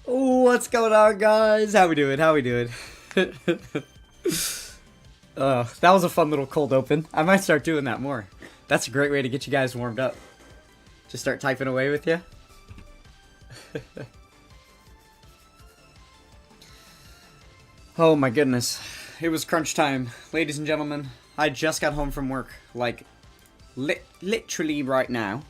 What's going on, guys? How we doing? How we doing? That was a fun little cold open. I might start doing that more. That's a great way to get you guys warmed up. Just start typing away with you. Oh my goodness. It was crunch time. Ladies and gentlemen, I just got home from work. Like, literally right now.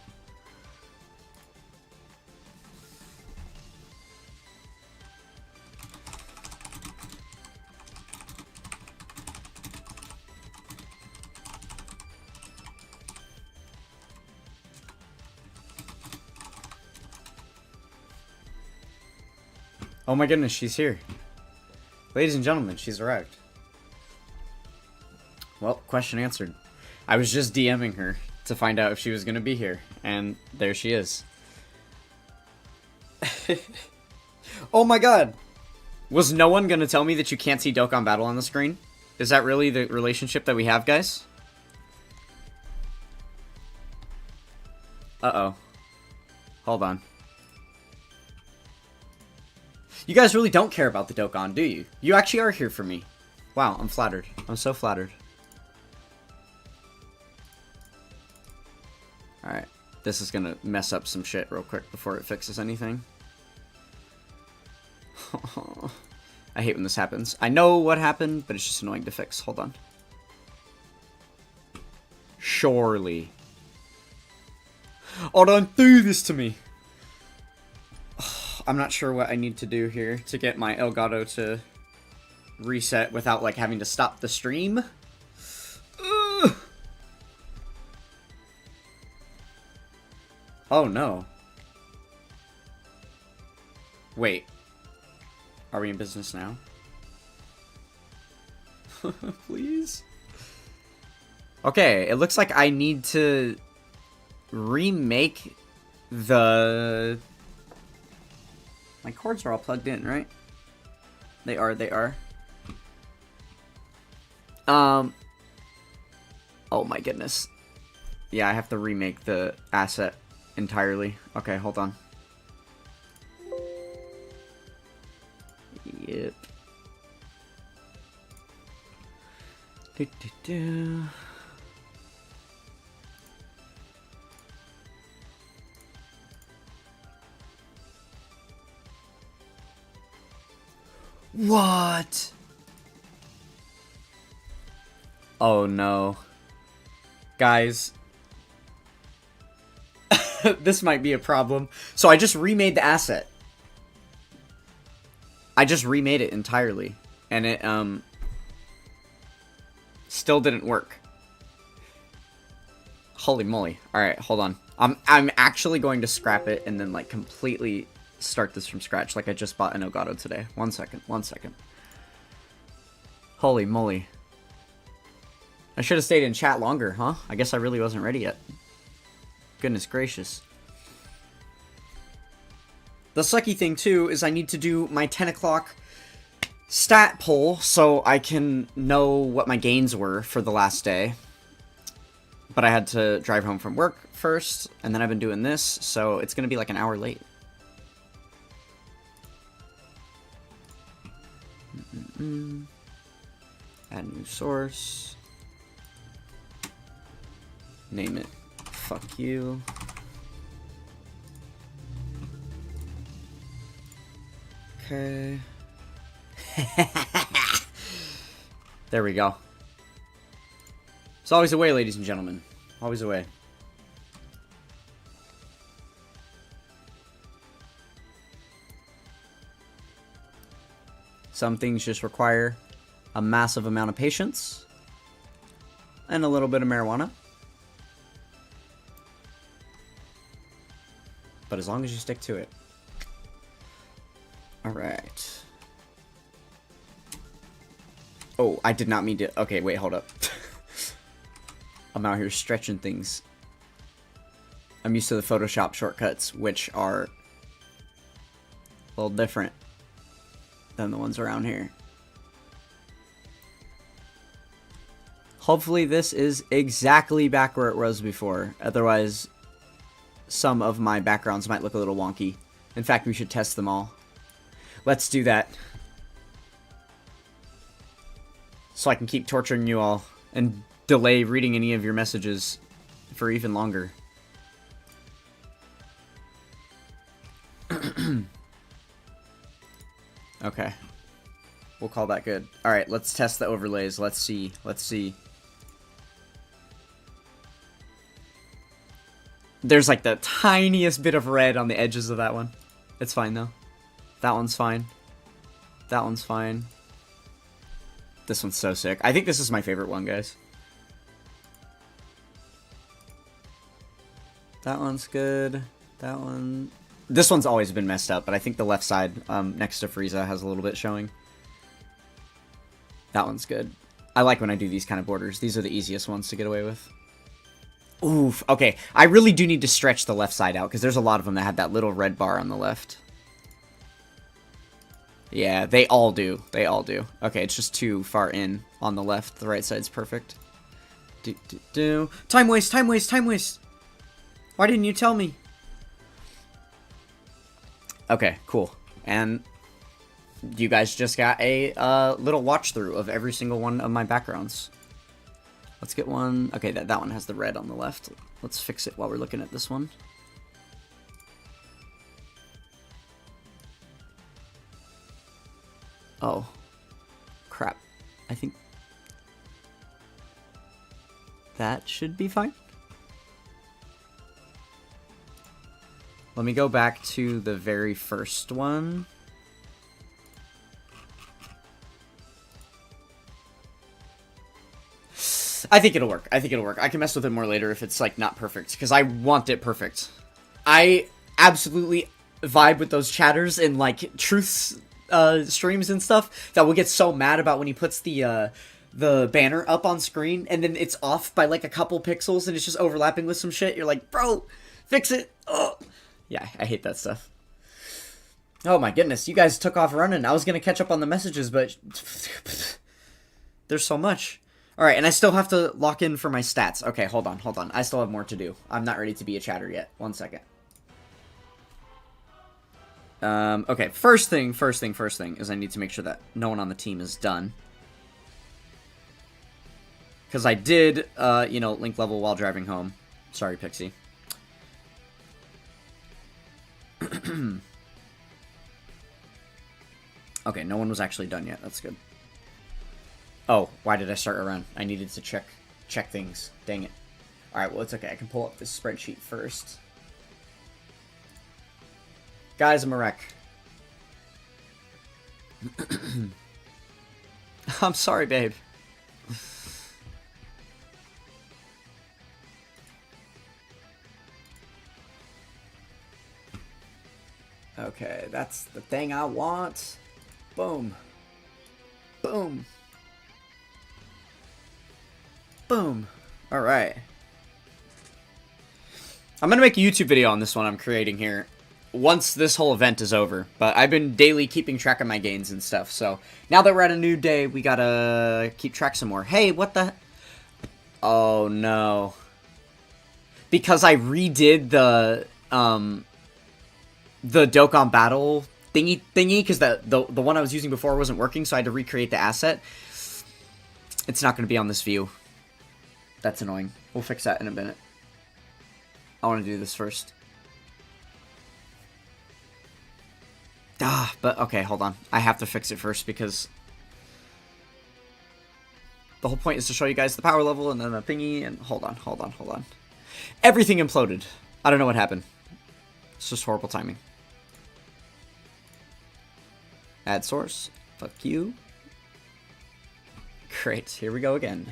Oh my goodness, she's here. Ladies and gentlemen, she's arrived. Well, question answered. I was just DMing her to find out if she was going to be here, and there she is. Oh my god! Was no one going to tell me that you can't see Dokkan Battle on the screen? Is that really the relationship that we have, guys? Uh-oh. Hold on. You guys really don't care about the Dokkan, do you? You actually are here for me. Wow, I'm flattered. I'm so flattered. Alright. This is gonna mess up some shit real quick before it fixes anything. I hate when this happens. I know what happened, but it's just annoying to fix. Hold on. Surely. Oh, don't do this to me! I'm not sure what I need to do here to get my Elgato to reset without, like, having to stop the stream. Ugh. Oh, no. Wait. Are we in business now? Please? Okay, it looks like I need to remake the... My cords are all plugged in, right? They are, they are. Oh my goodness. Yeah, I have to remake the asset entirely. Okay, hold on. Yep. Do-do-do. What? Oh no. Guys. This might be a problem. So I just remade the asset. I just remade it entirely. And it, still didn't work. Holy moly. Alright, hold on. I'm actually going to scrap it and then, like, completely start this from scratch, like I just bought an Elgato today. One second. Holy moly. I should have stayed in chat longer, huh? I guess I really wasn't ready yet. Goodness gracious. The sucky thing, too, is I need to do my 10 o'clock stat poll so I can know what my gains were for the last day. But I had to drive home from work first, and then I've been doing this, so it's going to be like an hour late. Add new source. Name it. Fuck you. Okay. There we go. It's always a way, ladies and gentlemen. Always a way. Some things just require a massive amount of patience and a little bit of marijuana. But as long as you stick to it. Alright. Oh, I did not mean to... Okay, wait, hold up. I'm out here stretching things. I'm used to the Photoshop shortcuts, which are a little different than the ones around here. Hopefully this is exactly back where it was before. Otherwise, some of my backgrounds might look a little wonky. In fact, we should test them all. Let's do that. So I can keep torturing you all and delay reading any of your messages for even longer. Okay. We'll call that good. Alright, let's test the overlays. Let's see. Let's see. There's like the tiniest bit of red on the edges of that one. It's fine though. That one's fine. That one's fine. This one's so sick. I think this is my favorite one, guys. That one's good. That one... This one's always been messed up, but I think the left side next to Frieza has a little bit showing. That one's good. I like when I do these kind of borders. These are the easiest ones to get away with. Oof. Okay, I really do need to stretch the left side out, because there's a lot of them that have that little red bar on the left. Yeah, they all do. They all do. Okay, it's just too far in on the left. The right side's perfect. Time waste, time waste, time waste! Why didn't you tell me? Okay, cool. And you guys just got a little watch through of every single one of my backgrounds. Let's get one. Okay, that one has the red on the left. Let's fix it while we're looking at this one. Oh. Crap. I think that should be fine. Let me go back to the very first one. I think it'll work. I think it'll work. I can mess with it more later if it's, like, not perfect. Because I want it perfect. I absolutely vibe with those chatters in, like, Truth's streams and stuff that will get so mad about when he puts the banner up on screen and then it's off by, like, a couple pixels and it's just overlapping with some shit. You're like, bro, fix it. Oh. Yeah, I hate that stuff. Oh my goodness, you guys took off running. I was going to catch up on the messages, but there's so much. Alright, and I still have to lock in for my stats. Okay, hold on, hold on. I still have more to do. I'm not ready to be a chatter yet. 1 second. Okay, first thing is I need to make sure that no one on the team is done. Because I did, you know, link level while driving home. Sorry, Pixie. Okay, no one was actually done yet. That's good. Oh, why did I start a run? I needed to check things. Dang it. Alright, well, it's okay. I can pull up this spreadsheet first. Guys, I'm a wreck. I'm sorry, babe. Okay, that's the thing I want. Boom. Boom. Boom. Alright. I'm gonna make a YouTube video on this one I'm creating here once this whole event is over. But I've been daily keeping track of my gains and stuff. So now that we're at a new day, we gotta keep track some more. Hey, what the... Oh, no. Because I redid the Dokkan battle thingy, because the one I was using before wasn't working, so I had to recreate the asset. It's not going to be on this view. That's annoying. We'll fix that in a minute. I want to do this first. But okay, hold on. I have to fix it first because the whole point is to show you guys the power level and then the thingy, and hold on. Everything imploded. I don't know what happened. It's just horrible timing. Add source. Fuck you. Great. Here we go again.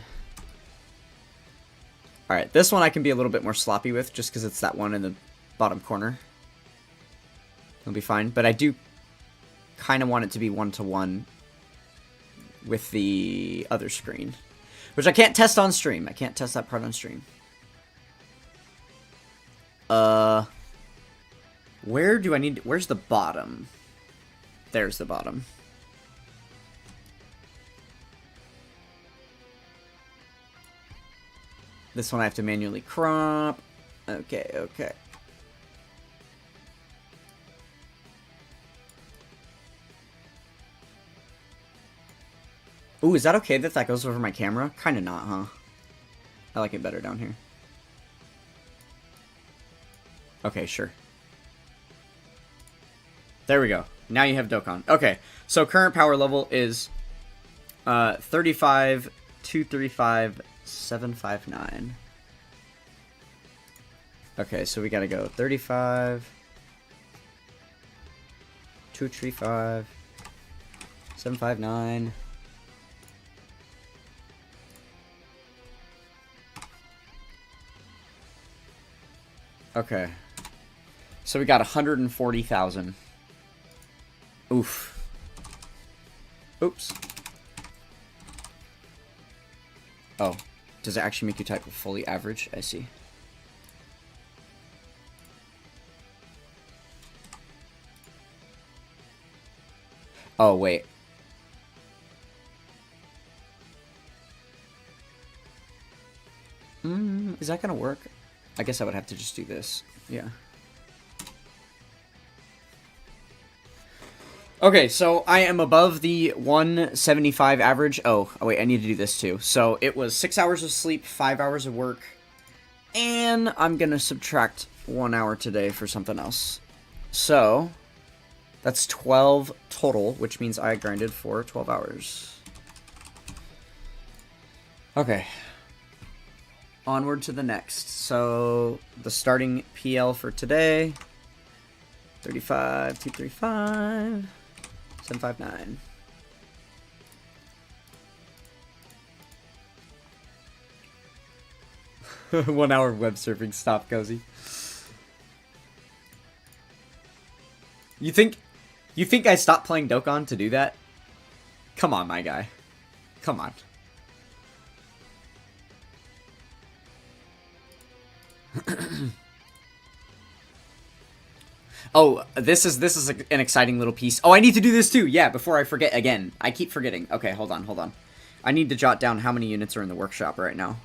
Alright, this one I can be a little bit more sloppy with just because it's that one in the bottom corner. It'll be fine. But I do kind of want it to be one-to-one with the other screen. Which I can't test on stream. I can't test that part on stream. Where do I need... Where's the bottom? There's the bottom. This one I have to manually crop. Okay, okay. Ooh, is that okay that that goes over my camera? Kinda not, huh? I like it better down here. Okay, sure. There we go. Now you have Dokkan. Okay, so current power level is 35, 235, 759. Okay, so we gotta go 35, 235, 759. Okay. So we got 140,000. Oof. Oops. Oh. Does it actually make you type fully average? I see. Oh, wait. Is that gonna work? I guess I would have to just do this. Yeah. Okay, so I am above the 175 average. Oh, wait, I need to do this too. So it was 6 hours of sleep, 5 hours of work, and I'm gonna subtract 1 hour today for something else. So that's 12 total, which means I grinded for 12 hours. Okay. Onward to the next. So the starting PL for today, 35, 235, 759. One hour of web surfing. Stop, Cozy. You think I stopped playing Dokkan to do that? Come on, my guy. Come on. Oh, this is an exciting little piece. Oh, I need to do this too. Yeah, before I forget again. I keep forgetting. Okay, hold on. I need to jot down how many units are in the workshop right now.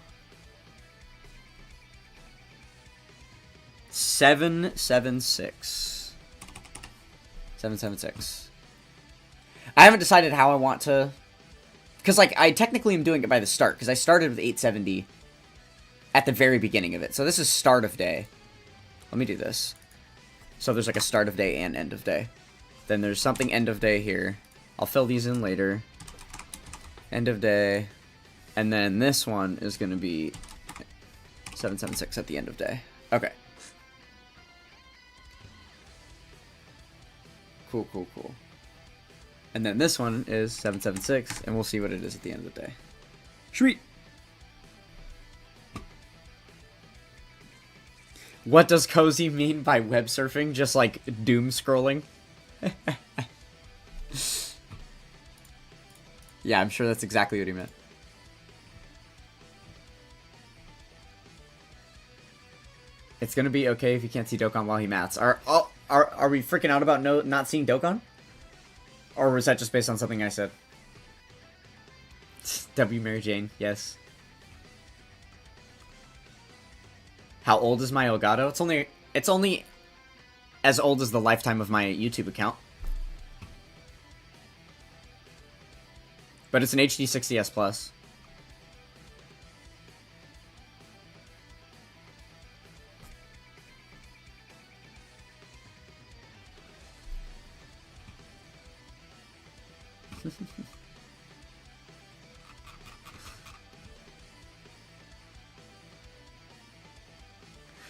776. 776. I haven't decided how I want to... Because, like, I technically am doing it by the start. Because I started with 870 at the very beginning of it. So this is start of day. Let me do this. So there's like a start of day and end of day. Then there's something end of day here. I'll fill these in later. End of day. And then this one is going to be 776 at the end of day. Okay. Cool. And then this one is 776, and we'll see what it is at the end of the day. Sweet! What does Cozy mean by web surfing? Just like doom scrolling? Yeah, I'm sure that's exactly what he meant. It's gonna be okay if you can't see Dokkan while he mats. Are we freaking out about not seeing Dokkan? Or was that just based on something I said? W. Mary Jane, yes. How old is my Elgato? It's only as old as the lifetime of my YouTube account. But it's an HD 60S Plus.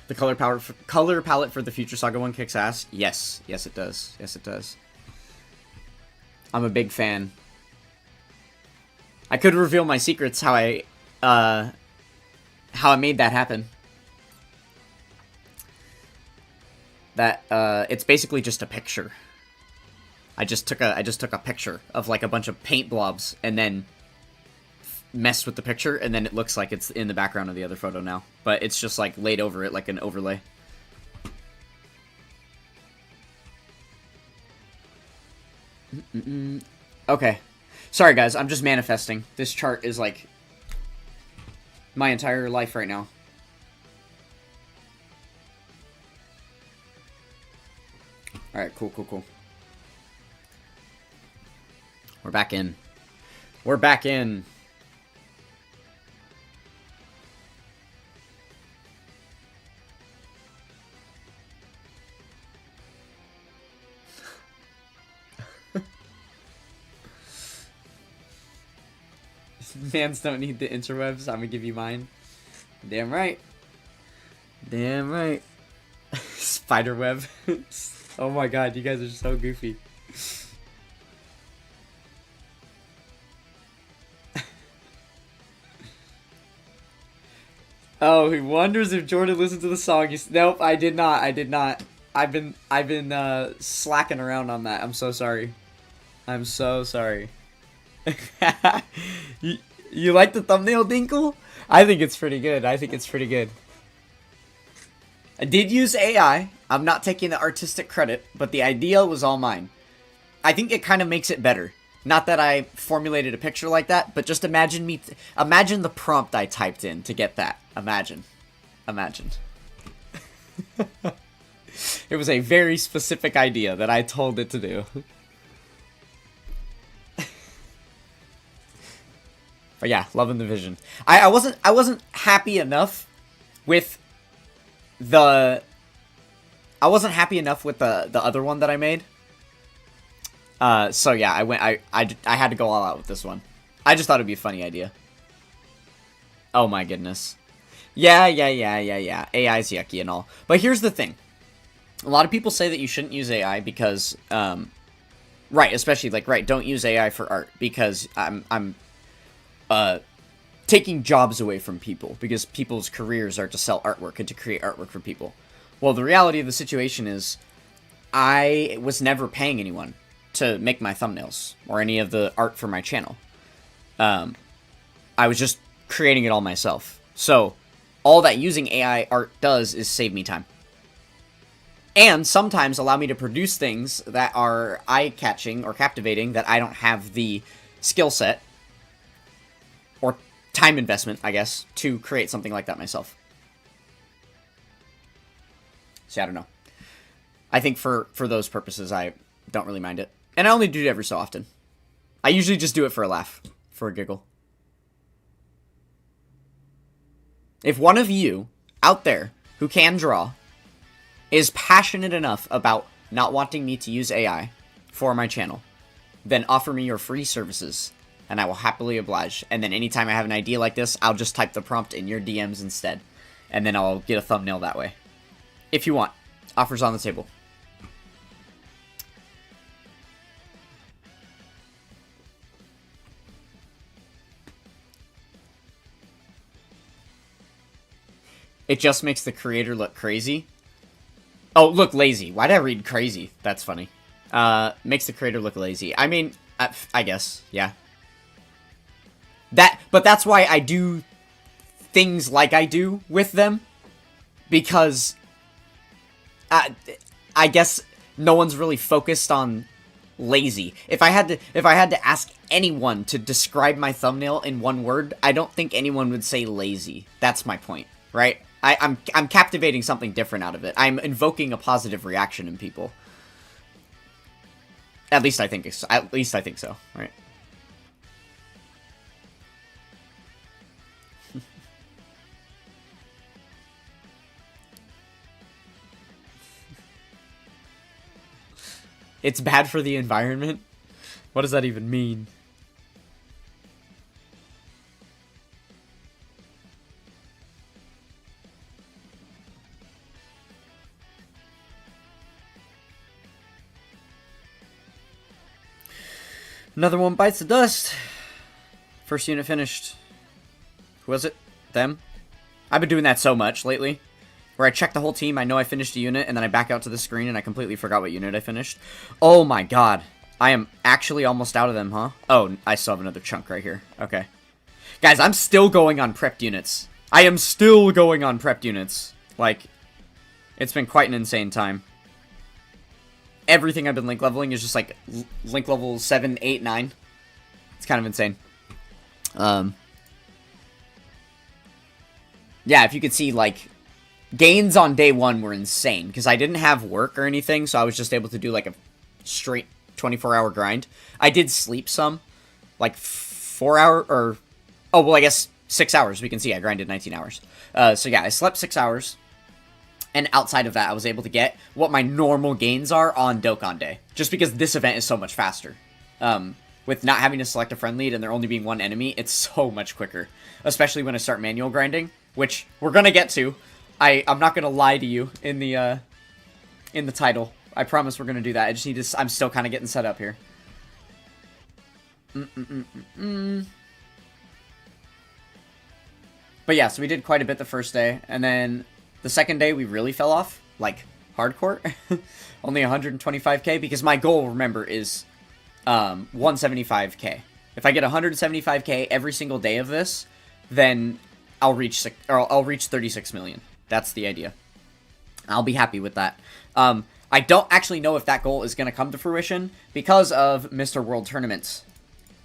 The color palette for the Future Saga one kicks ass. Yes, it does. Yes, it does. I'm a big fan. I could reveal my secrets how I made that happen. That it's basically just a picture. I just took a picture of like a bunch of paint blobs and then messed with the picture, and then it looks like it's in the background of the other photo now. But it's just like laid over it like an overlay. Okay. Sorry guys, I'm just manifesting. This chart is like my entire life right now. Alright, cool. We're back in. We're back in. Mans don't need the interwebs. I'm gonna give you mine. Damn right. Damn right. Spiderweb. Oh my god, you guys are so goofy. Oh, he wonders if Jordan listened to the song. Nope, I did not. I did not. I've been slacking around on that. I'm so sorry. I'm so sorry. you like the thumbnail, Dinkle? I think it's pretty good. I think it's pretty good. I did use AI. I'm not taking the artistic credit, but the idea was all mine. I think it kind of makes it better. Not that I formulated a picture like that, but just imagine the prompt I typed in to get that. Imagine. It was a very specific idea that I told it to do. But yeah, loving the vision. I wasn't happy enough with the other one that I made. So yeah, I had to go all out with this one. I just thought it'd be a funny idea. Oh my goodness. Yeah. AI's yucky and all. But here's the thing. A lot of people say that you shouldn't use AI because, right, especially don't use AI for art because I'm taking jobs away from people because people's careers are to sell artwork and to create artwork for people. Well, the reality of the situation is I was never paying anyone to make my thumbnails or any of the art for my channel. I was just creating it all myself. So all that using AI art does is save me time. And sometimes allow me to produce things that are eye-catching or captivating that I don't have the skill set or time investment, I guess, to create something like that myself. See, I don't know. I think for those purposes, I don't really mind it. And I only do it every so often. I usually just do it for a laugh, for a giggle. If one of you out there who can draw is passionate enough about not wanting me to use AI for my channel, then offer me your free services, and I will happily oblige. And then anytime I have an idea like this, I'll just type the prompt in your DMs instead. And then I'll get a thumbnail that way. If you want. Offers on the table. It just makes the creator look crazy. Oh, look lazy. Why did I read crazy? That's funny. Makes the creator look lazy. I mean, I guess, yeah. But that's why I do things like I do with them. Because I guess no one's really focused on lazy. If I had to ask anyone to describe my thumbnail in one word, I don't think anyone would say lazy. That's my point, right? I'm captivating something different out of it. I'm invoking a positive reaction in people. At least I think so. At least I think so, right? It's bad for the environment? What does that even mean? Another one bites the dust. First unit finished. Who was it? Them? I've been doing that so much lately. Where I check the whole team, I know I finished a unit, and then I back out to the screen and I completely forgot what unit I finished. Oh my god. I am actually almost out of them, huh? Oh, I still have another chunk right here. Okay. Guys, I'm still going on prepped units. I am still going on prepped units. Like, it's been quite an insane time. Everything I've been link leveling is just like link level 7, 8, 9. It's kind of insane. Yeah, if you could see, like, gains on day 1 were insane, because I didn't have work or anything, so I was just able to do, like, a straight 24-hour grind. I did sleep some, like, 4 hour, or, oh, well, I guess 6 hours. We can see I grinded 19 hours. So yeah, I slept 6 hours. And outside of that, I was able to get what my normal gains are on Dokkan Day. Just because this event is so much faster. With not having to select a friend lead and there only being one enemy, it's so much quicker. Especially when I start manual grinding, which we're gonna get to. I'm not gonna lie to you in the title. I promise we're gonna do that. I just need to. I'm still kind of getting set up here. But yeah, so we did quite a bit the first day, and then the second day we really fell off, like hardcore. Only 125k, because my goal, remember, is 175k. If I get 175k every single day of this, then I'll reach 36 million. That's the idea. I'll be happy with that. I don't actually know if that goal is going to come to fruition because of Mr. World Tournaments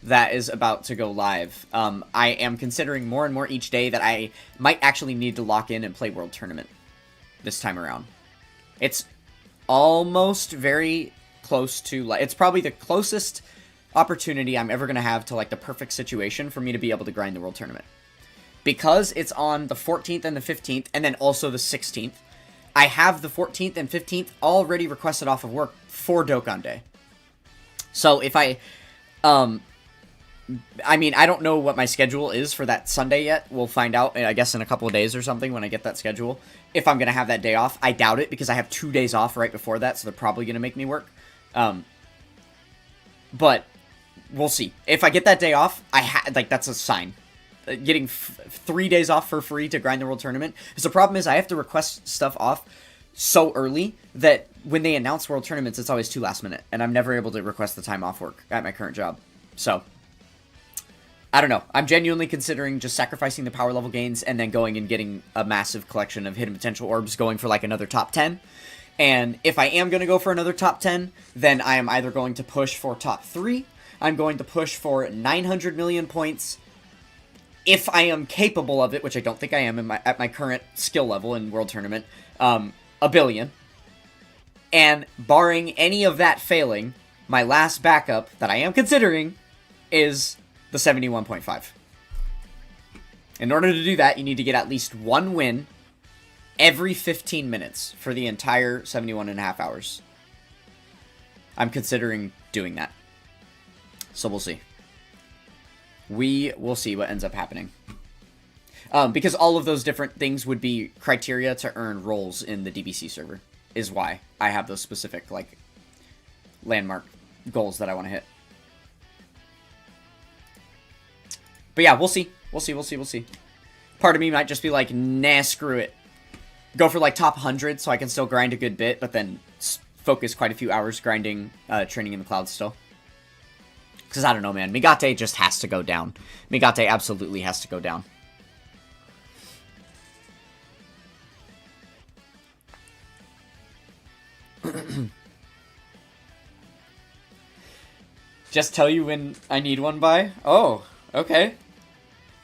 that is about to go live. I am considering more and more each day that I might actually need to lock in and play World Tournament this time around. It's almost very close to, like, it's probably the closest opportunity I'm ever going to have to, like, the perfect situation for me to be able to grind the World Tournament. Because it's on the 14th and the 15th, and then also the 16th, I have the 14th and 15th already requested off of work for Dokkan Day. So if I mean, I don't know what my schedule is for that Sunday yet. We'll find out, I guess, in a couple of days or something when I get that schedule. If I'm going to have that day off. I doubt it, because I have 2 days off right before that, so they're probably going to make me work. But we'll see. If I get that day off, that's a sign. Getting 3 days off for free to grind the World Tournament. Because the problem is I have to request stuff off so early that when they announce World Tournaments, it's always too last minute. And I'm never able to request the time off work at my current job. So, I don't know. I'm genuinely considering just sacrificing the power level gains and then going and getting a massive collection of hidden potential orbs, going for like another top 10. And if I am going to go for another top 10, then I am either going to push for top 3, I'm going to push for 900 million points, if I am capable of it, which I don't think I am at my current skill level in World Tournament, 1 billion. And barring any of that failing, my last backup that I am considering is the 71.5. In order to do that, you need to get at least 1 win every 15 minutes for the entire 71.5 hours. I'm considering doing that. So we'll see. We will see what ends up happening. Because all of those different things would be criteria to earn roles in the DBC server, is why I have those specific, like, landmark goals that I want to hit. But yeah, we'll see. We'll see. Part of me might just be like, nah, screw it. Go for, like, top 100 so I can still grind a good bit, but then focus quite a few hours grinding, training in the clouds still. Because I don't know, man. Migate just has to go down. Migate absolutely has to go down. Just tell you when I need one by? Oh, okay.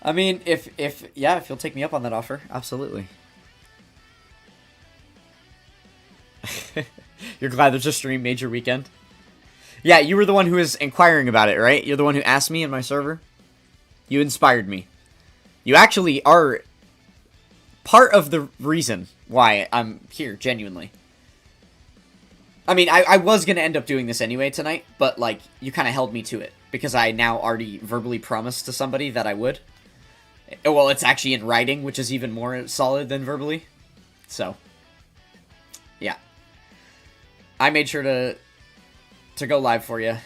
I mean, if you'll take me up on that offer, absolutely. You're glad there's a stream major weekend? Yeah, you were the one who was inquiring about it, right? You're the one who asked me in my server? You inspired me. You actually are part of the reason why I'm here, genuinely. I mean, I was going to end up doing this anyway tonight, but, like, you kind of held me to it. Because I now already verbally promised to somebody that I would. Well, it's actually in writing, which is even more solid than verbally. So, yeah. I made sure to go live for you.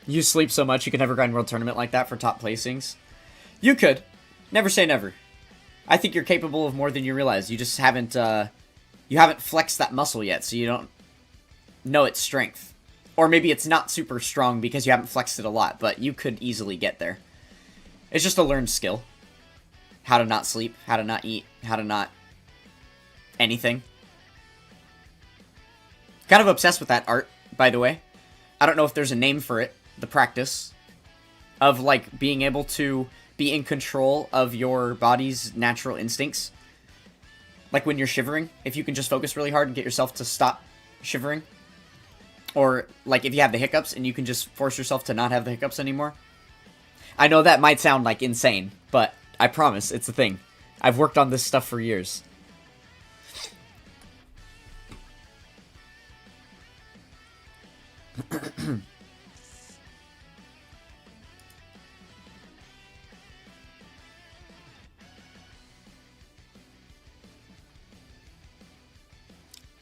You sleep so much you can never grind World Tournament like that for top placings? You could. Never say never. I think you're capable of more than you realize. You just haven't, you haven't flexed that muscle yet, so you don't know its strength. Or maybe it's not super strong because you haven't flexed it a lot, but you could easily get there. It's just a learned skill. How to not sleep, how to not eat, how to not anything. Kind of obsessed with that art, by the way. I don't know if there's a name for it. The practice of, like, being able to be in control of your body's natural instincts. Like when you're shivering, if you can just focus really hard and get yourself to stop shivering. Or, like, if you have the hiccups and you can just force yourself to not have the hiccups anymore. I know that might sound, like, insane, but I promise it's a thing. I've worked on this stuff for years.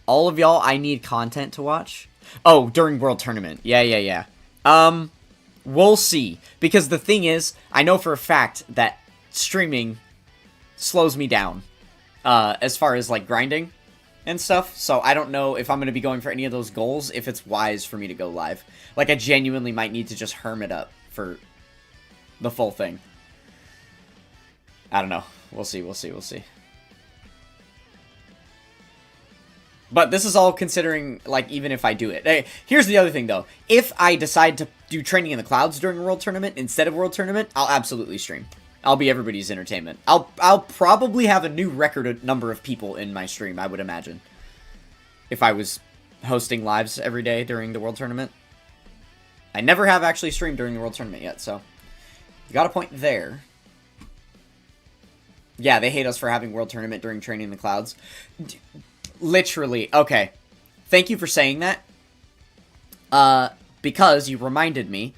All of y'all, I need content to watch. Oh, during World Tournament. Yeah. We'll see. Because the thing is, I know for a fact that streaming slows me down. As far as, like, grinding and stuff. So I don't know if I'm going to be going for any of those goals, if it's wise for me to go live. Like, I genuinely might need to just hermit up for the full thing. I don't know. We'll see. But this is all considering, like, even if I do it. Hey, here's the other thing, though. If I decide to do Training in the Clouds during a World Tournament instead of World Tournament, I'll absolutely stream. I'll be everybody's entertainment. I'll probably have a new record number of people in my stream, I would imagine. If I was hosting lives every day during the World Tournament. I never have actually streamed during the World Tournament yet, so... You got a point there. Yeah, they hate us for having World Tournament during Training in the Clouds. Literally. Okay. Thank you for saying that. Because you reminded me.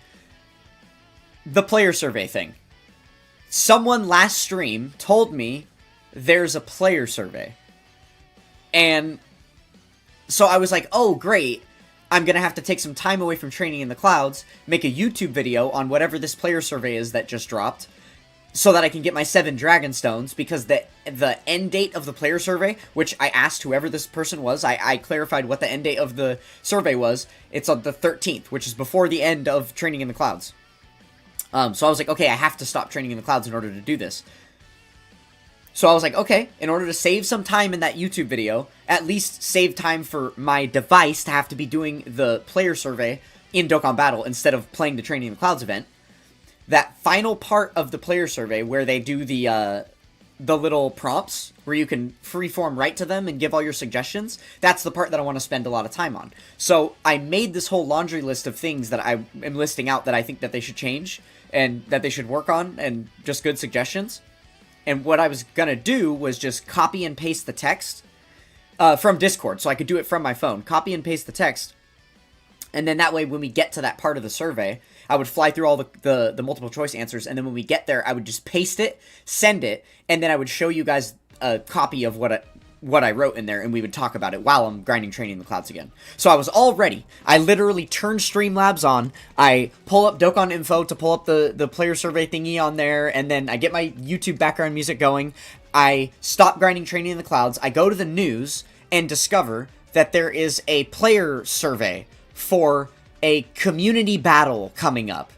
The player survey thing. Someone last stream told me there's a player survey. And so I was like, oh, great. I'm going to have to take some time away from Training in the Clouds, make a YouTube video on whatever this player survey is that just dropped, so that I can get my 7 Dragonstones, because the end date of the player survey, which I asked whoever this person was, I clarified what the end date of the survey was. It's on the 13th, which is before the end of Training in the Clouds. So I was like, okay, I have to stop Training in the Clouds in order to do this. So I was like, okay, in order to save some time in that YouTube video, at least save time for my device to have to be doing the player survey in Dokkan Battle instead of playing the Training in the Clouds event, that final part of the player survey where they do the little prompts where you can freeform write to them and give all your suggestions, that's the part that I want to spend a lot of time on. So I made this whole laundry list of things that I am listing out that I think that they should change and that they should work on, and just good suggestions. And what I was going to do was just copy and paste the text from Discord, so I could do it from my phone. Copy and paste the text, and then that way when we get to that part of the survey, I would fly through all the multiple choice answers, and then when we get there, I would just paste it, send it, and then I would show you guys a copy of what I wrote in there, and we would talk about it while I'm grinding Training in the Clouds again. So I was all ready. I literally turned Streamlabs on, I pull up Dokkan Info to pull up the player survey thingy on there, and then I get my YouTube background music going, I stop grinding Training in the Clouds, I go to the news, and discover that there is a player survey for a community battle coming up.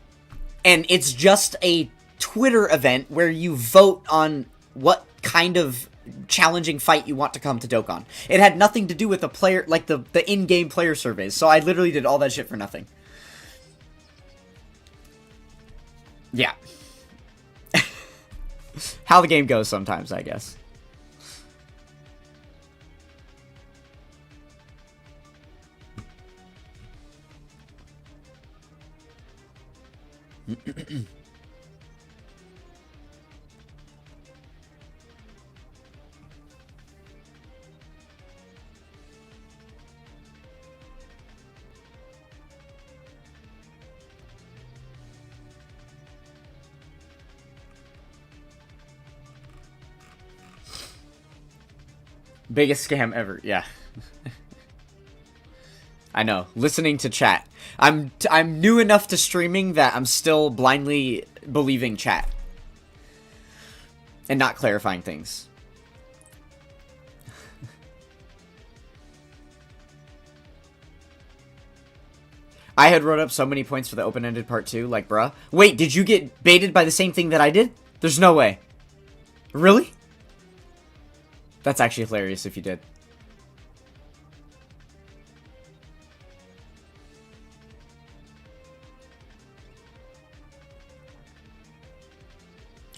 And it's just a Twitter event where you vote on what kind of challenging fight you want to come to Dokkan. It had nothing to do with the player, like the in-game player surveys, so I literally did all that shit for nothing. Yeah. How the game goes sometimes, I guess. Biggest scam ever, yeah. I know. Listening to chat. I'm new enough to streaming that I'm still blindly believing chat. And not clarifying things. I had wrote up so many points for the open-ended part 2, like, bruh. Wait, did you get baited by the same thing that I did? There's no way. Really? That's actually hilarious if you did.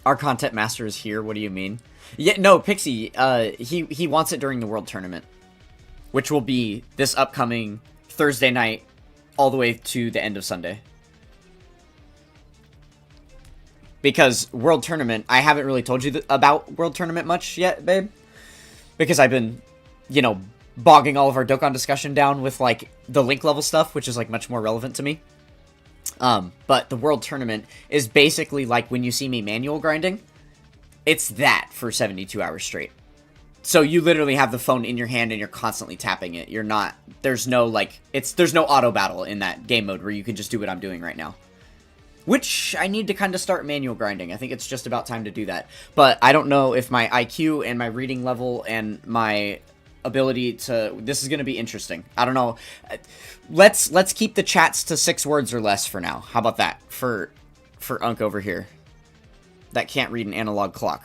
Our content master is here. What do you mean? Yeah, no, Pixie. He wants it during the World Tournament, which will be this upcoming Thursday night, all the way to the end of Sunday. Because World Tournament, I haven't really told you about World Tournament much yet, babe. Because I've been, you know, bogging all of our Dokkan discussion down with, like, the link level stuff, which is, like, much more relevant to me. But the World Tournament is basically like when you see me manual grinding. It's that for 72 hours straight. So you literally have the phone in your hand and you're constantly tapping it. You're not, there's no, like, there's no auto battle in that game mode where you can just do what I'm doing right now. Which, I need to kind of start manual grinding. I think it's just about time to do that. But I don't know if my IQ and my reading level and my ability to... This is going to be interesting. I don't know. Let's keep the chats to 6 words or less for now. How about that? For Unk over here. That can't read an analog clock.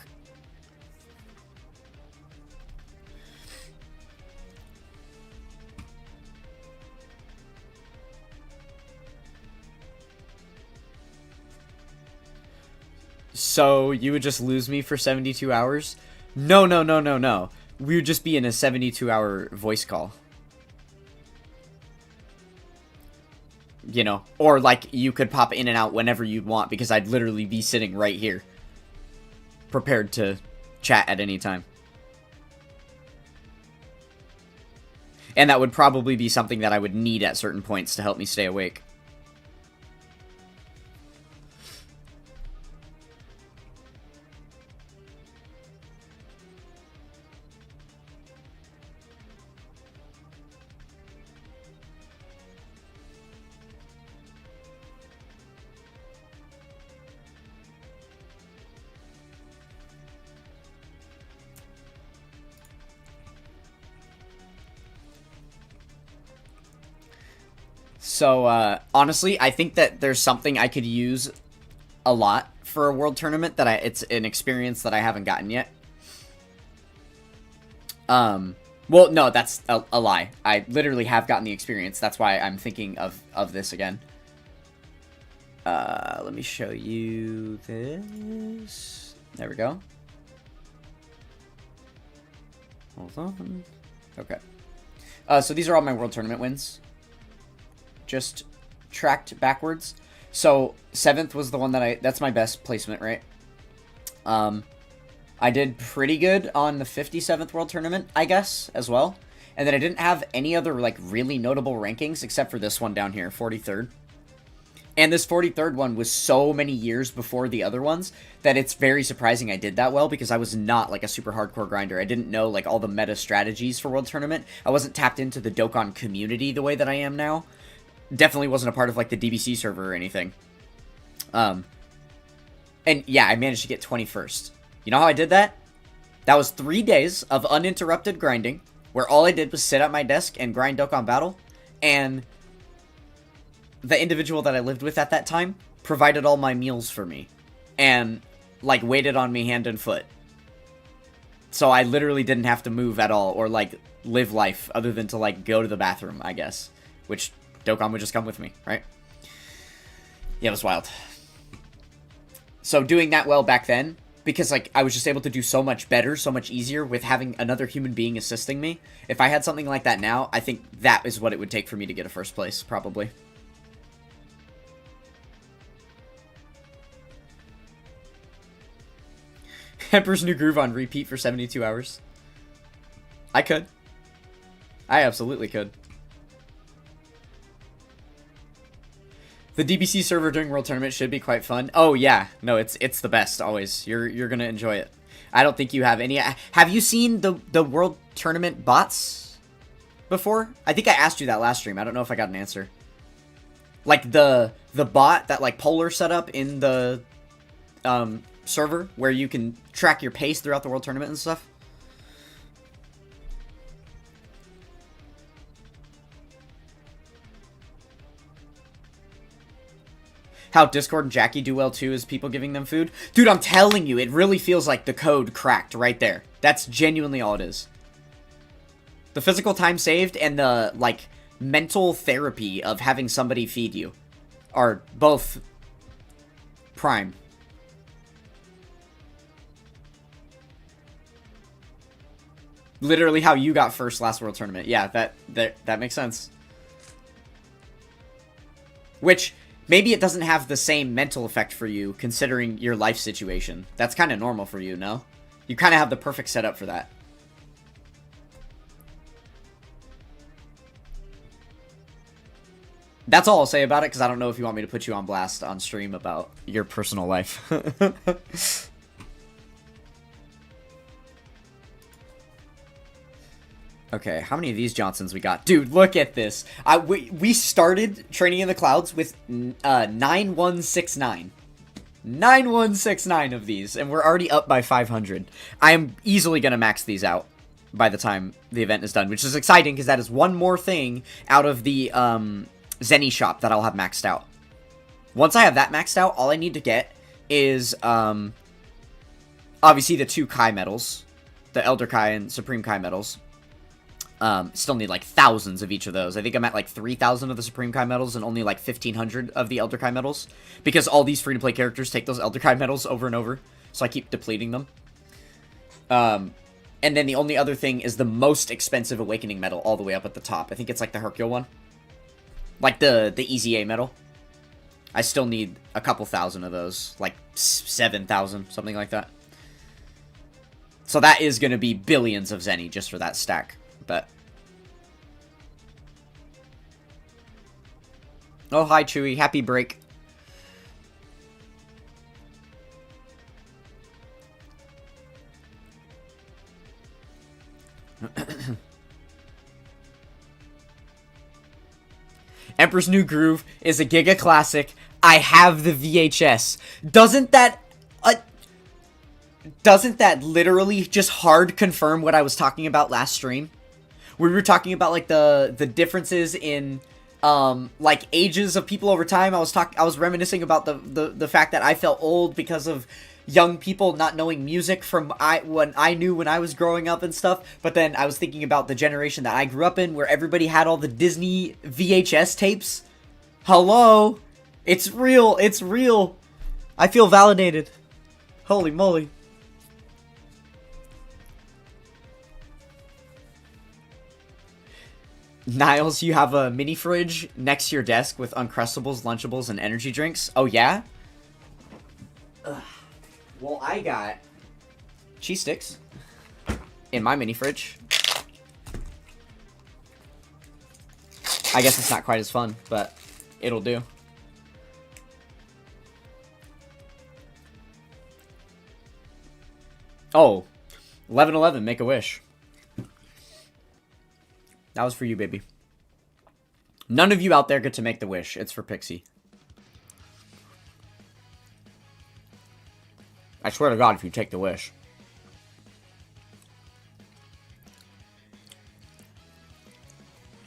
So, you would just lose me for 72 hours? No, no, no, no, no. We would just be in a 72-hour voice call. You know? Or, like, you could pop in and out whenever you'd want, because I'd literally be sitting right here. Prepared to chat at any time. And that would probably be something that I would need at certain points to help me stay awake. So, honestly, I think that there's something I could use a lot for a world tournament that it's an experience that I haven't gotten yet. Well, no, that's a lie. I literally have gotten the experience. That's why I'm thinking of this again. Let me show you this. There we go. Hold on. Okay. So these are all my world tournament wins. Just tracked backwards. So 7th was the one that that's my best placement, right? I did pretty good on the 57th World Tournament, I guess, as well. And then I didn't have any other, like, really notable rankings except for this one down here, 43rd. And this 43rd one was so many years before the other ones that it's very surprising I did that well, because I was not, like, a super hardcore grinder. I didn't know, like, all the meta strategies for World Tournament. I wasn't tapped into the Dokkan community the way that I am now. Definitely wasn't a part of, like, the DBC server or anything. And, yeah, I managed to get 21st. You know how I did that? That was 3 days of uninterrupted grinding, where all I did was sit at my desk and grind Dokkan Battle, and the individual that I lived with at that time provided all my meals for me, and, like, waited on me hand and foot. So I literally didn't have to move at all, or, like, live life, other than to, like, go to the bathroom, I guess. Which... Dokkan would just come with me, right? Yeah, it was wild. So doing that well back then, because, like, I was just able to do so much better, so much easier with having another human being assisting me. If I had something like that now, I think that is what it would take for me to get a first place, probably. Emperor's New Groove on repeat for 72 hours. I could. I absolutely could. The DBC server during World Tournament should be quite fun. Oh yeah, no, it's the best always. You're gonna enjoy it. I don't think you have any. Have you seen the World Tournament bots before? I think I asked you that last stream. I don't know if I got an answer. Like the bot that, like, Polar set up in the server where you can track your pace throughout the World Tournament and stuff. How Discord and Jackie do well, too, is people giving them food. Dude, I'm telling you, it really feels like the code cracked right there. That's genuinely all it is. The physical time saved and the, like, mental therapy of having somebody feed you are both prime. Literally how you got first last World Tournament. Yeah, that makes sense. Which, maybe it doesn't have the same mental effect for you, considering your life situation. That's kind of normal for you, no? You kind of have the perfect setup for that. That's all I'll say about it, because I don't know if you want me to put you on blast on stream about your personal life. Okay, how many of these Johnsons we got? Dude, look at this. We started Training in the Clouds with 9169. 9169 of these, and we're already up by 500. I am easily going to max these out by the time the event is done, which is exciting, because that is one more thing out of the Zenny shop that I'll have maxed out. Once I have that maxed out, all I need to get is, obviously, the 2 Kai medals. The Elder Kai and Supreme Kai medals. Still need, like, thousands of each of those. I think I'm at, like, 3,000 of the Supreme Kai medals and only, like, 1,500 of the Elder Kai medals. Because all these free-to-play characters take those Elder Kai medals over and over. So I keep depleting them. And then the only other thing is the most expensive Awakening medal all the way up at the top. I think it's, like, the Hercule one. Like, the Easy A medal. I still need a couple thousand of those. Like, 7,000, something like that. So that is going to be billions of Zenny just for that stack. But oh, hi Chewy, happy break. Emperor's New Groove is a Giga Classic. I have the VHS. Doesn't that literally just hard confirm what I was talking about last stream? We were talking about, like, the differences in, like, ages of people over time. I was reminiscing about the fact that I felt old because of young people not knowing music from when I was growing up and stuff. But then I was thinking about the generation that I grew up in, where everybody had all the Disney VHS tapes. Hello? It's real. It's real. I feel validated. Holy moly. Niles, you have a mini fridge next to your desk with Uncrustables, Lunchables, and energy drinks. Oh, yeah? Ugh. Well, I got cheese sticks in my mini fridge. I guess it's not quite as fun, but it'll do. Oh, 11/11, make a wish. That was for you, baby. None of you out there get to make the wish. It's for Pixie. I swear to God, if you take the wish.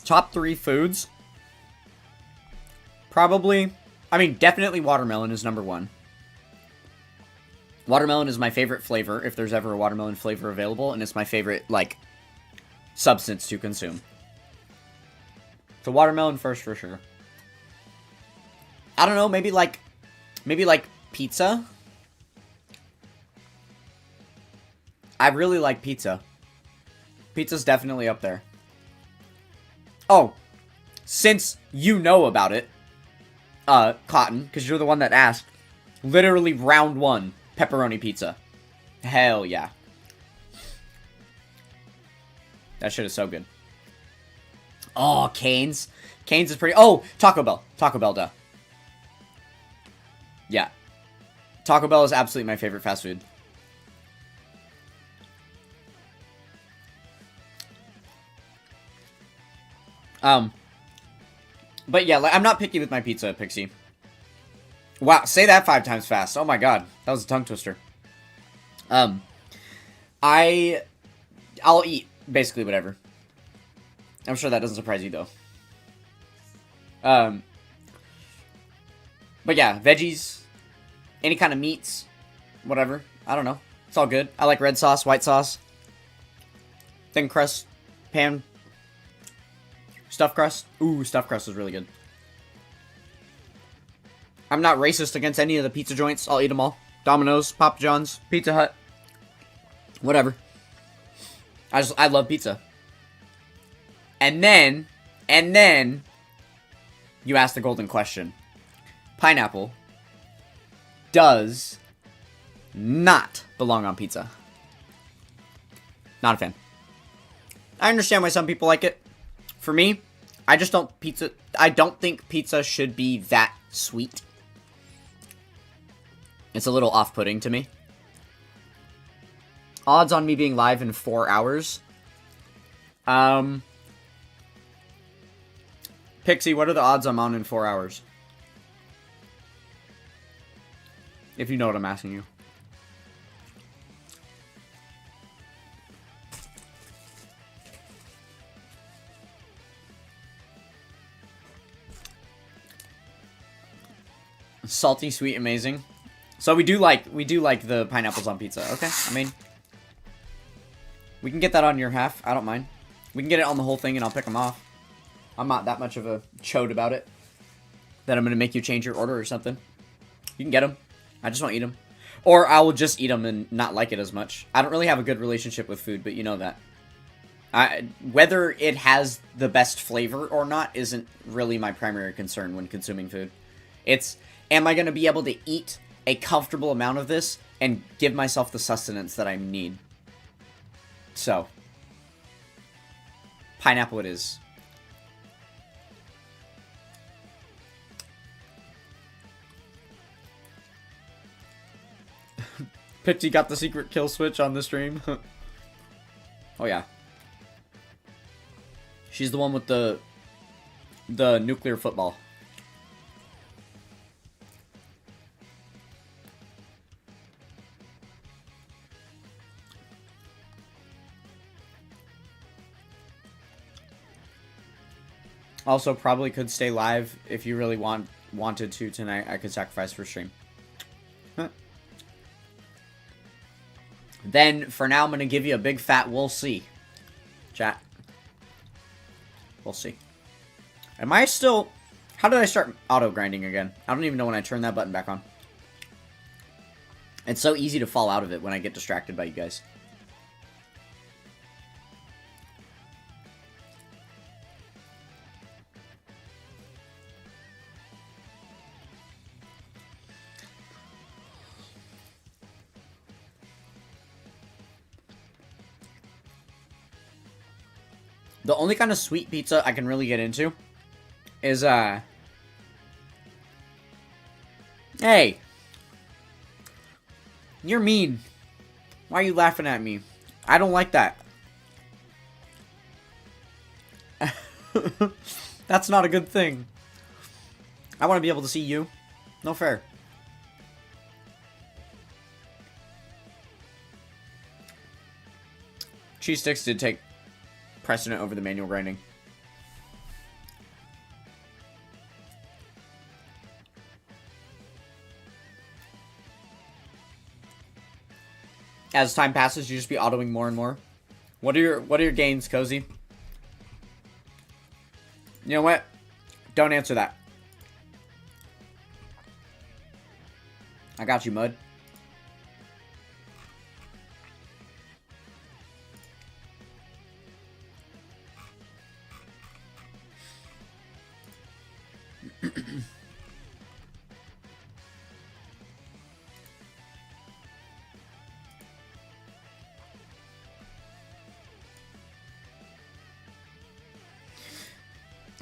Top 3 foods? Probably. I mean, definitely watermelon is number 1. Watermelon is my favorite flavor, if there's ever a watermelon flavor available, and it's my favorite, like, substance to consume. So watermelon first for sure. I don't know, maybe like pizza. I really like pizza. Pizza's definitely up there. Oh, since you know about it, Cotton, because you're the one that asked, literally round 1, pepperoni pizza. Hell yeah. That shit is so good. Oh, Cane's. Cane's is pretty... Oh, Taco Bell. Taco Bell, duh. Yeah. Taco Bell is absolutely my favorite fast food. But yeah, like, I'm not picky with my pizza, Pixie. Wow, say that 5 times fast. Oh my god, that was a tongue twister. I'll eat basically whatever. I'm sure that doesn't surprise you, though. But yeah, veggies, any kind of meats, whatever. I don't know. It's all good. I like red sauce, white sauce, thin crust, pan, stuffed crust. Ooh, stuffed crust is really good. I'm not racist against any of the pizza joints. I'll eat them all. Domino's, Papa John's, Pizza Hut, whatever. I love pizza. And then, you ask the golden question. Pineapple does not belong on pizza. Not a fan. I understand why some people like it. For me, I don't think pizza should be that sweet. It's a little off-putting to me. Odds on me being live in 4 hours. Pixie, what are the odds I'm on in 4 hours? If you know what I'm asking you. Salty, sweet, amazing. So we do like the pineapples on pizza. Okay, I mean, we can get that on your half. I don't mind. We can get it on the whole thing, and I'll pick them off. I'm not that much of a chode about it that I'm gonna make you change your order or something. You can get them. I just won't eat them, or I will just eat them and not like it as much. I don't really have a good relationship with food, but you know that. Whether it has the best flavor or not isn't really my primary concern when consuming food. It's, am I going to be able to eat a comfortable amount of this and give myself the sustenance that I need? So, pineapple it is. Pitsy got the secret kill switch on the stream. Oh yeah. She's the one with the nuclear football. Also, probably could stay live if you really wanted to tonight. I could sacrifice for stream. Huh. Then, for now, I'm going to give you a big fat we'll see. Chat. We'll see. Am I still... How did I start auto-grinding again? I don't even know when I turn that button back on. It's so easy to fall out of it when I get distracted by you guys. The only kind of sweet pizza I can really get into is, Hey! You're mean. Why are you laughing at me? I don't like that. That's not a good thing. I want to be able to see you. No fair. Cheese sticks did take precedent over the manual grinding. As time passes, you just be autoing more and more. What are your gains, Cozy? You know what? Don't answer that. I got you, Mud.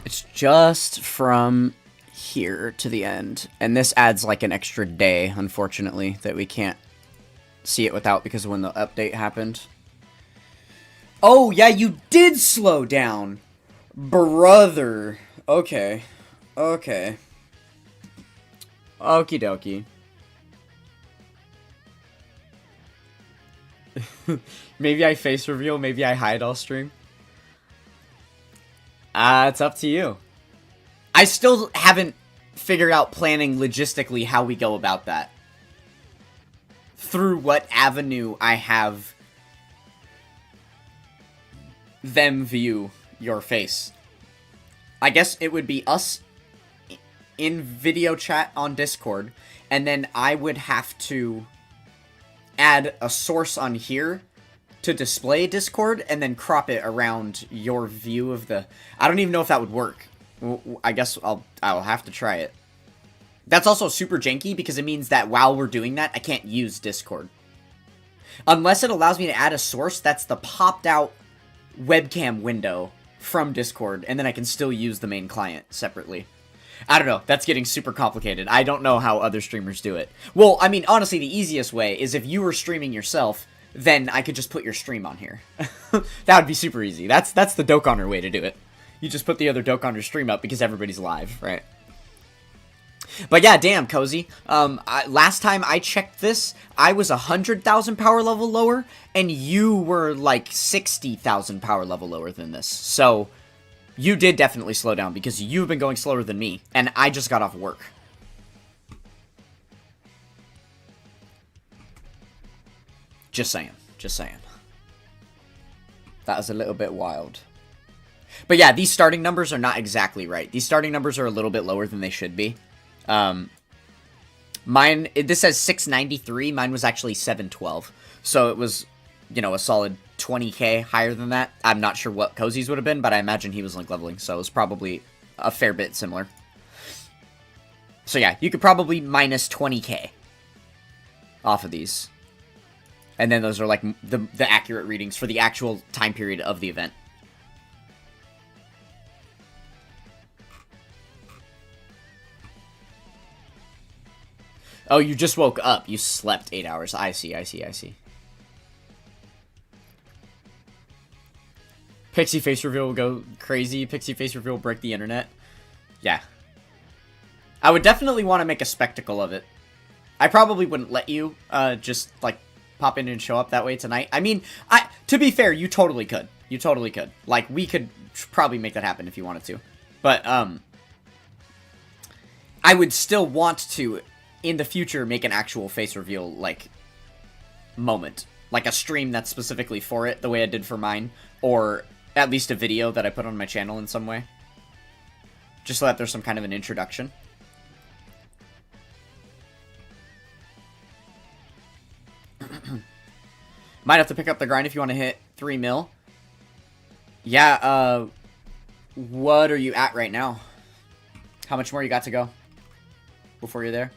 It's just from here to the end. And this adds like an extra day, unfortunately, that we can't see it without because of when the update happened. Oh, yeah, you did slow down. Brother. Okay. Okay. Okie dokie. Maybe I face reveal, maybe I hide all stream. It's up to you. I still haven't figured out planning logistically how we go about that. Through what avenue I have them view your face. I guess it would be us in video chat on Discord, and then I would have to add a source on here to display Discord and then crop it around your view of the... I don't even know if that would work. I guess I'll have to try it. That's also super janky because it means that while we're doing that, I can't use Discord. Unless it allows me to add a source that's the popped out webcam window from Discord, and then I can still use the main client separately. I don't know. That's getting super complicated. I don't know how other streamers do it. Well, I mean, honestly, the easiest way is if you were streaming yourself, then I could just put your stream on here. That would be super easy. That's the Dokkaner way to do it. You just put the other Dokkaner stream up because everybody's live, right? But yeah, damn, Cozy. Last time I checked this, I was 100,000 power level lower, and you were like 60,000 power level lower than this. So... you did definitely slow down, because you've been going slower than me, and I just got off work. Just saying. Just saying. That was a little bit wild. But yeah, these starting numbers are not exactly right. These starting numbers are a little bit lower than they should be. This says 693, mine was actually 712. So it was, you know, a solid 20k higher than that. I'm not sure what Cozy's would have been, but I imagine he was link leveling, so it was probably a fair bit similar. So yeah, you could probably minus 20k off of these. And then those are like the accurate readings for the actual time period of the event. Oh, you just woke up. You slept 8 hours. I see, I see, I see. Pixie face reveal will go crazy. Pixie face reveal will break the internet. Yeah. I would definitely want to make a spectacle of it. I probably wouldn't let you just, like, pop in and show up that way tonight. I mean, to be fair, you totally could. You totally could. Like, we could probably make that happen if you wanted to. But, I would still want to, in the future, make an actual face reveal, like, moment. Like a stream that's specifically for it, the way I did for mine. Or at least a video that I put on my channel in some way. Just so that there's some kind of an introduction. Might have to pick up the grind if you want to hit 3 mil. Yeah, what are you at right now? How much more you got to go before you're there?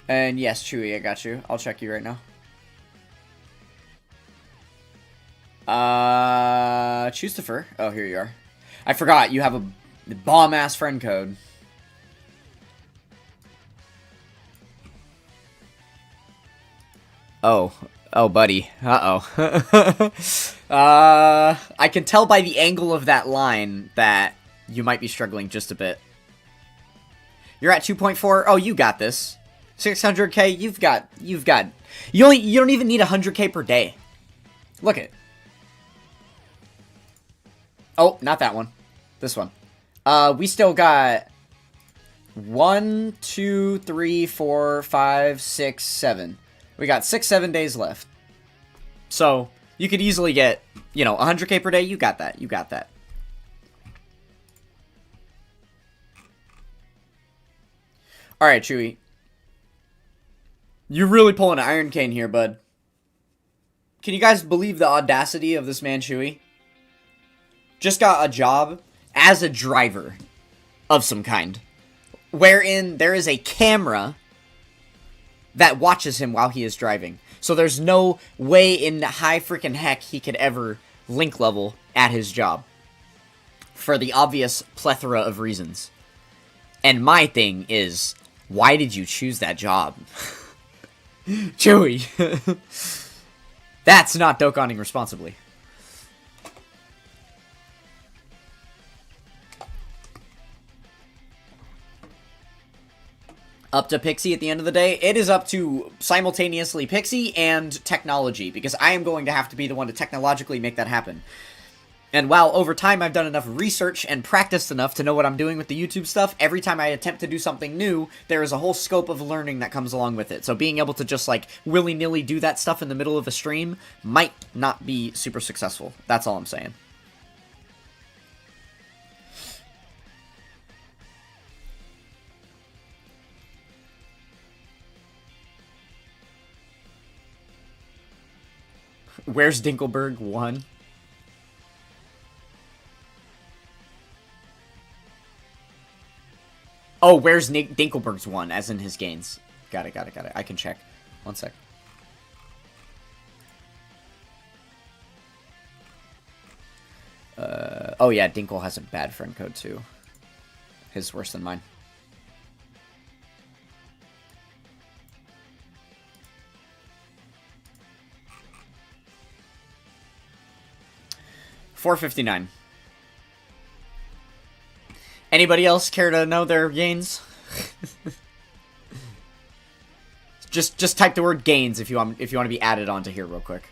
And yes, Chewy, I got you. I'll check you right now. Chustifer. Oh, here you are. I forgot, you have a bomb-ass friend code. Oh. Oh, buddy. Uh-oh. I can tell by the angle of that line that you might be struggling just a bit. You're at 2.4. Oh, you got this. 600k, you've got... You don't even need 100k per day. Look it. Oh, not that one. This one. We still got 1, 2, 3, 4, 5, 6, 7. We got 6-7 days left. So, you could easily get, you know, 100k per day. You got that. You got that. Alright, Chewy. You're really pulling an Iron Cane here, bud. Can you guys believe the audacity of this man, Chewy? Just got a job as a driver of some kind, wherein there is a camera that watches him while he is driving. So there's no way in high freaking heck he could ever link level at his job. For the obvious plethora of reasons. And my thing is, why did you choose that job? Chewy. That's not Dokkaning responsibly. Up to Pixie at the end of the day? It is up to simultaneously Pixie and technology, because I am going to have to be the one to technologically make that happen. And while over time I've done enough research and practiced enough to know what I'm doing with the YouTube stuff, every time I attempt to do something new, there is a whole scope of learning that comes along with it. So being able to just, like, willy-nilly do that stuff in the middle of a stream might not be super successful. That's all I'm saying. Where's Dinkelberg 1? Oh, where's Dinkelberg's 1, as in his gains. Got it. I can check. One sec. Oh yeah, Dinkel has a bad friend code too. His worse than mine. $4.59. Anybody else care to know their gains? just type the word gains if you want to be added onto here real quick.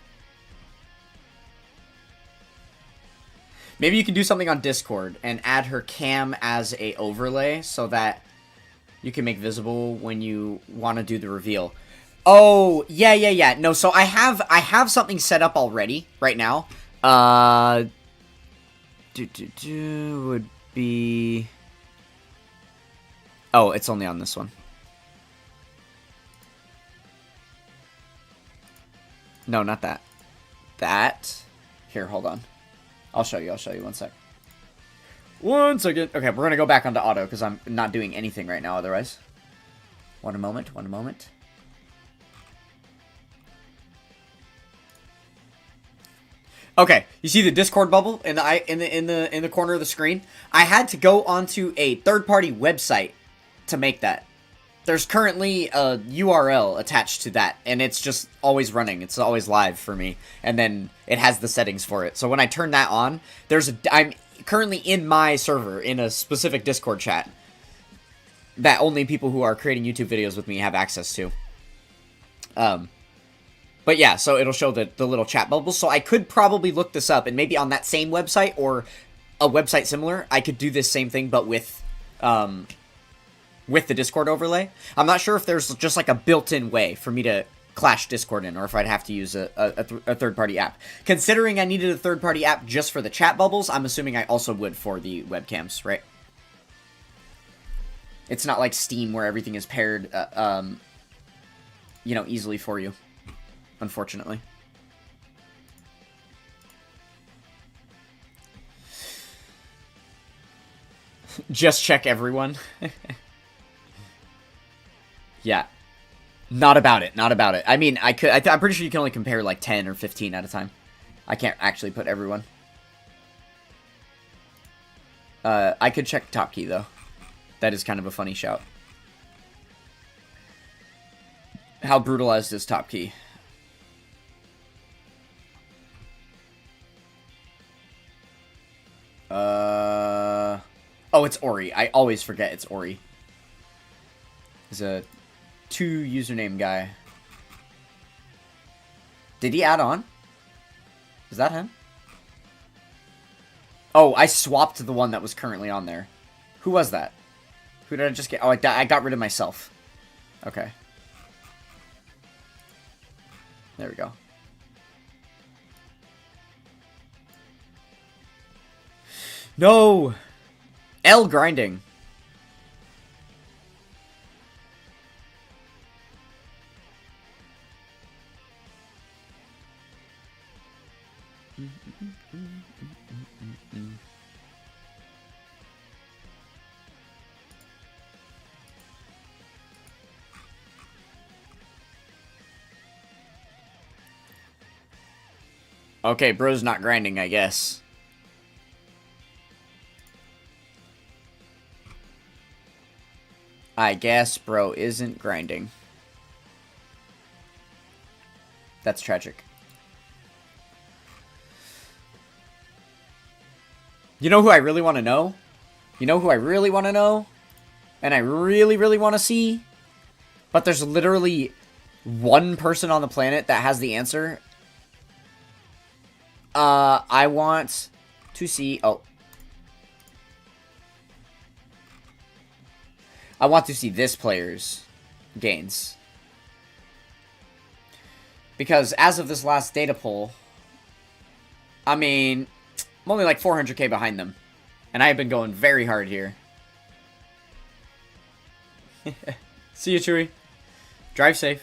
Maybe you can do something on Discord and add her cam as a overlay so that you can make visible when you want to do the reveal. Oh, yeah. No, so I have something set up already right now. Would be... Oh, it's only on this one. No, not that. That. Here, hold on. I'll show you one sec. One second. Okay, we're gonna go back onto auto because I'm not doing anything right now otherwise. One moment. Okay, you see the Discord bubble in the corner of the screen? I had to go onto a third-party website to make that. There's currently a URL attached to that, and it's just always running. It's always live for me, and then it has the settings for it. So when I turn that on, I'm currently in my server in a specific Discord chat that only people who are creating YouTube videos with me have access to. But yeah, so it'll show the little chat bubbles. So I could probably look this up, and maybe on that same website or a website similar, I could do this same thing, but with the Discord overlay. I'm not sure if there's just like a built-in way for me to clash Discord in, or if I'd have to use a third-party app. Considering I needed a third-party app just for the chat bubbles, I'm assuming I also would for the webcams, right? It's not like Steam where everything is paired, you know, easily for you, unfortunately. Just check everyone. Yeah. Not about it. I mean, I'm pretty sure you can only compare like 10 or 15 at a time. I can't actually put everyone. I could check top key, though. That is kind of a funny shout. How brutalized is top key? Oh, it's Ori. I always forget it's Ori. He's a 2 username guy. Did he add on? Is that him? Oh, I swapped the one that was currently on there. Who was that? Who did I just get? Oh, I got rid of myself. Okay. There we go. No! L grinding. Okay, bro's not grinding, I guess. I guess bro isn't grinding. That's tragic. You know who I really want to know? You know who I really want to know? And I really, really want to see? But there's literally one person on the planet that has the answer. I want to see... Oh. I want to see this player's gains. Because as of this last data poll, I mean, I'm only like 400k behind them. And I have been going very hard here. See you, Chewy. Drive safe.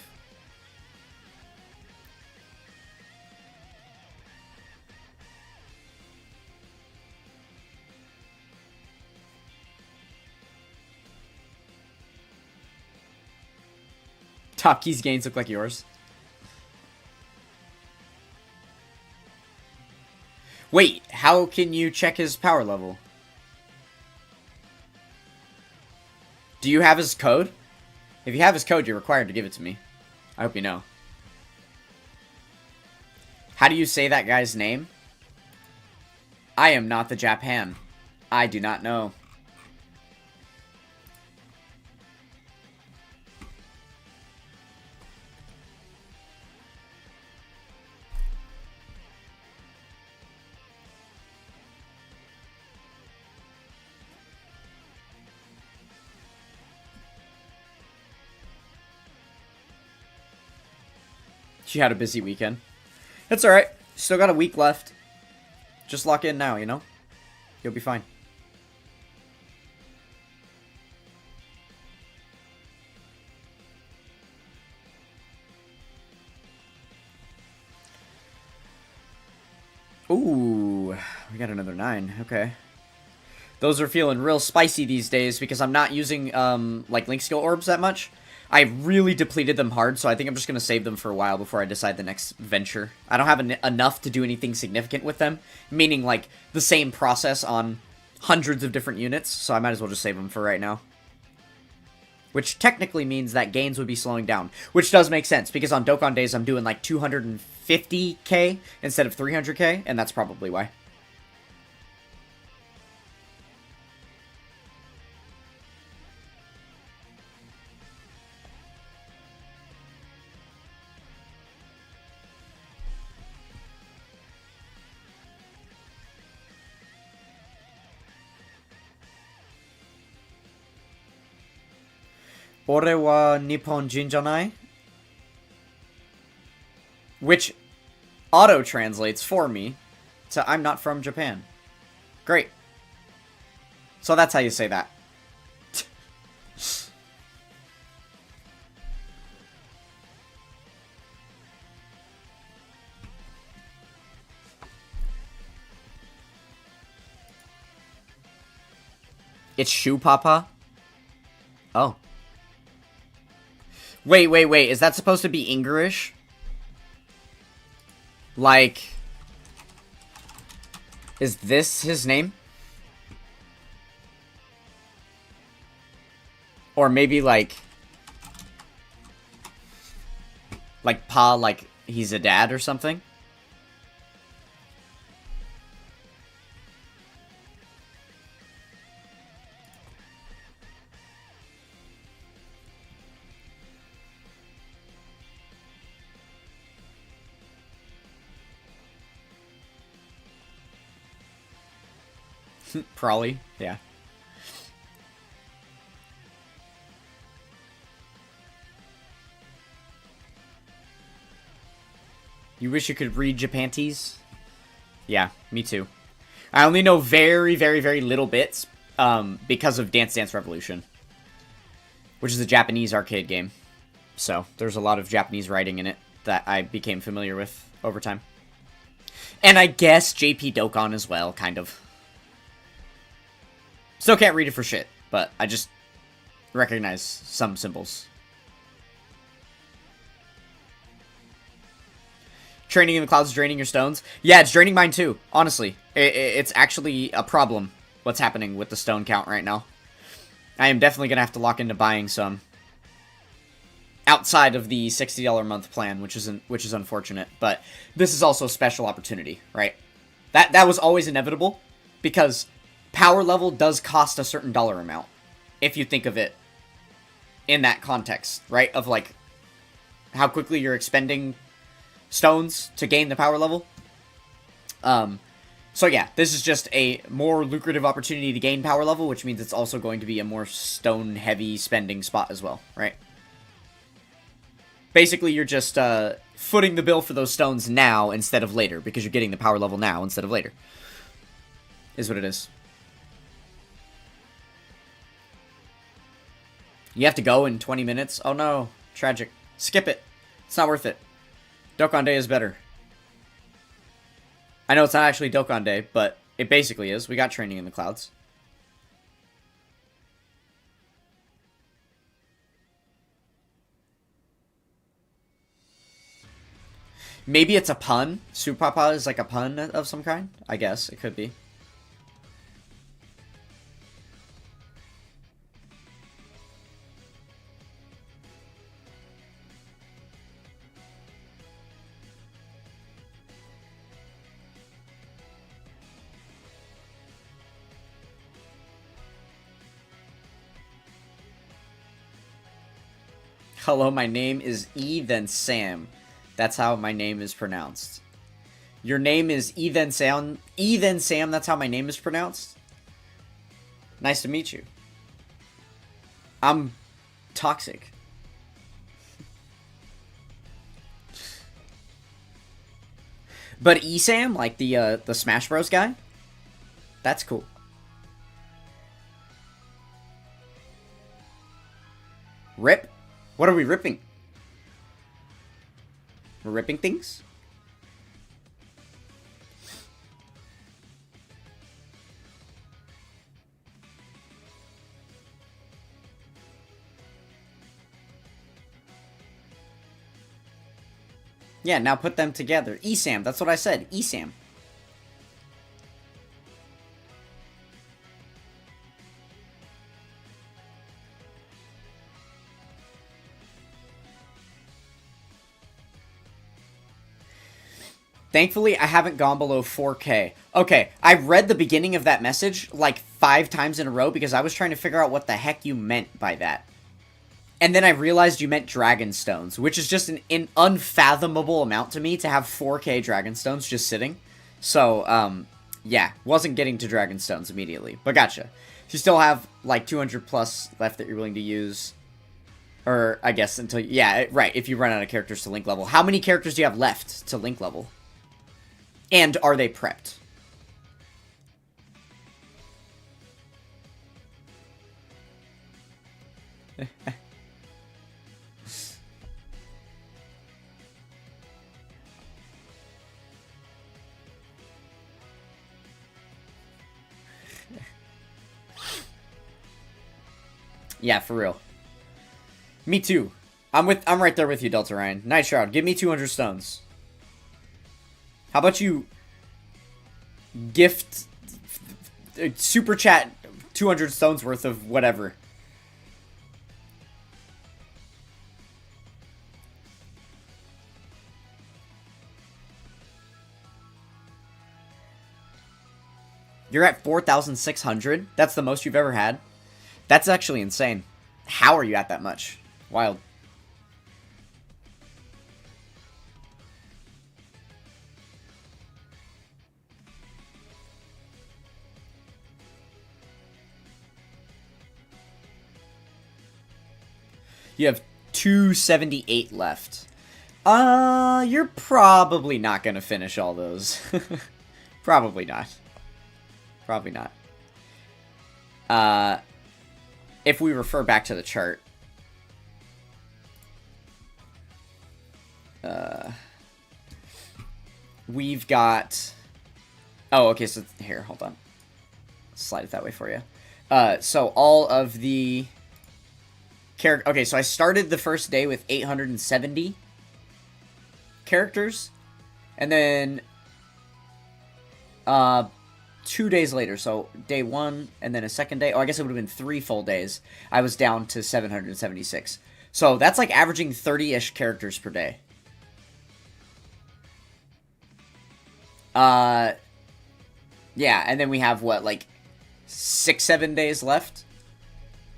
Top keys gains look like yours. Wait, how can you check his power level? Do you have his code? If you have his code, you're required to give it to me. I hope you know. How do you say that guy's name? I am not the Japan. I do not know. She had a busy weekend. It's alright. Still got a week left. Just lock in now, you know? You'll be fine. Ooh, we got another 9. Okay. Those are feeling real spicy these days because I'm not using, like, Link Skill Orbs that much. I really depleted them hard, so I think I'm just going to save them for a while before I decide the next venture. I don't have enough to do anything significant with them, meaning, like, the same process on hundreds of different units, so I might as well just save them for right now. Which technically means that gains would be slowing down, which does make sense, because on Dokkan days I'm doing, like, 250k instead of 300k, and that's probably why. Ore wa Nipponjin janai? Which auto-translates for me to I'm not from Japan. Great. So that's how you say that. It's Shoe Papa? Oh. Wait. Is that supposed to be English? Like... Is this his name? Or maybe like... Like Pa, like he's a dad or something? Probably, yeah. You wish you could read Japanese? Yeah, me too. I only know very, very, very little bits because of Dance Dance Revolution, which is a Japanese arcade game. So, there's a lot of Japanese writing in it that I became familiar with over time. And I guess JP Dokkan as well, kind of. Still can't read it for shit, but I just recognize some symbols. Training in the clouds draining your stones? Yeah, it's draining mine too, honestly. It's actually a problem, what's happening with the stone count right now. I am definitely going to have to lock into buying some. Outside of the $60 a month plan, which is unfortunate. But this is also a special opportunity, right? That was always inevitable, because power level does cost a certain dollar amount, if you think of it in that context, right? Of, like, how quickly you're expending stones to gain the power level. So yeah, this is just a more lucrative opportunity to gain power level, which means it's also going to be a more stone-heavy spending spot as well, right? Basically, you're just footing the bill for those stones now instead of later, because you're getting the power level now instead of later. Is what it is. You have to go in 20 minutes? Oh no, tragic. Skip it. It's not worth it. Dokkan Day is better. I know it's not actually Dokkan Day, but it basically is. We got training in the clouds. Maybe it's a pun. Supapa is like a pun of some kind? I guess. It could be. Hello, my name is E then Sam. That's how my name is pronounced. Your name is E then Sam. E then Sam, that's how my name is pronounced? Nice to meet you. I'm toxic. But E-Sam, like the Smash Bros guy? That's cool. Rip? What are we ripping? We're ripping things? Yeah, now put them together. ESAM, that's what I said. ESAM. Thankfully, I haven't gone below 4K. Okay, I read the beginning of that message like 5 times in a row because I was trying to figure out what the heck you meant by that. And then I realized you meant Dragonstones, which is just an unfathomable amount to me to have 4K Dragonstones just sitting. So, yeah, wasn't getting to Dragonstones immediately. But gotcha. You still have like 200 plus left that you're willing to use. Or, I guess, until... Yeah, right, if you run out of characters to link level. How many characters do you have left to link level? And are they prepped? Yeah, for real. Me too. I'm right there with you, Delta Ryan. Night Shroud, give me 200 stones. How about you gift super chat 200 stones worth of whatever? You're at 4,600? That's the most you've ever had? That's actually insane. How are you at that much? Wild. You have 278 left. You're probably not gonna finish all those. Probably not. Probably not. If we refer back to the chart. We've got... Oh, okay, so here, hold on. Slide it that way for you. So all of the... Okay, so I started the first day with 870 characters. And then... 2 days later, so day 1 and then a second day. Oh, I guess it would have been 3 full days. I was down to 776. So that's like averaging 30-ish characters per day. Yeah, and then we have what, like 6-7 days left?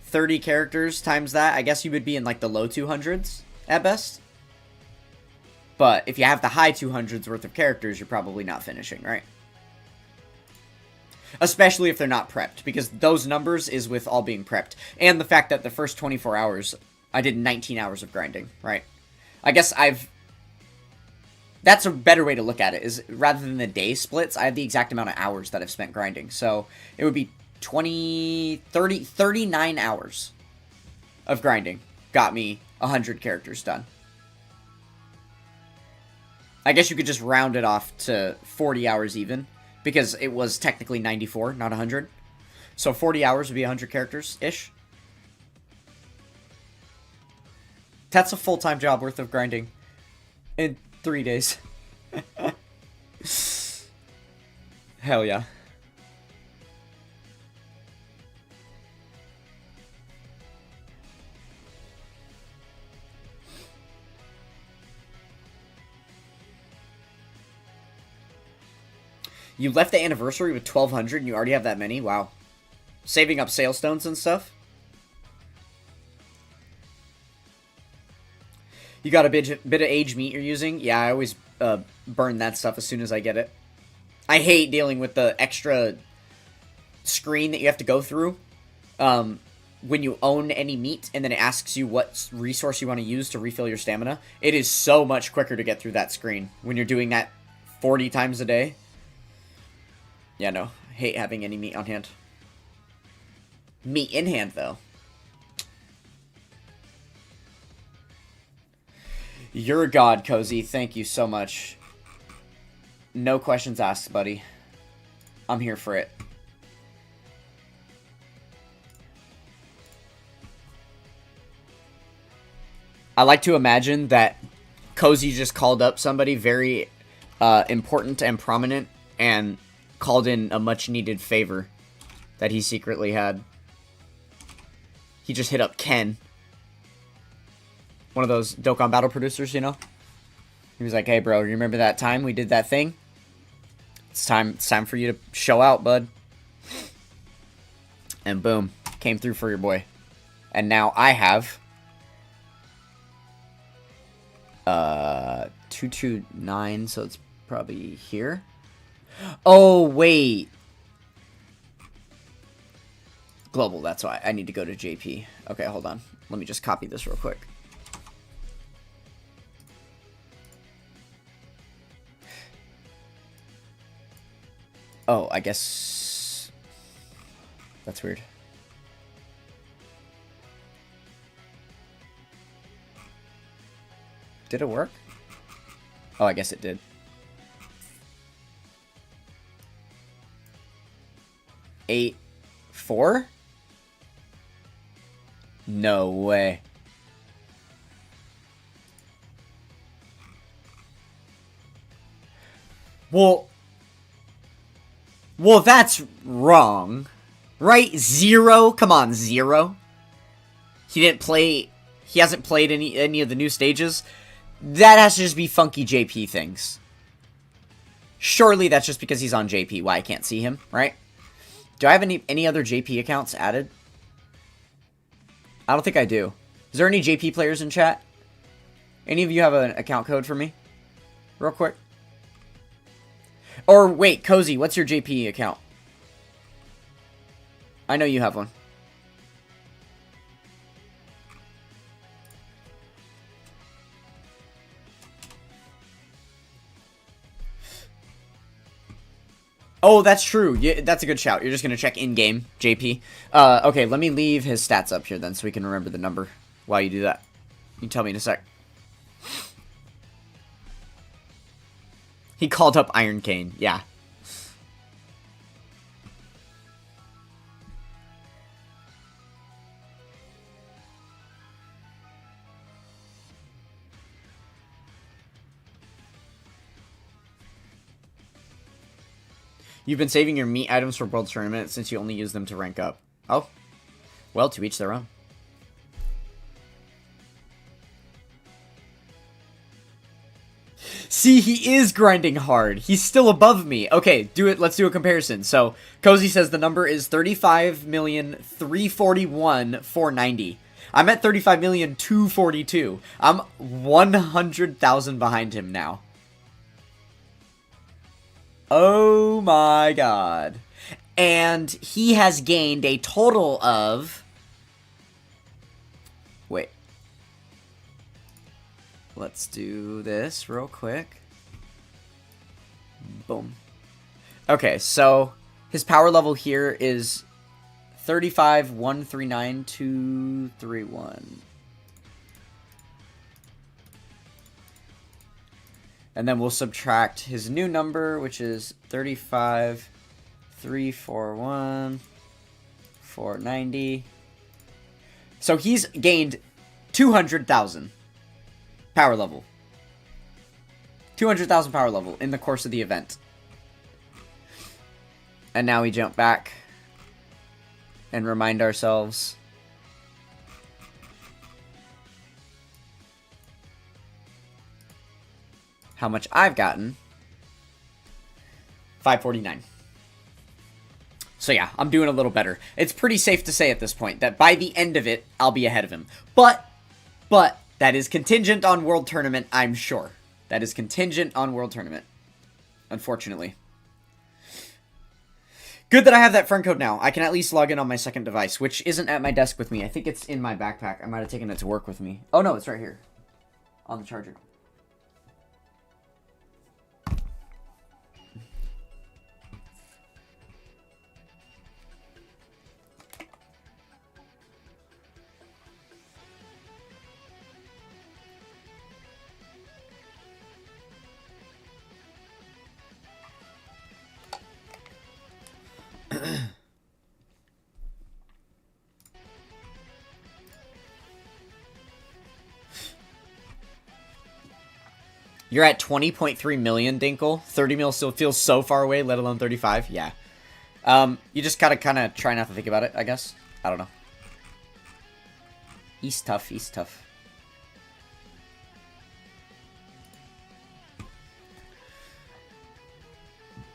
30 characters times that. I guess you would be in like the low 200s at best. But if you have the high 200s worth of characters, you're probably not finishing, right? Especially if they're not prepped, because those numbers is with all being prepped. And the fact that the first 24 hours, I did 19 hours of grinding, right? I guess that's a better way to look at it, is rather than the day splits, I have the exact amount of hours that I've spent grinding. So it would be 39 hours of grinding got me 100 characters done. I guess you could just round it off to 40 hours even, because it was technically 94, not 100. So 40 hours would be 100 characters-ish. That's a full-time job worth of grinding in 3 days. Hell yeah. You left the anniversary with 1,200 and you already have that many? Wow. Saving up sale stones and stuff? You got a bit of aged meat you're using? Yeah, I always burn that stuff as soon as I get it. I hate dealing with the extra screen that you have to go through when you own any meat, and then it asks you what resource you want to use to refill your stamina. It is so much quicker to get through that screen when you're doing that 40 times a day. Yeah, no. I hate having any meat on hand. Meat in hand, though. You're a god, Cozy. Thank you so much. No questions asked, buddy. I'm here for it. I like to imagine that Cozy just called up somebody very important and prominent and called in a much-needed favor that he secretly had. He just hit up Ken. One of those Dokkan battle producers, you know? He was like, hey, bro, you remember that time we did that thing? It's time for you to show out, bud. And boom, came through for your boy. And now I have 229, so it's probably here. Oh, wait. Global, that's why. I need to go to JP. Okay, hold on. Let me just copy this real quick. Oh, I guess... That's weird. Did it work? Oh, I guess it did. Eight, 4? No way. Well, that's wrong. Right? 0? Come on, 0. He didn't play... He hasn't played any of the new stages. That has to just be funky JP things. Surely that's just because he's on JP, why I can't see him, right? Do I have any other JP accounts added? I don't think I do. Is there any JP players in chat? Any of you have an account code for me? Real quick. Or wait, Cozy, what's your JP account? I know you have one. Oh, that's true. Yeah, that's a good shout. You're just going to check in-game, JP. Okay, let me leave his stats up here then so we can remember the number while you do that. You can tell me in a sec. He called up Iron Cane. Yeah. You've been saving your meat items for World Tournament since you only use them to rank up. Oh. Well, to each their own. See, he is grinding hard. He's still above me. Okay, do it. Let's do a comparison. So, Cozy says the number is 35,341,490. I'm at 35,242,000. I'm 100,000 behind him now. Oh my god. And he has gained a total of... Wait. Let's do this real quick. Boom. Okay, so his power level here is 35,139,231. And then we'll subtract his new number, which is 35,341,490. So he's gained 200,000 power level. 200,000 power level in the course of the event. And now we jump back and remind ourselves how much I've gotten. 549. So yeah, I'm doing a little better. It's pretty safe to say at this point that by the end of it, I'll be ahead of him. But that is contingent on World Tournament, I'm sure. That is contingent on World Tournament. Unfortunately. Good that I have that friend code now. I can at least log in on my second device, which isn't at my desk with me. I think it's in my backpack. I might have taken it to work with me. Oh no, it's right here. On the charger. You're at 20.3 million, Dinkle. 30 mil still feels so far away, let alone 35. Yeah. You just gotta kind of try not to think about it, I guess. I don't know. East tough, East tough.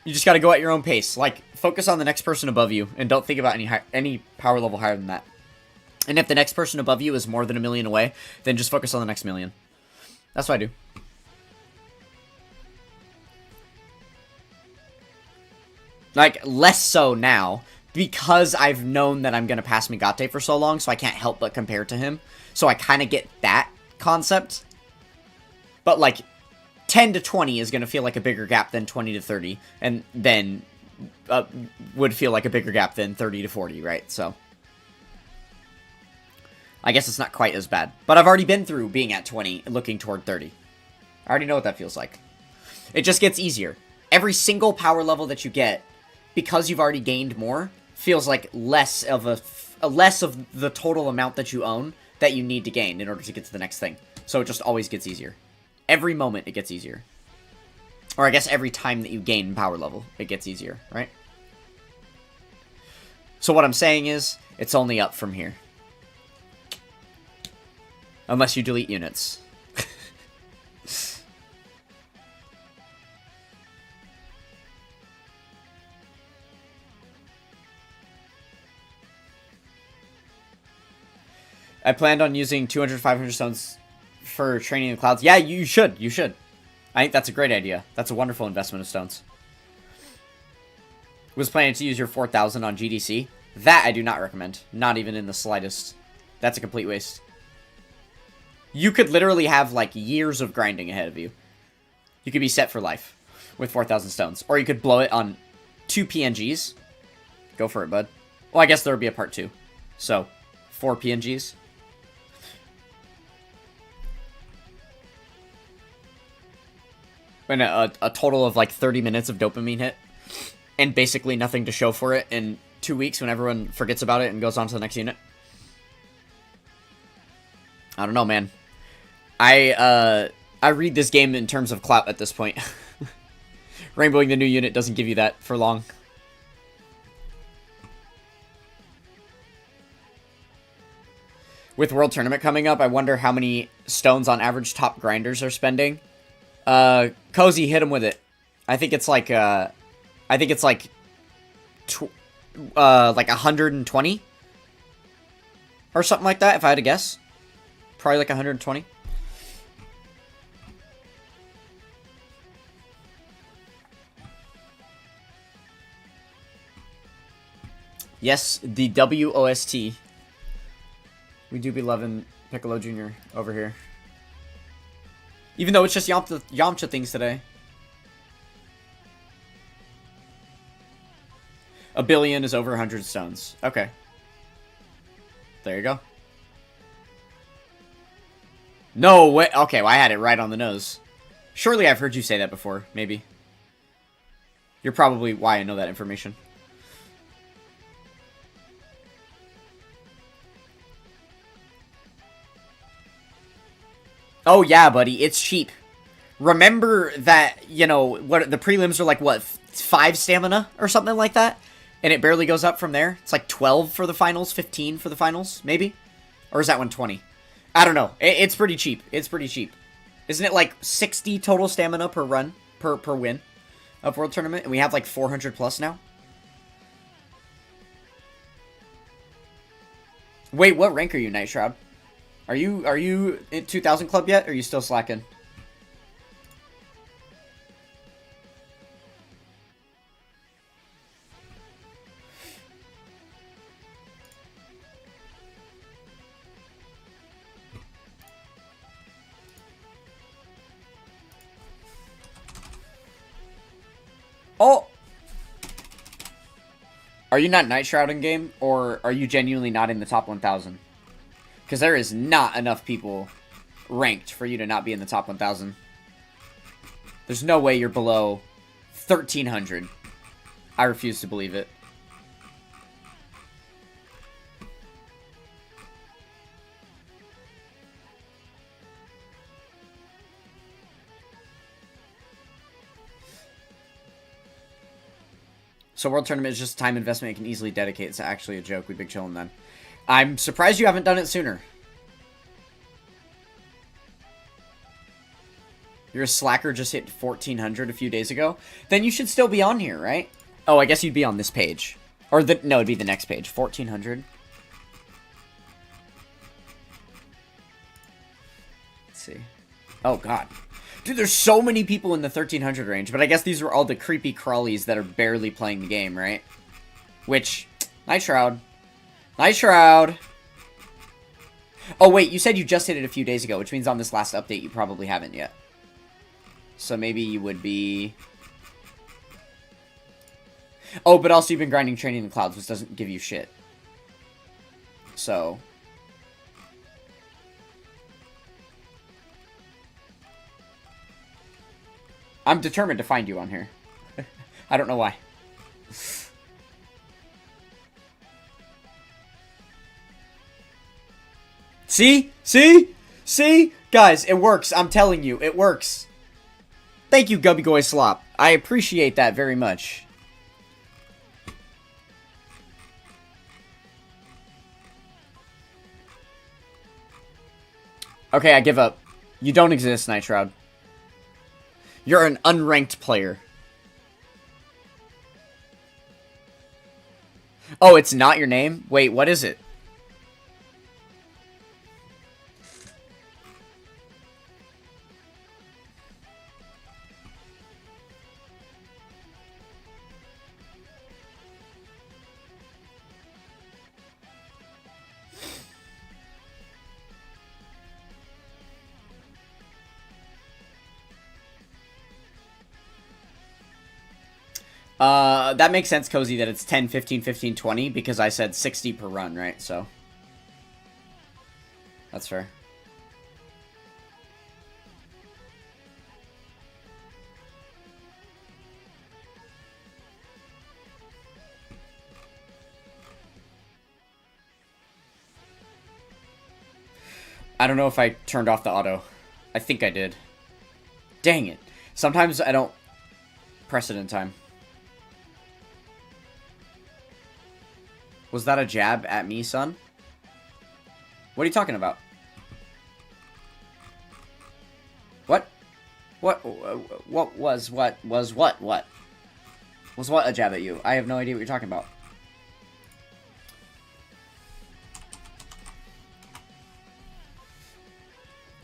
You just gotta go at your own pace. Like, focus on the next person above you, and don't think about any power level higher than that. And if the next person above you is more than 1 million away, then just focus on the next million. That's what I do. Like, less so now, because I've known that I'm going to pass Migate for so long, so I can't help but compare to him. So I kind of get that concept. But, like, 10 to 20 is going to feel like a bigger gap than 20 to 30, and then would feel like a bigger gap than 30 to 40, right? So, I guess it's not quite as bad. But I've already been through being at 20 and looking toward 30. I already know what that feels like. It just gets easier. Every single power level that you get, because you've already gained more, feels like less of the total amount that you own that you need to gain in order to get to the next thing. So it just always gets easier. Every moment it gets easier. Or I guess every time that you gain power level, it gets easier, right? So what I'm saying is, it's only up from here. Unless you delete units. I planned on using 200, 500 stones for training in the clouds. Yeah, you should. You should. I think that's a great idea. That's a wonderful investment of stones. Was planning to use your 4,000 on GDC. That I do not recommend. Not even in the slightest. That's a complete waste. You could literally have, like, years of grinding ahead of you. You could be set for life with 4,000 stones. Or you could blow it on 2 PNGs. Go for it, bud. Well, I guess there would be a part 2. So, 4 PNGs. And a total of like 30 minutes of dopamine hit. And basically nothing to show for it in 2 weeks when everyone forgets about it and goes on to the next unit. I don't know, man. I read this game in terms of clout at this point. Rainbowing the new unit doesn't give you that for long. With World Tournament coming up, I wonder how many stones on average top grinders are spending. Cozy, hit him with it. I think it's like, like 120? Or something like that, if I had to guess. Probably like 120. Yes, the WOST. We do be loving Piccolo Jr. over here. Even though it's just Yamcha things today. 1 billion is over 100 stones. Okay. There you go. No way. Okay, well, I had it right on the nose. Surely I've heard you say that before, maybe. You're probably why I know that information. Oh, yeah, buddy, it's cheap. Remember that, you know, what the prelims are like, what, 5 stamina or something like that? And it barely goes up from there. It's like 12 for the finals, 15 for the finals, maybe? Or is that one 20? I don't know. It's pretty cheap. It's pretty cheap. Isn't it like 60 total stamina per run, per win of World Tournament? And we have like 400 plus now? Wait, what rank are you, Night Shroud? Are you in 2000 club yet, or are you still slacking? Oh! Are you not Night Shroud in game, or are you genuinely not in the top 1000? Because there is not enough people ranked for you to not be in the top 1000. There's no way you're below 1300. I refuse to believe it. So World Tournament is just time investment you can easily dedicate. It's actually a joke. We big chillin' then. I'm surprised you haven't done it sooner. You're a slacker, just hit 1400 a few days ago. Then you should still be on here, right? Oh, I guess you'd be on this page. Or no, it'd be the next page. 1400. Let's see. Oh, God. Dude, there's so many people in the 1300 range, but I guess these were all the creepy crawlies that are barely playing the game, right? Which, Night Shroud. Night Shroud. Oh, wait, you said you just hit it a few days ago, which means on this last update you probably haven't yet. So maybe you would be... Oh, but also you've been grinding Training in the Clouds, which doesn't give you shit. So... I'm determined to find you on here. I don't know why. See? See? See? Guys, it works. I'm telling you, it works. Thank you, Gubby Goy Slop. I appreciate that very much. Okay, I give up. You don't exist, Night Shroud. You're an unranked player. Oh, it's not your name? Wait, what is it? That makes sense, Cozy, that it's 10, 15, 15, 20, because I said 60 per run, right? So, that's fair. I don't know if I turned off the auto. I think I did. Dang it. Sometimes I don't press it in time. Was that a jab at me, son? What are you talking about? What? What was what a jab at you? I have no idea what you're talking about.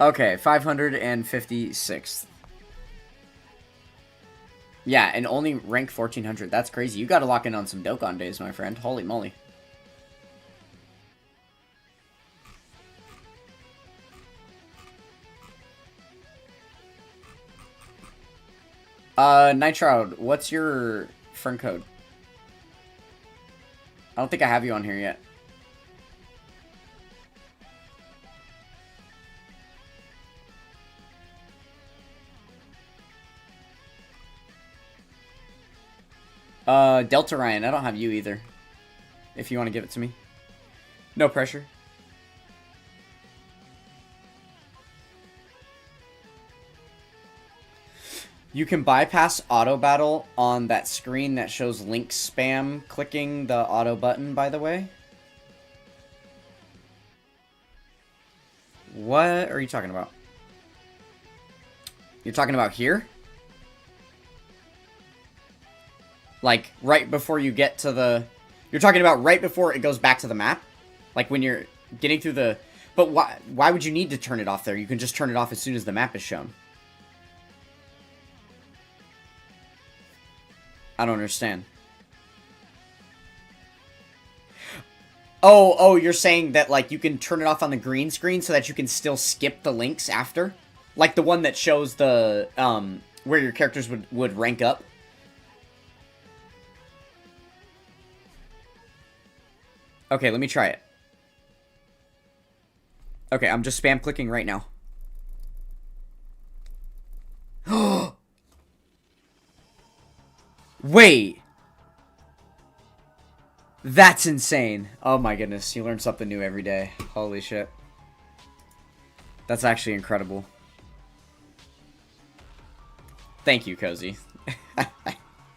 Okay, 556th. Yeah, and only rank 1400. That's crazy. You gotta lock in on some Dokkan days, my friend. Holy moly. Night Shroud, what's your friend code? I don't think I have you on here yet. Delta Ryan, I don't have you either. If you want to give it to me. No pressure. You can bypass auto battle on that screen that shows link spam clicking the auto button, by the way. What are you talking about? You're talking about here? Like, right before you get to the... You're talking about right before it goes back to the map? Like, when you're getting through the... But why would you need to turn it off there? You can just turn it off as soon as the map is shown. I don't understand. Oh, you're saying that, like, you can turn it off on the green screen so that you can still skip the links after? Like the one that shows the, where your characters would rank up? Okay, let me try it. Okay, I'm just spam clicking right now. Wait! That's insane. Oh my goodness, you learn something new every day. Holy shit. That's actually incredible. Thank you, Cozy.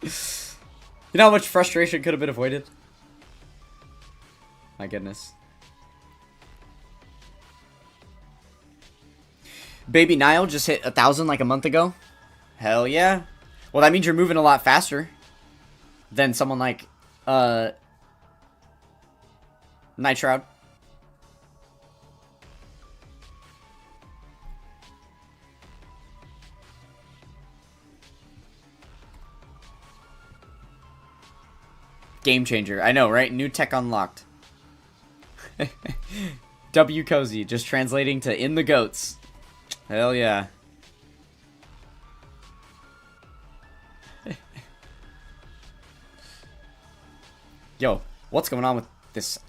You know how much frustration could have been avoided? My goodness. Baby Nile just hit 1,000 like a month ago. Hell yeah. Well, that means you're moving a lot faster than someone like, Night Shroud. Game changer. I know, right? New tech unlocked. W Cozy, just translating to in the goats. Hell yeah. Yo, what's going on with this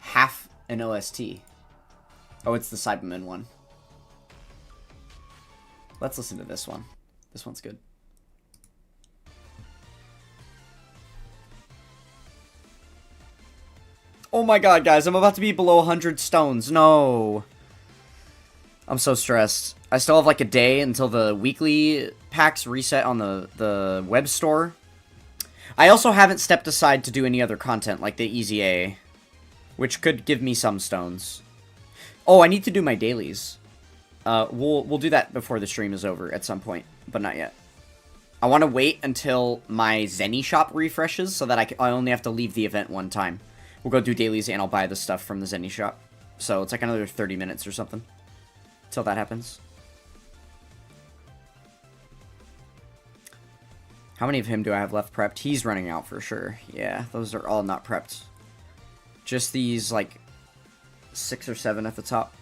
half an OST? Oh, it's the Cyberman one. Let's listen to this one. This one's good. Oh my god, guys, I'm about to be below 100 stones. No. I'm so stressed. I still have like a day until the weekly packs reset on the web store. I also haven't stepped aside to do any other content, like the Easy A, which could give me some stones. Oh, I need to do my dailies. We'll do that before the stream is over at some point, but not yet. I want to wait until my Zenny shop refreshes so that I only have to leave the event one time. We'll go do dailies and I'll buy the stuff from the Zenny shop. So it's like another 30 minutes or something till that happens. How many of him do I have left prepped? He's running out for sure. Yeah, those are all not prepped. Just these, like, 6 or 7 at the top.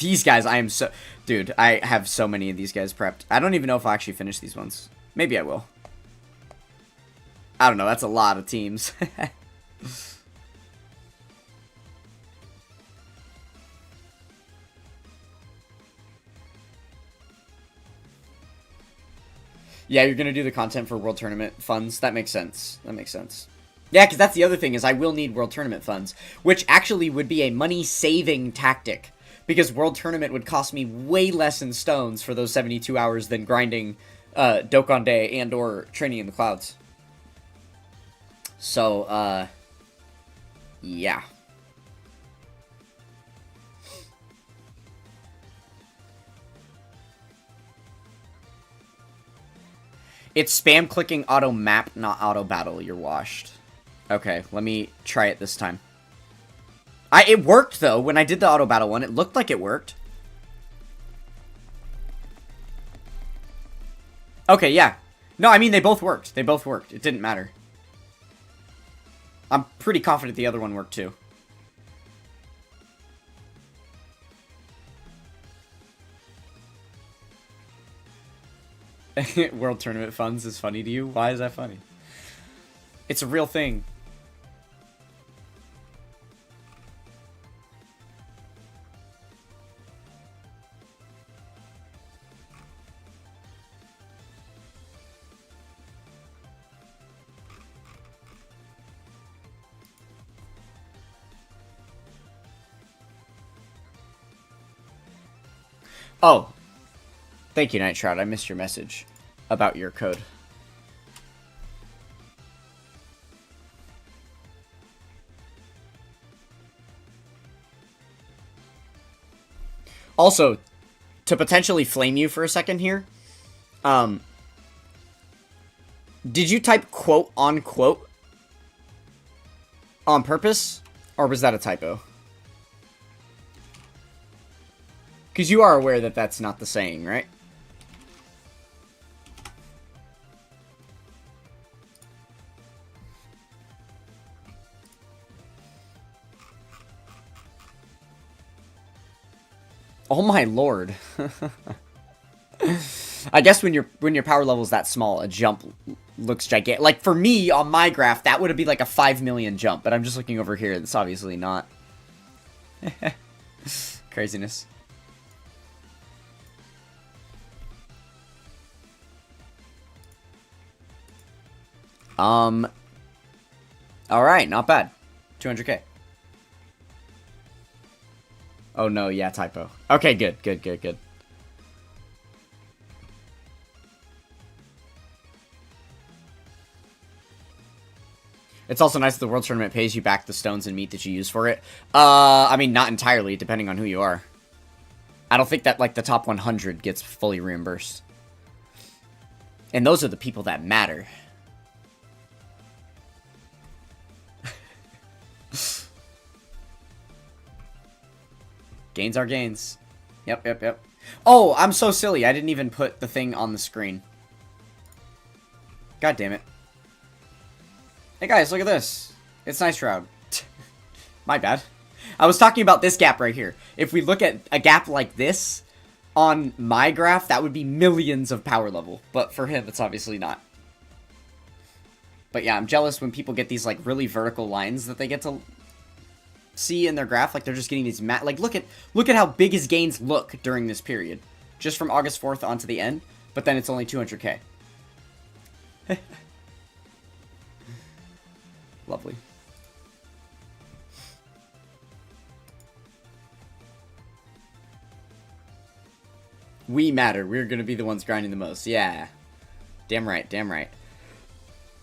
These guys, I am so... Dude, I have so many of these guys prepped. I don't even know if I'll actually finish these ones. Maybe I will. I don't know, that's a lot of teams. Yeah, you're gonna do the content for World Tournament funds. That makes sense. That makes sense. Yeah, because that's the other thing, is I will need World Tournament funds, which actually would be a money-saving tactic, because World Tournament would cost me way less in stones for those 72 hours than grinding Dokkan Day and or Training in the Clouds. So, yeah. It's spam clicking auto map, not auto battle. You're washed. Okay, let me try it this time. It worked, though. When I did the auto battle one, it looked like it worked. Okay, yeah. No, I mean, they both worked. They both worked. It didn't matter. I'm pretty confident the other one worked, too. World Tournament funds is funny to you? Why is that funny? It's a real thing. Oh, Thank you, Night Shroud. I missed your message about your code. Also, to potentially flame you for a second here, did you type quote on quote on purpose, or was that a typo? Because you are aware that that's not the saying, right? Oh my lord. I guess when your power level is that small, a jump looks gigantic. Like for me on my graph, that would be like a 5 million jump, but I'm just looking over here. It's obviously not. Craziness. All right, not bad. 200k. Oh no, yeah, typo. Okay, good. It's also nice that the World Tournament pays you back the stones and meat that you use for it. I mean, not entirely, depending on who you are. I don't think that, like, the top 100 gets fully reimbursed. And those are the people that matter. Gains are gains. Yep. Oh, I'm so silly. I didn't even put the thing on the screen. God damn it. Hey guys, look at this. It's Night Shroud. My bad. I was talking about this gap right here. If we look at a gap like this on my graph, that would be millions of power level. But for him, it's obviously not. But yeah, I'm jealous when people get these like really vertical lines that they get to see in their graph. Like they're just getting these like look at how big his gains look during this period. Just from August 4th on to the end. But then it's only 200k. Lovely. We matter. We're going to be the ones grinding the most. Yeah. Damn right.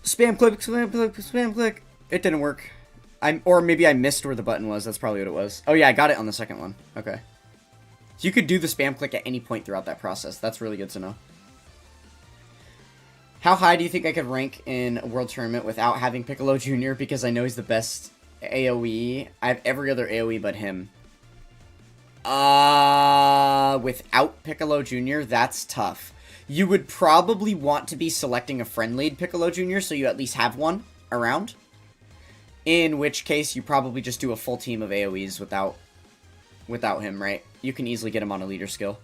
Spam click. It didn't work. Or maybe I missed where the button was. That's probably what it was. Oh yeah, I got it on the second one. Okay. So you could do the spam click at any point throughout that process. That's really good to know. How high do you think I could rank in a World Tournament without having Piccolo Jr.? Because I know he's the best AoE. I have every other AoE but him. Without Piccolo Jr., that's tough. You would probably want to be selecting a friend lead Piccolo Jr. so you at least have one around. In which case, you probably just do a full team of AoEs without him, right? You can easily get him on a leader skill.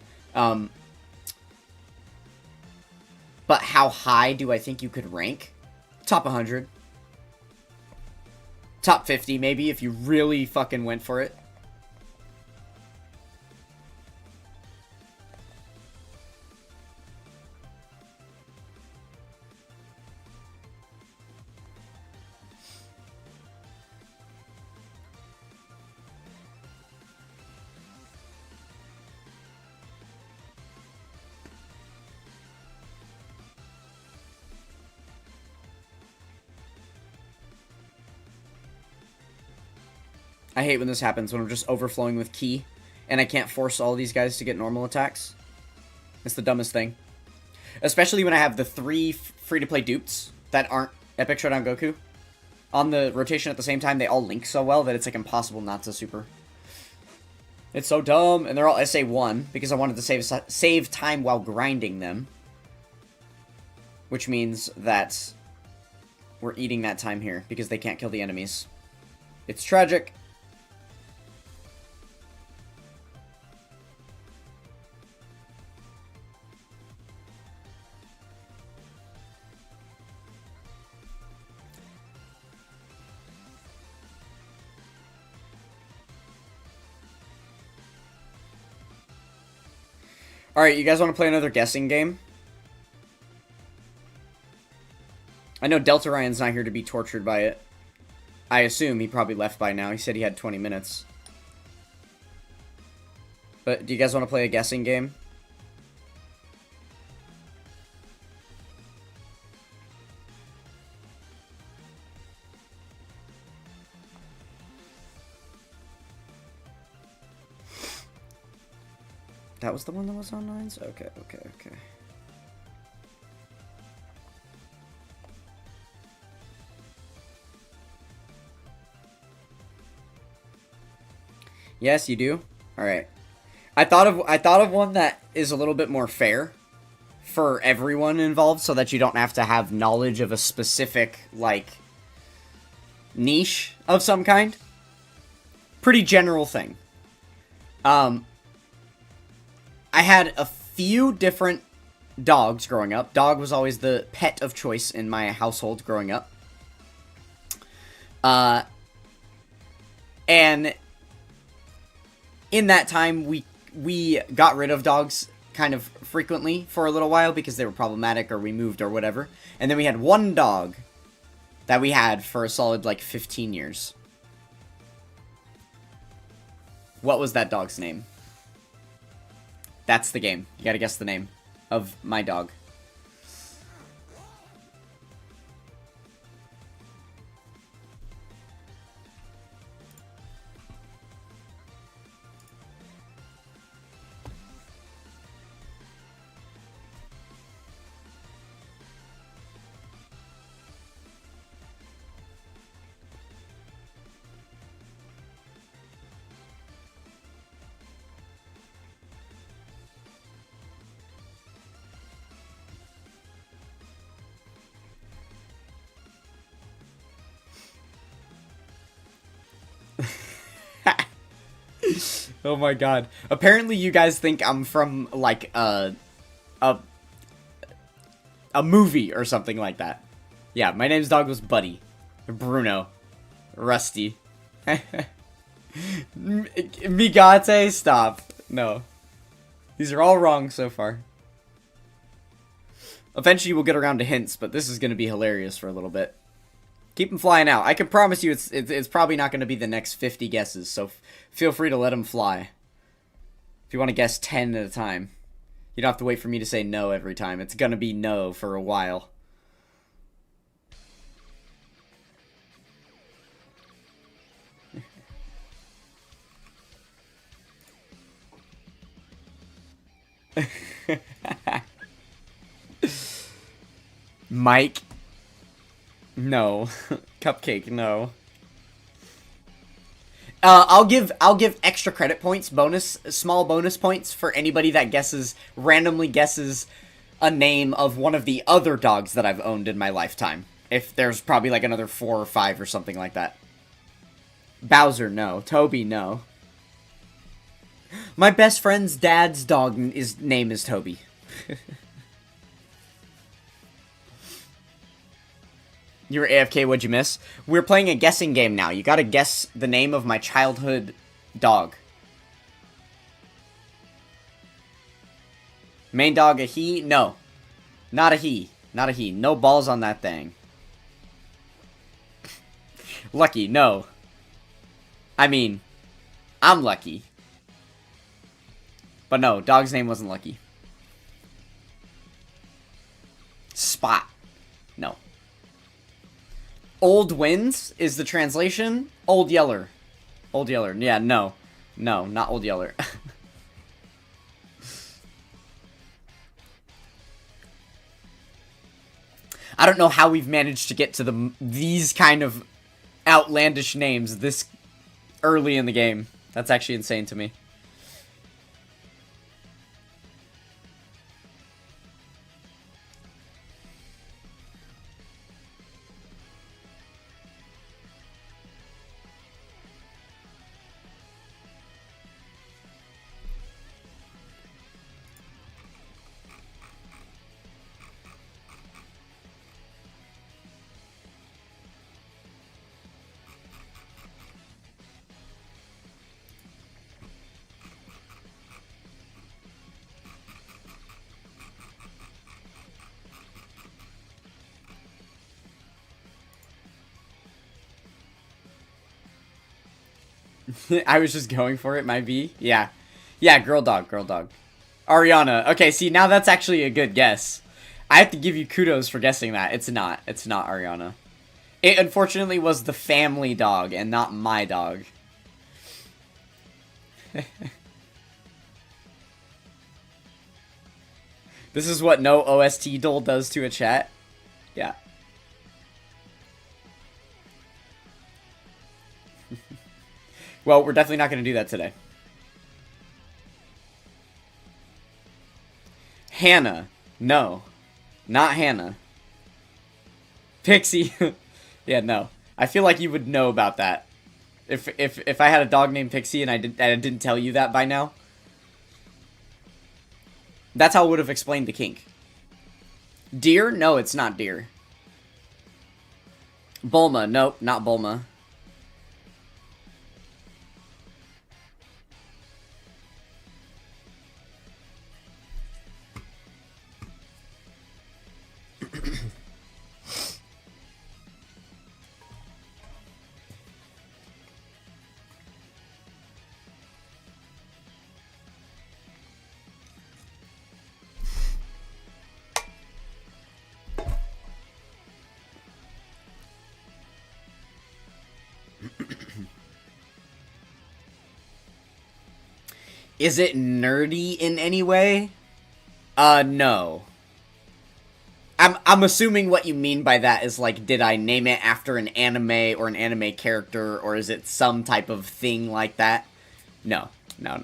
But how high do I think you could rank? Top 100. Top 50, maybe, if you really fucking went for it. I hate when this happens, when I'm just overflowing with ki, and I can't force all these guys to get normal attacks. It's the dumbest thing. Especially when I have the 3 free-to-play dupes that aren't Epic Showdown Goku. On the rotation at the same time, they all link so well that it's like impossible not to super. It's so dumb, and they're all SA1, because I wanted to save time while grinding them. Which means that we're eating that time here, because they can't kill the enemies. It's tragic. Alright, you guys want to play another guessing game? I know Delta Ryan's not here to be tortured by it. I assume he probably left by now. He said he had 20 minutes. But do you guys want to play a guessing game? That was the one that was on 9s? Okay, okay, okay. Yes, you do? Alright. I thought of one that is a little bit more fair for everyone involved so that you don't have to have knowledge of a specific, like, niche of some kind. Pretty general thing. I had a few different dogs growing up. Dog was always the pet of choice in my household growing up. And in that time, we got rid of dogs kind of frequently for a little while because they were problematic or we moved or whatever. And then we had one dog that we had for a solid, like, 15 years. What was that dog's name? That's the game. You gotta guess the name of my dog. Oh my god. Apparently you guys think I'm from, like, a movie or something like that. Yeah, my name's dog was Buddy. Bruno. Rusty. Migate, stop. No. These are all wrong so far. Eventually we'll get around to hints, but this is going to be hilarious for a little bit. Keep them flying out. I can promise you it's probably not going to be the next 50 guesses, so feel free to let them fly. If you want to guess 10 at a time. You don't have to wait for me to say no every time. It's going to be no for a while. Mike? No. Cupcake, no. I'll give extra credit points, small bonus points for anybody that randomly guesses a name of one of the other dogs that I've owned in my lifetime. If there's probably like another 4 or 5 or something like that. Bowser, no. Toby, no. My best friend's dad's dog name is Toby. You were AFK, what'd you miss? We're playing a guessing game now. You gotta guess the name of my childhood dog. Main dog a he? No. Not a he. Not a he. No balls on that thing. Lucky, no. I mean, I'm lucky. But no, dog's name wasn't Lucky. Spot. No. Old Winds is the translation. Old Yeller. Old Yeller. Yeah, no. No, not Old Yeller. I don't know how we've managed to get to these kind of outlandish names this early in the game. That's actually insane to me. I was just going for it, my V. Yeah. Yeah, girl dog, girl dog. Ariana. Okay, see, now that's actually a good guess. I have to give you kudos for guessing that. It's not. It's not Ariana. It unfortunately was the family dog and not my dog. This is what no OST dole does to a chat. Yeah. Well, we're definitely not going to do that today. Hannah. No. Not Hannah. Pixie. Yeah, no. I feel like you would know about that. If I had a dog named Pixie and I didn't tell you that by now. That's how I would have explained the kink. Deer? No, it's not deer. Bulma. Nope, not Bulma. Is it nerdy in any way? No. I'm assuming what you mean by that is, like, did I name it after an anime or an anime character, or is it some type of thing like that? No. No.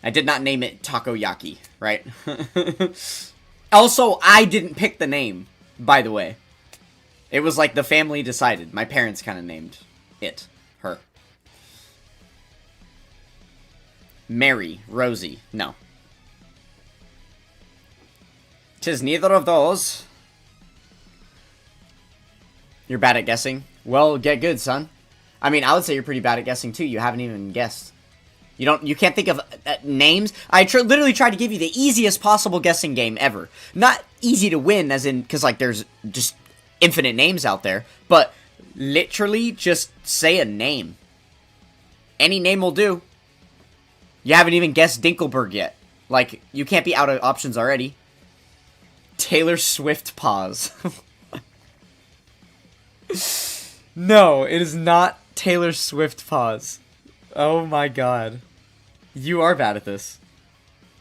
I did not name it Takoyaki, right? Also, I didn't pick the name, by the way. It was like the family decided. My parents kind of named it. Her. Mary. Rosie. No. 'Tis neither of those. You're bad at guessing? Well, get good, son. I mean, I would say you're pretty bad at guessing, too. You haven't even guessed. You can't think of names? I literally tried to give you the easiest possible guessing game ever. Not easy to win, as in, because, like, there's just infinite names out there. But literally just say a name. Any name will do. You haven't even guessed Dinkelberg yet. Like, you can't be out of options already. Taylor Swift pause. No, it is not Taylor Swift pause. Oh my god. You are bad at this.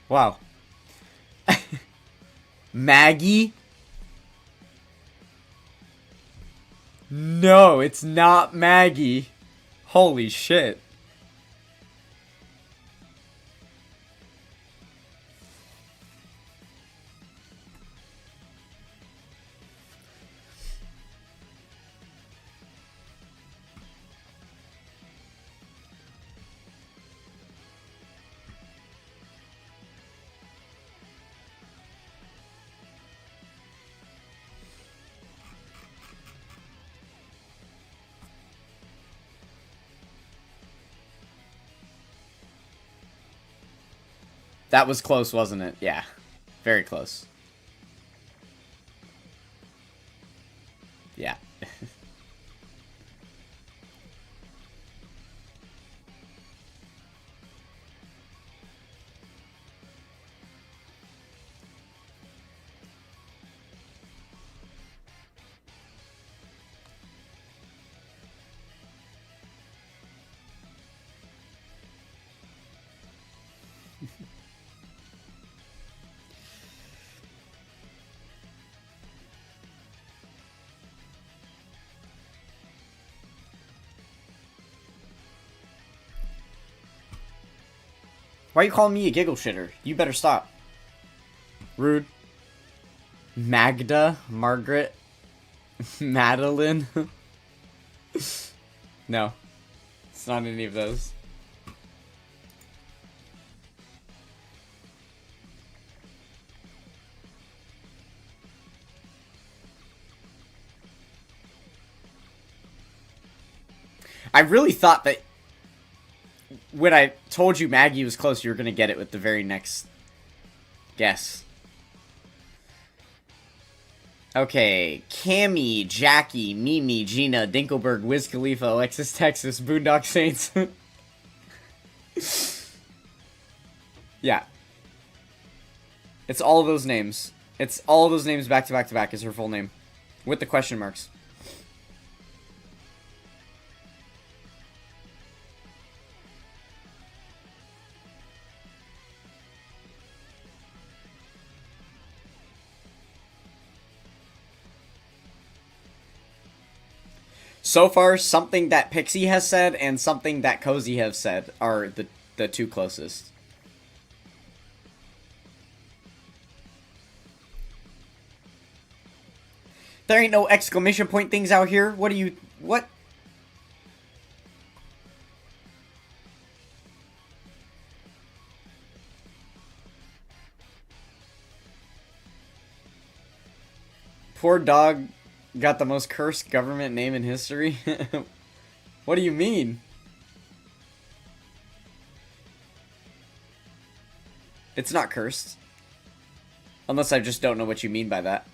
Wow. Maggie? No, it's not Maggie. Holy shit. That was close, wasn't it? Yeah. Very close. Yeah. Why are you calling me a giggle shitter? You better stop. Rude. Magda? Margaret? Madeline? No. It's not any of those. I really thought that when I told you Maggie was close, you were going to get it with the very next guess. Okay. Cammy, Jackie, Mimi, Gina, Dinkelberg, Wiz Khalifa, Alexis Texas, Boondock Saints. Yeah. It's all of those names. It's all of those names back to back to back is her full name. With the question marks. So far, something that Pixie has said and something that Cozy have said are the two closest. There ain't no exclamation point things out here. What are you... What? Poor dog got the most cursed government name in history. What do you mean? It's not cursed. Unless I just don't know what you mean by that.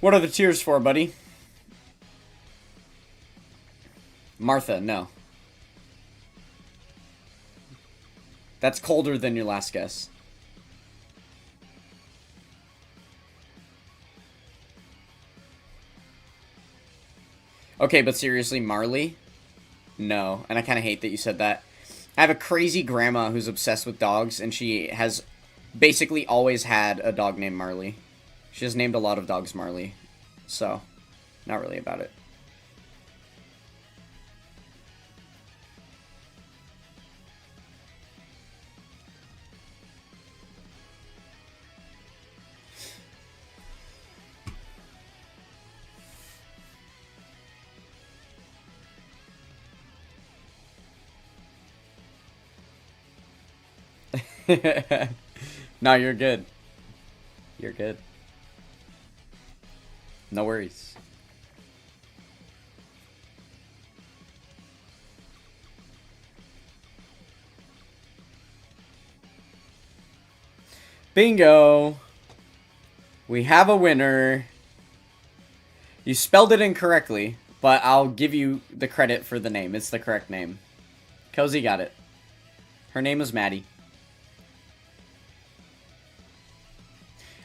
What are the tears for, buddy? Martha, no. That's colder than your last guess. Okay, but seriously, Marley? No, and I kind of hate that you said that. I have a crazy grandma who's obsessed with dogs, and she has basically always had a dog named Marley. She has named a lot of dogs Marley, so not really about it. No, you're good. You're good. No worries. Bingo! We have a winner. You spelled it incorrectly, but I'll give you the credit for the name. It's the correct name. Cozy got it. Her name is Maddie.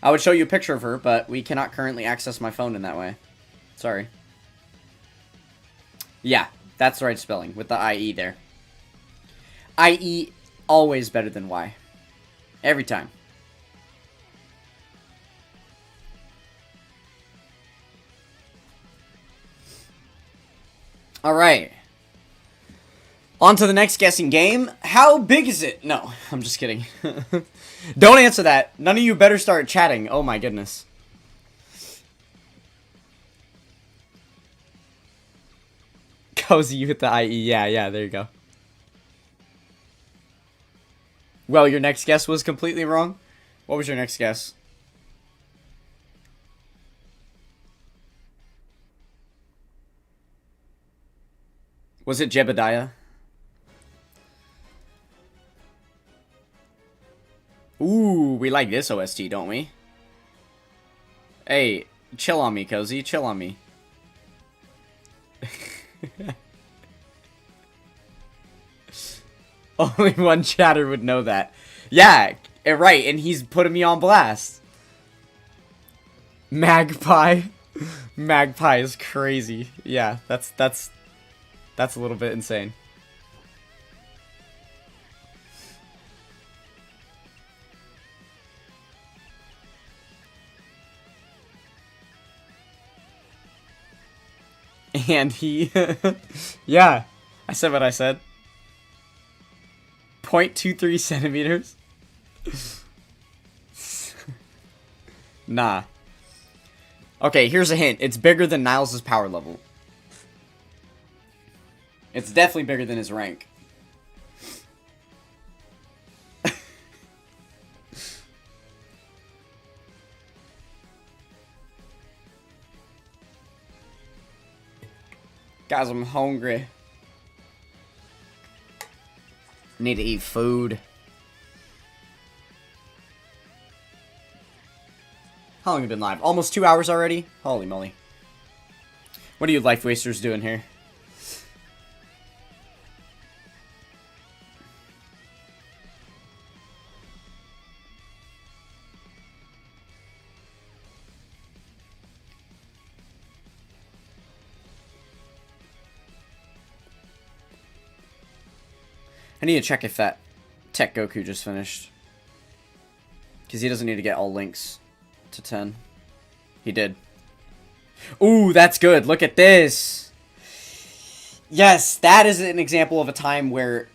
I would show you a picture of her, but we cannot currently access my phone in that way. Sorry. Yeah, that's the right spelling, with the IE there. IE, always better than Y. Every time. Alright. On to the next guessing game. How big is it? No, I'm just kidding. Don't answer that. None of you better start chatting. Oh my goodness. Cozy with the IE. Yeah, there you go. Well, your next guess was completely wrong. What was your next guess? Was it Jebediah? Ooh, we like this OST, don't we? Hey, chill on me, Cozy. Chill on me. Only one chatter would know that. Yeah, right, and he's putting me on blast. Magpie. Magpie is crazy. Yeah, that's a little bit insane. And he... yeah, I said what I said. 0.23 centimeters? Nah. Okay, here's a hint. It's bigger than Niles' power level. It's definitely bigger than his rank. Guys, I'm hungry. Need to eat food. How long have you been live? Almost 2 hours already? Holy moly. What are you life wasters doing here? I need to check if that Tech Goku just finished. Because he doesn't need to get all links to 10. He did. Ooh, that's good. Look at this. Yes, that is an example of a time where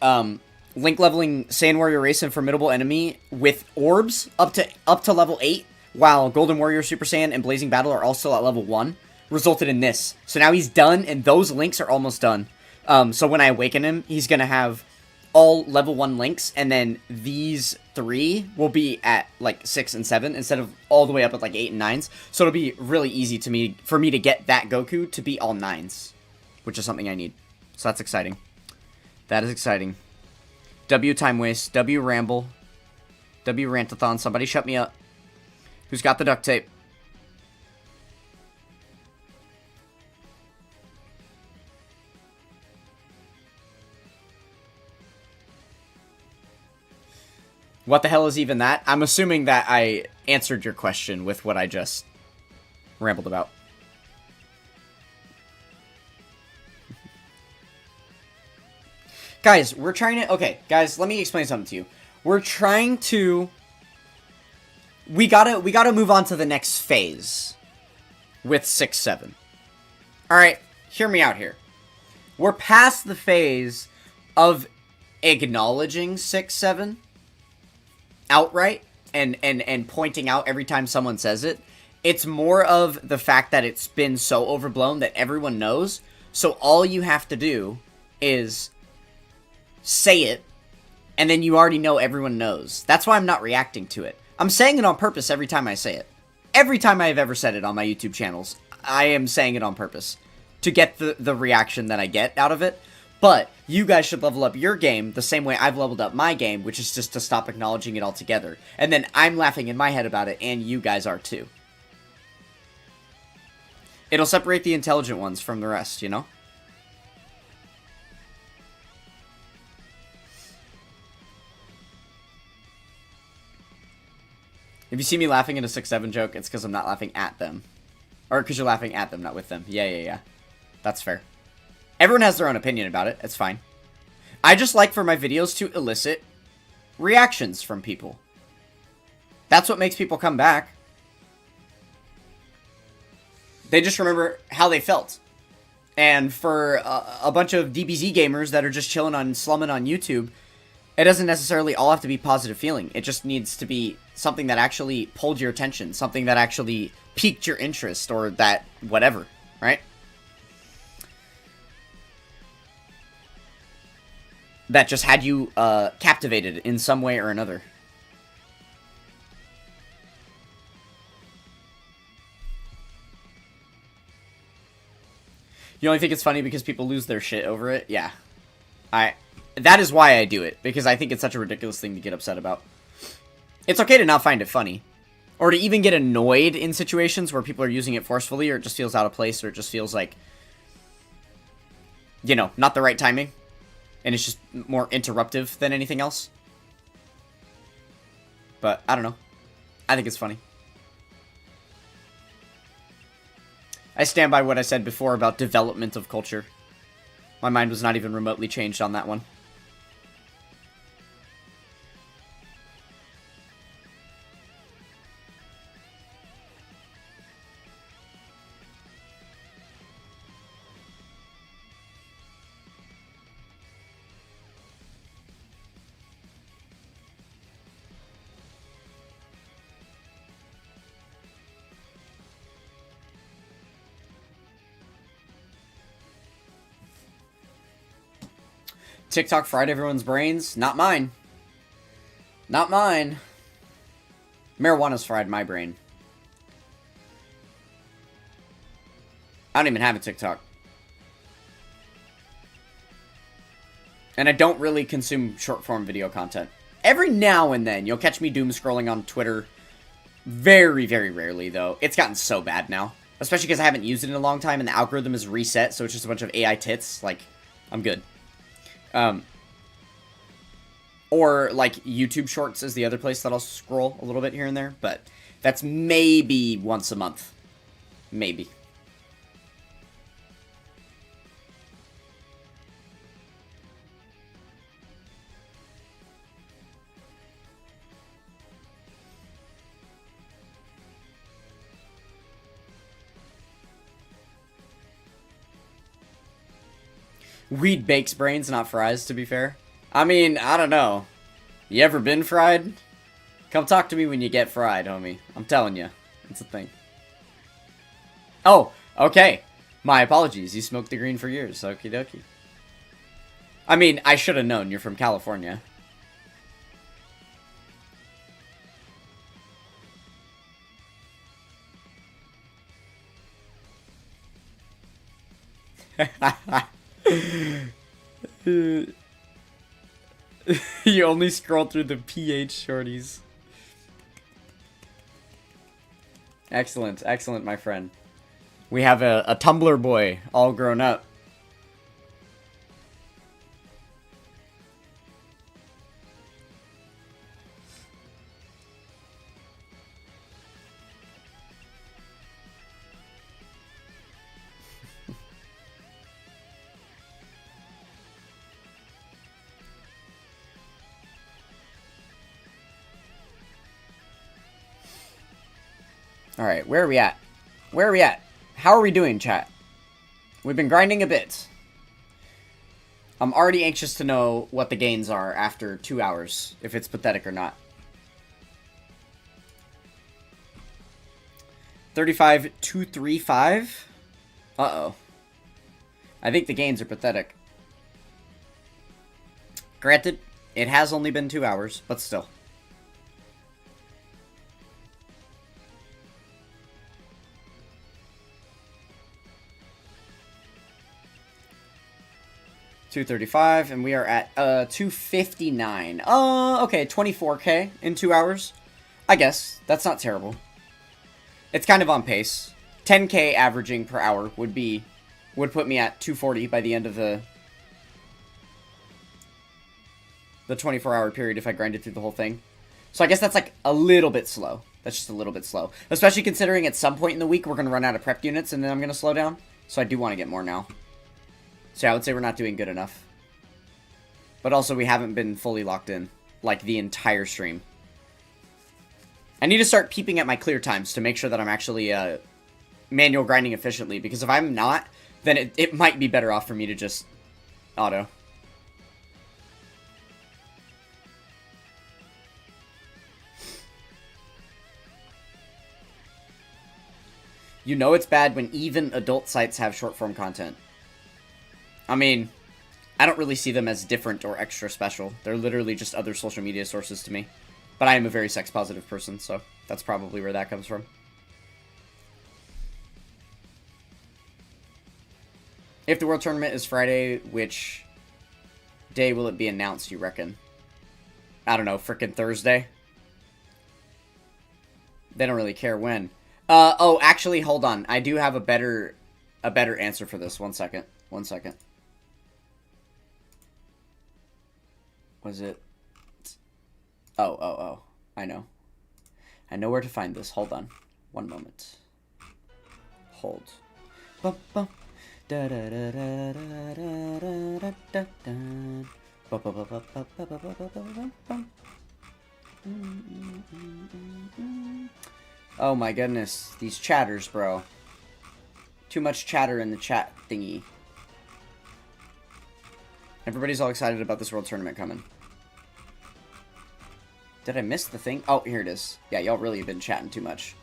link leveling Saiyan Warrior Race and Formidable Enemy with orbs up to level 8, while Golden Warrior Super Saiyan and Blazing Battle are also at level 1, resulted in this. So now he's done, and those links are almost done. So when I awaken him, he's going to have all level 1 links, and then these 3 will be at like 6 and 7 instead of all the way up at like 8 and 9s. So it'll be really easy for me to get that Goku to be all 9s, which is something I need. So that's exciting. That is exciting. W Time Waste, W Ramble, W Rantathon. Somebody shut me up. Who's got the duct tape? What the hell is even that? I'm assuming that I answered your question with what I just rambled about. Guys, we're trying to... Okay, guys, let me explain something to you. We're trying to... We gotta move on to the next phase with 6-7. Alright, hear me out here. We're past the phase of acknowledging 6-7 outright and pointing out every time someone says it. It's more of the fact that it's been so overblown that everyone knows. So all you have to do is say it, and then you already know everyone knows. That's why I'm not reacting to it. I'm saying it on purpose every time I say it. Every time I've ever said it on my YouTube channels, I am saying it on purpose to get the reaction that I get out of it. But you guys should level up your game the same way I've leveled up my game, which is just to stop acknowledging it altogether. And then I'm laughing in my head about it, and you guys are too. It'll separate the intelligent ones from the rest, you know? If you see me laughing at a 6-7 joke, it's because I'm not laughing at them. Or because you're laughing at them, not with them. Yeah. That's fair. Everyone has their own opinion about it. It's fine. I just like for my videos to elicit reactions from people. That's what makes people come back. They just remember how they felt. And for a bunch of DBZ gamers that are just chilling on, slumming on YouTube, it doesn't necessarily all have to be positive feeling. It just needs to be something that actually pulled your attention, something that actually piqued your interest, or that whatever, right? That just had you captivated in some way or another. You only think it's funny because people lose their shit over it? Yeah. That is why I do it, because I think it's such a ridiculous thing to get upset about. It's okay to not find it funny. Or to even get annoyed in situations where people are using it forcefully, or it just feels out of place, or it just feels like, you know, not the right timing. And it's just more interruptive than anything else. But, I don't know. I think it's funny. I stand by what I said before about development of culture. My mind was not even remotely changed on that one. TikTok fried everyone's brains. Not mine. Not mine. Marijuana's fried my brain. I don't even have a TikTok. And I don't really consume short-form video content. Every now and then, you'll catch me doom scrolling on Twitter. Very, very rarely, though. It's gotten so bad now. Especially because I haven't used it in a long time, and the algorithm is reset, so it's just a bunch of AI tits. Like, I'm good. Or, like, YouTube Shorts is the other place that I'll scroll a little bit here and there, but that's maybe once a month. Maybe. Wheat bakes brains, not fries, to be fair. I mean, I don't know. You ever been fried? Come talk to me when you get fried, homie. I'm telling you. It's a thing. Oh, okay. My apologies. You smoked the green for years. Okie dokie. I mean, I should have known. You're from California. You only scroll through the PH shorties. Excellent, excellent, my friend. We have a Tumblr boy, all grown up. Alright, where are we at? Where are we at? How are we doing, chat? We've been grinding a bit. I'm already anxious to know what the gains are after 2 hours, if it's pathetic or not. 35,235? Uh-oh. I think the gains are pathetic. Granted, it has only been 2 hours, but still. $235, and we are at $259. Okay, 24k in 2 hours. I guess that's not terrible. It's kind of on pace. 10k averaging per hour would put me at 240 by the end of the 24-hour period if I grinded through the whole thing. So I guess that's like a little bit slow. That's just a little bit slow, especially considering at some point in the week we're gonna run out of prep units and then I'm gonna slow down. So I do want to get more now. So I would say we're not doing good enough. But also we haven't been fully locked in, like the entire stream. I need to start peeping at my clear times to make sure that I'm actually manual grinding efficiently, because if I'm not, then it might be better off for me to just auto. You know it's bad when even adult sites have short-form content. I mean, I don't really see them as different or extra special. They're literally just other social media sources to me. But I am a very sex-positive person, so that's probably where that comes from. If the World Tournament is Friday, which day will it be announced, you reckon? I don't know, frickin' Thursday? They don't really care when. Oh, actually, hold on. I do have a better answer for this. One second. One second. Was it? Oh. I know. I know where to find this. Hold on. One moment. Hold. Bum, bum. Da da da da da da da da da. Bum, bum, bum, bum, bum, bum, bum, bum, bum. Oh my goodness. These chatters, bro. Too much chatter in the chat thingy. Everybody's all excited about this World Tournament coming. Did I miss the thing? Oh, here it is. Yeah, y'all really have been chatting too much.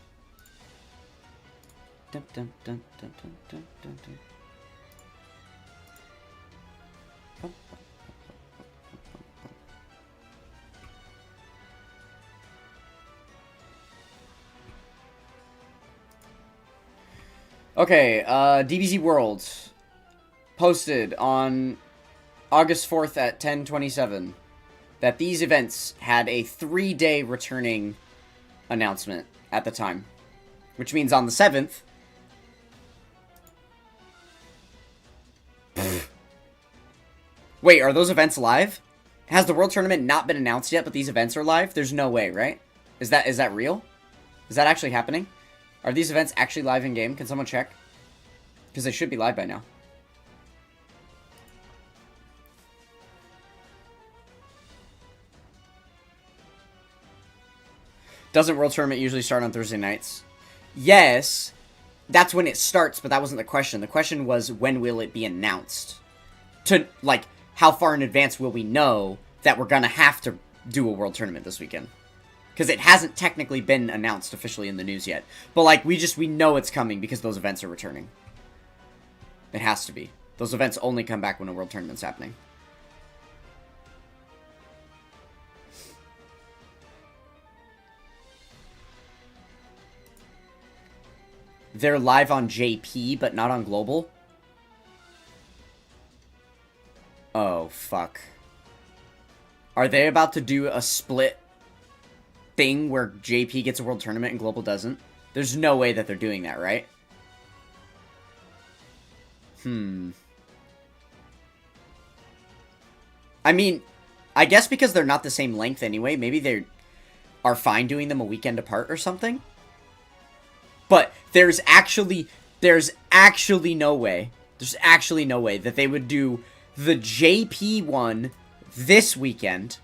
Dun, dun, dun, dun, dun, dun, dun, dun. Okay, DBZ World posted on August 4th at 10:27 that these events had a 3-day returning announcement at the time, which means on the 7th. Wait, are those events live? Has the World Tournament not been announced yet, but these events are live? There's no way, right? Is that real? Is that actually happening? Are these events actually live in game? Can someone check? Because they should be live by now. Doesn't World Tournament usually start on Thursday nights? Yes, that's when it starts, but that wasn't the question. The question was, when will it be announced? to, like, how far in advance will we know that we're gonna have to do a World Tournament this weekend? Because it hasn't technically been announced officially in the news yet. But, like, we know it's coming because those events are returning. It has to be. Those events only come back when a World Tournament's happening. They're live on JP, but not on Global? Oh, fuck. Are they about to do a split thing where JP gets a World Tournament and Global doesn't? There's no way that they're doing that, right? I mean, I guess because they're not the same length anyway, maybe they are fine doing them a weekend apart or something. But there's actually no way that they would do the JP one this weekend,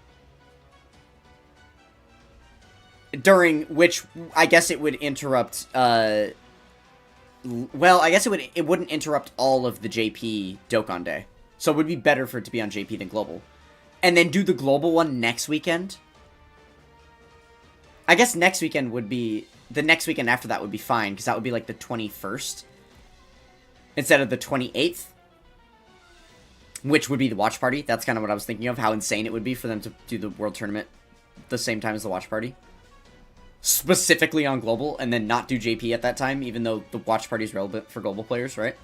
during which I guess it would interrupt, well, I guess it wouldn't interrupt all of the JP Dokkan Day. So it would be better for it to be on JP than Global. And then do the Global one next weekend? I guess next weekend would be... The next weekend after that would be fine, because that would be like the 21st. Instead of the 28th. Which would be the watch party. That's kind of what I was thinking of, how insane it would be for them to do the World Tournament the same time as the watch party. Specifically on Global, and then not do JP at that time, even though the watch party is relevant for Global players, right?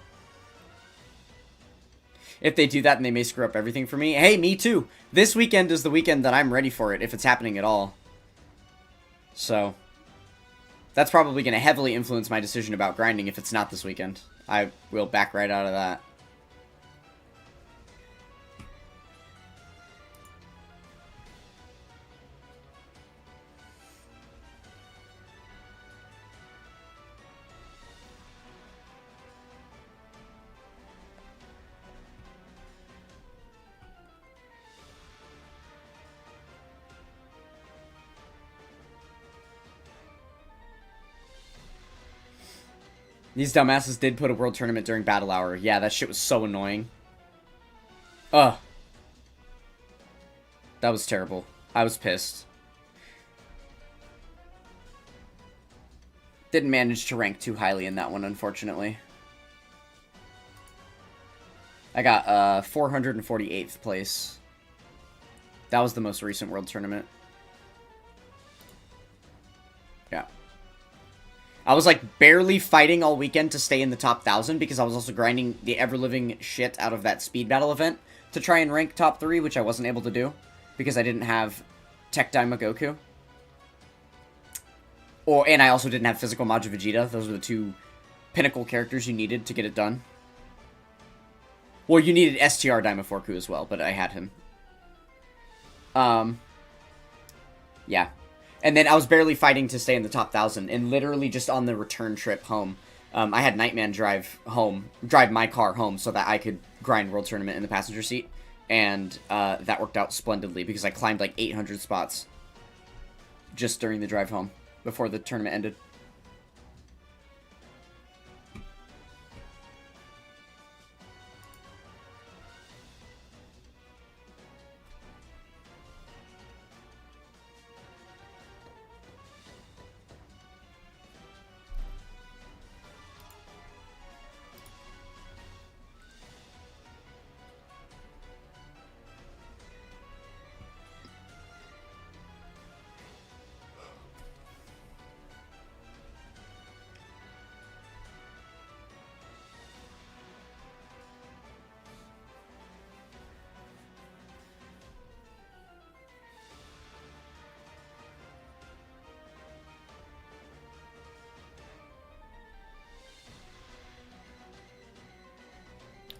If they do that, then they may screw up everything for me. Hey, me too! This weekend is the weekend that I'm ready for it, if it's happening at all. So... that's probably going to heavily influence my decision about grinding if it's not this weekend. I will back right out of that. These dumbasses did put a World Tournament during Battle Hour. Yeah, that shit was so annoying. Ugh. That was terrible. I was pissed. Didn't manage to rank too highly in that one, unfortunately. I got 448th place. That was the most recent World Tournament. Yeah. I was, like, barely fighting all weekend to stay in the top 1,000 because I was also grinding the ever-living shit out of that speed battle event to try and rank top 3, which I wasn't able to do because I didn't have Tech Daima Goku. And I also didn't have Physical Majin Vegeta. Those were the two pinnacle characters you needed to get it done. Well, you needed STR Daimaforku as well, but I had him. Yeah. And then I was barely fighting to stay in the top 1,000, and literally just on the return trip home, I had Nightman drive my car home so that I could grind World Tournament in the passenger seat, and that worked out splendidly because I climbed like 800 spots just during the drive home before the tournament ended.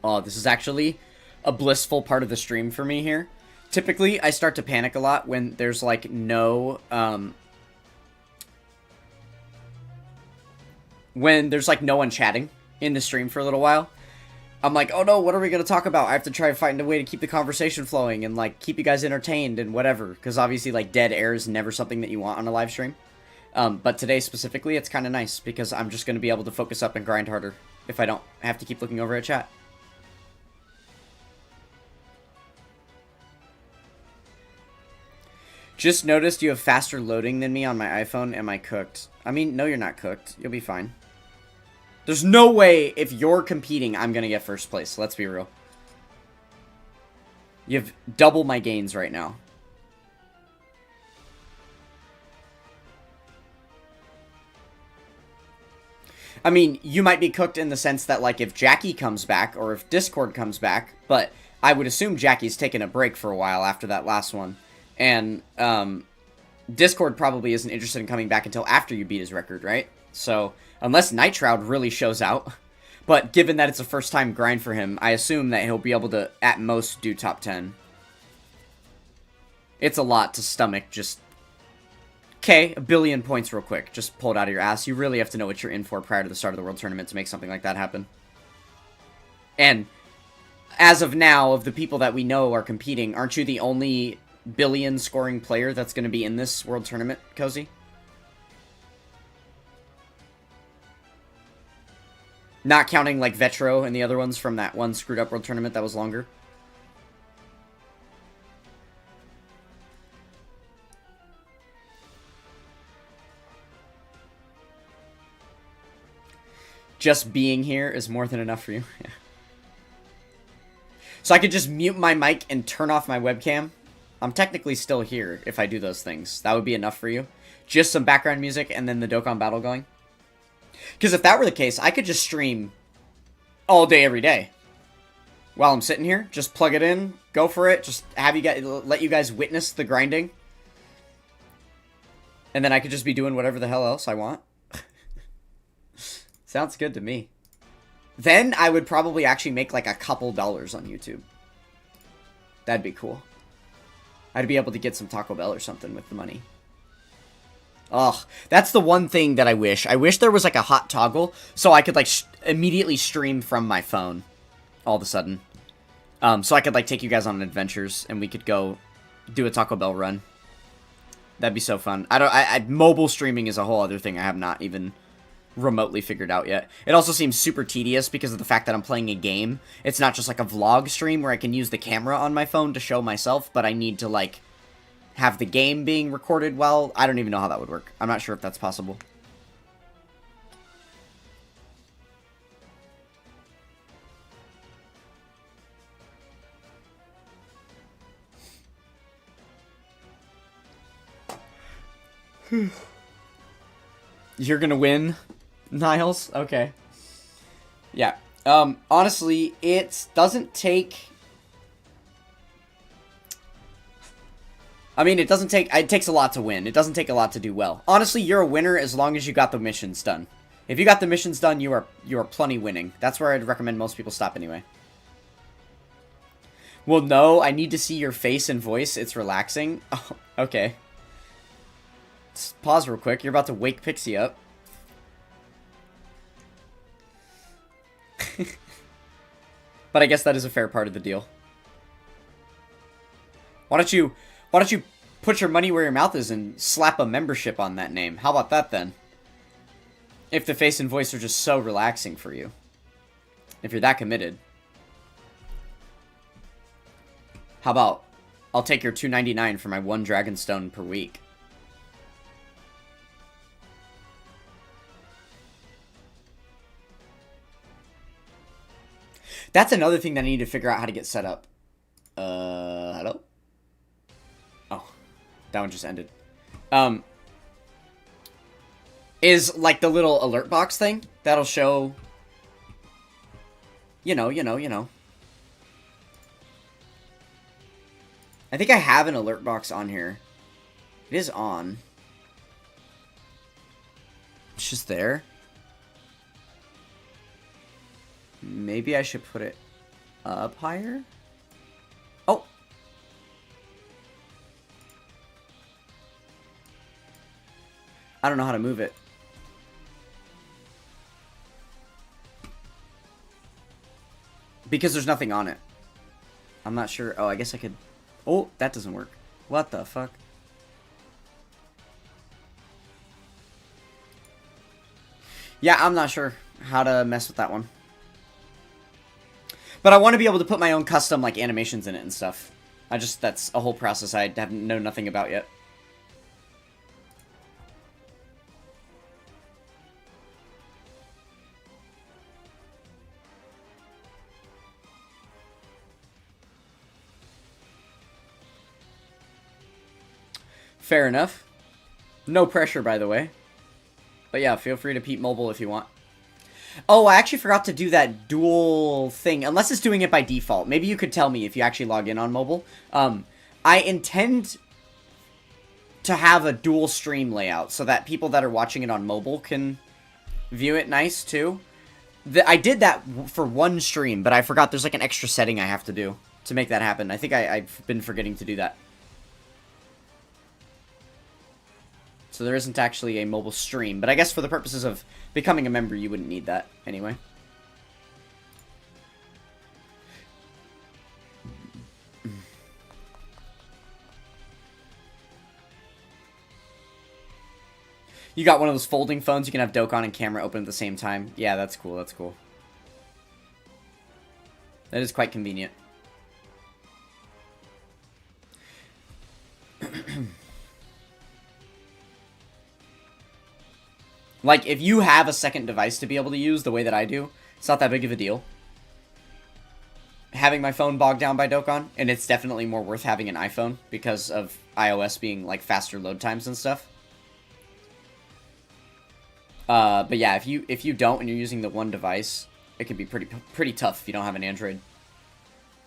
Oh, this is actually a blissful part of the stream for me here. Typically, I start to panic a lot when there's, like, no, when there's, like, no one chatting in the stream for a little while. I'm like, oh no, what are we going to talk about? I have to try to find a way to keep the conversation flowing and, like, keep you guys entertained and whatever. Because obviously, like, dead air is never something that you want on a live stream. But today, specifically, it's kind of nice because I'm just going to be able to focus up and grind harder if I don't have to keep looking over at chat. Just noticed you have faster loading than me on my iPhone. Am I cooked? I mean, no, you're not cooked. You'll be fine. There's no way if you're competing, I'm going to get first place. Let's be real. You have double my gains right now. I mean, you might be cooked in the sense that, like, if Jackie comes back or if Discord comes back, but I would assume Jackie's taken a break for a while after that last one. And, Discord probably isn't interested in coming back until after you beat his record, right? So, unless Nightshroud really shows out. But given that it's a first-time grind for him, I assume that he'll be able to, at most, do top 10. It's a lot to stomach, just... Okay, 1 billion points real quick. Just pull it out of your ass. You really have to know what you're in for prior to the start of the World Tournament to make something like that happen. And, as of now, of the people that we know are competing, aren't you the only billion scoring player that's going to be in this World Tournament, Cozy? Not counting, like, Vetro and the other ones from that one screwed up World Tournament that was longer. Just being here is more than enough for you. Yeah. So I could just mute my mic and turn off my webcam. I'm technically still here if I do those things. That would be enough for you. Just some background music and then the Dokkan battle going. Because if that were the case, I could just stream all day, every day. While I'm sitting here, just plug it in, go for it, just have you guys, let you guys witness the grinding. And then I could just be doing whatever the hell else I want. Sounds good to me. Then I would probably actually make like a couple dollars on YouTube. That'd be cool. I'd be able to get some Taco Bell or something with the money. Ugh, that's the one thing that I wish. I wish there was like a hot toggle so I could like immediately stream from my phone all of a sudden. So I could like take you guys on adventures and we could go do a Taco Bell run. That'd be so fun. Mobile streaming is a whole other thing I have not even remotely figured out yet. It also seems super tedious because of the fact that I'm playing a game. It's not just like a vlog stream where I can use the camera on my phone to show myself, but I need to like have the game being recorded while... I don't even know how that would work. I'm not sure if that's possible. You're gonna win, Niles? Okay. Yeah. Honestly, it doesn't take... I mean, it doesn't take... It takes a lot to win. It doesn't take a lot to do well. Honestly, you're a winner as long as you got the missions done. If you got the missions done, you are plenty winning. That's where I'd recommend most people stop anyway. Well, no, I need to see your face and voice. It's relaxing. Oh, okay. Let's pause real quick. You're about to wake Pixie up. But I guess that is a fair part of the deal. Why don't you put your money where your mouth is and slap a membership on that name? How about that then? If the face and voice are just so relaxing for you. If you're that committed. How about I'll take your $2.99 for my 1 Dragonstone per week. That's another thing that I need to figure out how to get set up. Hello? Oh, that one just ended. Is like the little alert box thing that'll show, you know. I think I have an alert box on here. It is on. It's just there. Maybe I should put it up higher? Oh! I don't know how to move it. Because there's nothing on it. I'm not sure. Oh, I guess I could... Oh, that doesn't work. What the fuck? Yeah, I'm not sure how to mess with that one. But I want to be able to put my own custom, like, animations in it and stuff. That's a whole process I know nothing about yet. Fair enough. No pressure, by the way. But yeah, feel free to peep mobile if you want. Oh, I actually forgot to do that dual thing. Unless it's doing it by default. Maybe you could tell me if you actually log in on mobile. I intend to have a dual stream layout so that people that are watching it on mobile can view it nice, too. I did that for one stream, but I forgot there's like an extra setting I have to do to make that happen. I think I've been forgetting to do that. So there isn't actually a mobile stream, but I guess for the purposes of becoming a member, you wouldn't need that anyway. You got one of those folding phones, you can have Dokkan and camera open at the same time. Yeah, that's cool, that's cool. That is quite convenient. Like, if you have a second device to be able to use the way that I do, it's not that big of a deal. Having my phone bogged down by Dokkan, and it's definitely more worth having an iPhone because of iOS being, like, faster load times and stuff. But yeah, if you don't and you're using the one device, it can be pretty tough if you don't have an Android.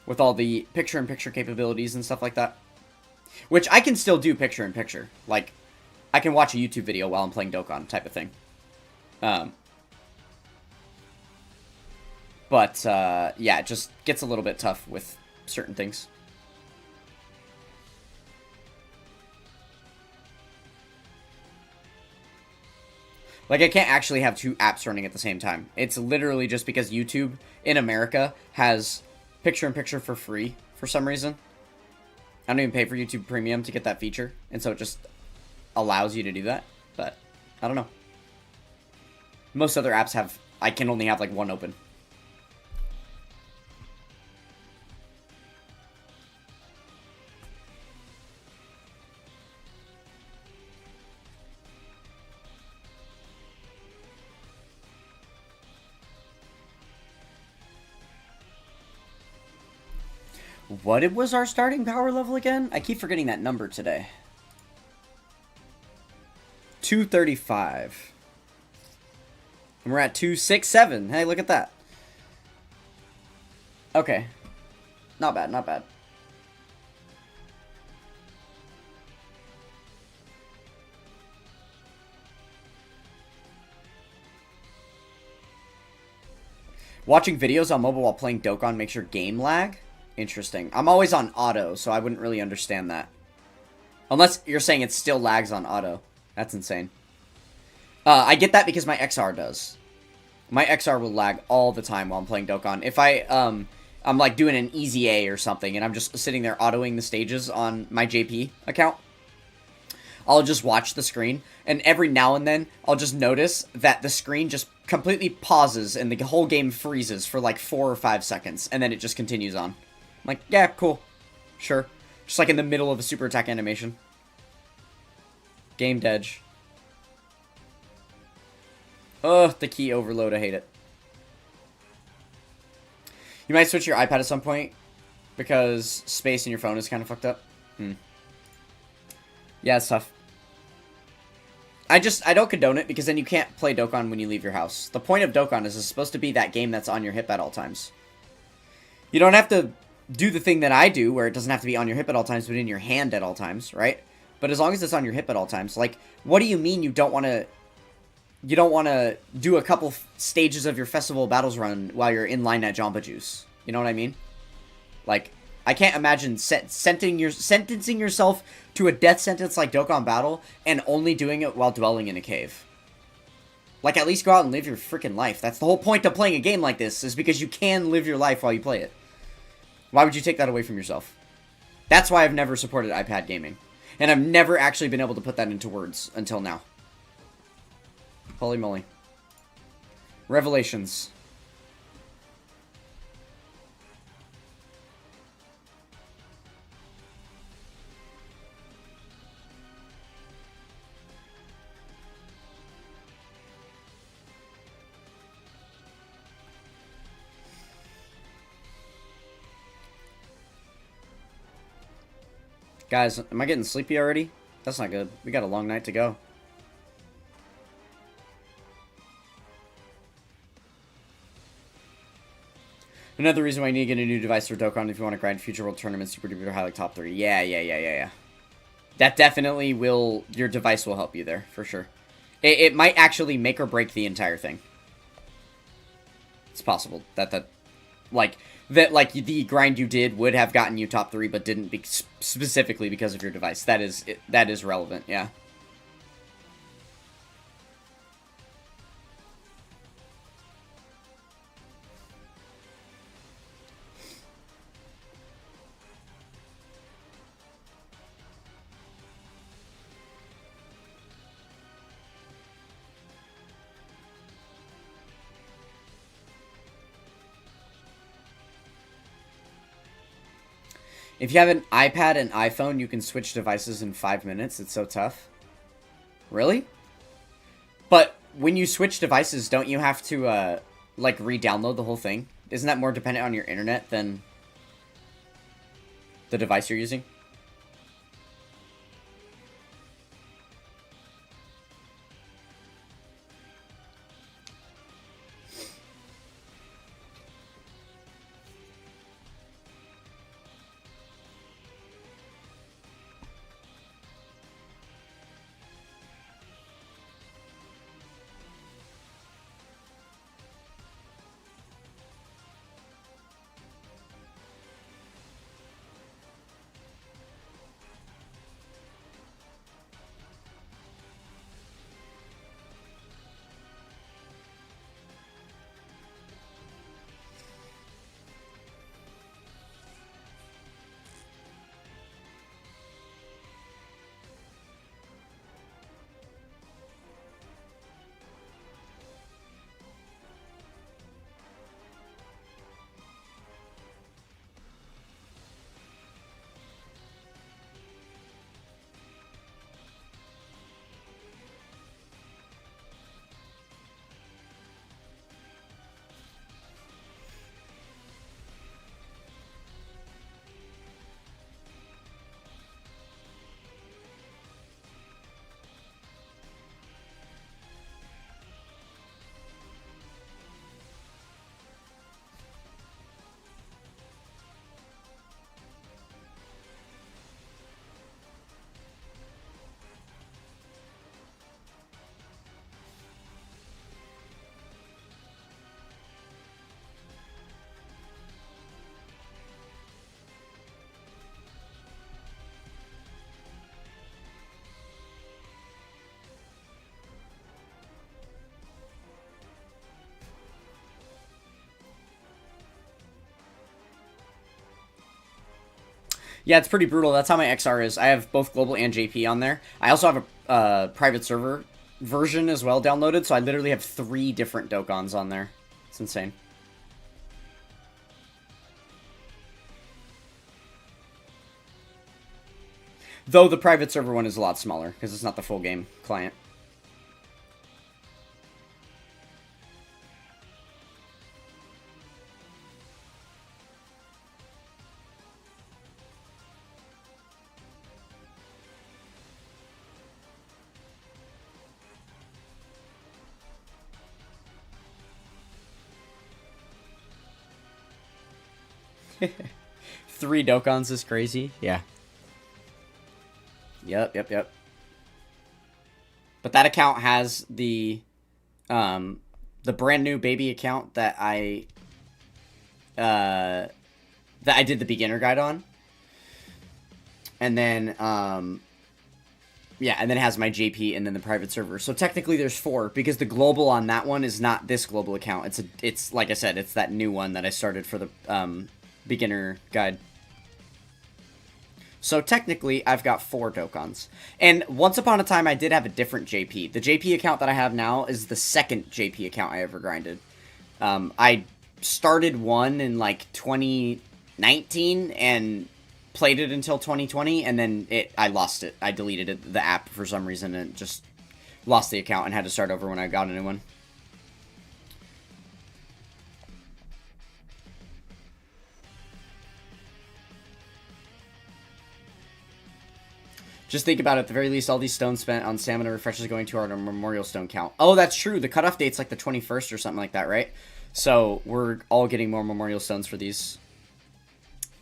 With all the picture-in-picture capabilities and stuff like that. Which I can still do picture-in-picture. Like, I can watch a YouTube video while I'm playing Dokkan type of thing. But yeah, it just gets a little bit tough with certain things. Like, I can't actually have two apps running at the same time. It's literally just because YouTube in America has picture-in-picture for free for some reason. I don't even pay for YouTube Premium to get that feature, and so it just allows you to do that, but I don't know. Most other apps have, I can only have like one open. What was our starting power level again? I keep forgetting that number today. 235. And we're at 267. Hey, look at that. Okay. Not bad, not bad. Watching videos on mobile while playing Dokkan makes your game lag? Interesting. I'm always on auto, so I wouldn't really understand that. Unless you're saying it still lags on auto. That's insane. I get that because my XR does. My XR will lag all the time while I'm playing Dokkan. If I'm like doing an easy A or something, and I'm just sitting there autoing the stages on my JP account, I'll just watch the screen, and every now and then, I'll just notice that the screen just completely pauses, and the whole game freezes for like 4 or 5 seconds, and then it just continues on. I'm like, yeah, cool. Sure. Just like in the middle of a super attack animation. Game dead. Ugh, the key overload, I hate it. You might switch your iPad at some point, because space in your phone is kind of fucked up. Yeah, it's tough. I don't condone it, because then you can't play Dokkan when you leave your house. The point of Dokkan is it's supposed to be that game that's on your hip at all times. You don't have to do the thing that I do, where it doesn't have to be on your hip at all times, but in your hand at all times, right? But as long as it's on your hip at all times, like, what do you mean you don't want to do a couple stages of your Festival of Battles run while you're in line at Jamba Juice? You know what I mean? Like, I can't imagine sentencing yourself to a death sentence like Dokkan Battle and only doing it while dwelling in a cave. Like, at least go out and live your freaking life. That's the whole point of playing a game like this, is because you can live your life while you play it. Why would you take that away from yourself? That's why I've never supported iPad gaming. And I've never actually been able to put that into words until now. Holy moly. Revelations. Guys, am I getting sleepy already? That's not good. We got a long night to go. Another reason why you need to get a new device for Dokkan if you want to grind Future World Tournament Super Duper High like top 3. Yeah. That definitely will... Your device will help you there, for sure. It might actually make or break the entire thing. It's possible that the grind you did would have gotten you top 3, but didn't be specifically because of your device. That is relevant, yeah. If you have an iPad and iPhone, you can switch devices in 5 minutes. It's so tough. Really? But when you switch devices, don't you have to, like, re-download the whole thing? Isn't that more dependent on your internet than the device you're using? Yeah, it's pretty brutal. That's how my XR is. I have both global and JP on there. I also have a private server version as well downloaded, so I literally have 3 different Dokkans on there. It's insane. Though the private server one is a lot smaller, because it's not the full game client. Three Dokkans is crazy. Yeah. Yep. But that account has the brand new baby account that I did the beginner guide on. And then yeah, and then it has my JP and then the private server. So technically there's 4 because the global on that one is not this global account. It's like I said, it's that new one that I started for the beginner guide. So technically, I've got 4 Dokkans. And once upon a time, I did have a different JP. The JP account that I have now is the second JP account I ever grinded. I started one in, like, 2019 and played it until 2020, and then I lost it. I deleted the app for some reason and just lost the account and had to start over when I got a new one. Just think about it. At the very least, all these stones spent on stamina refreshes going to our memorial stone count. Oh, that's true. The cutoff date's like the 21st or something like that, right? So we're all getting more memorial stones for these.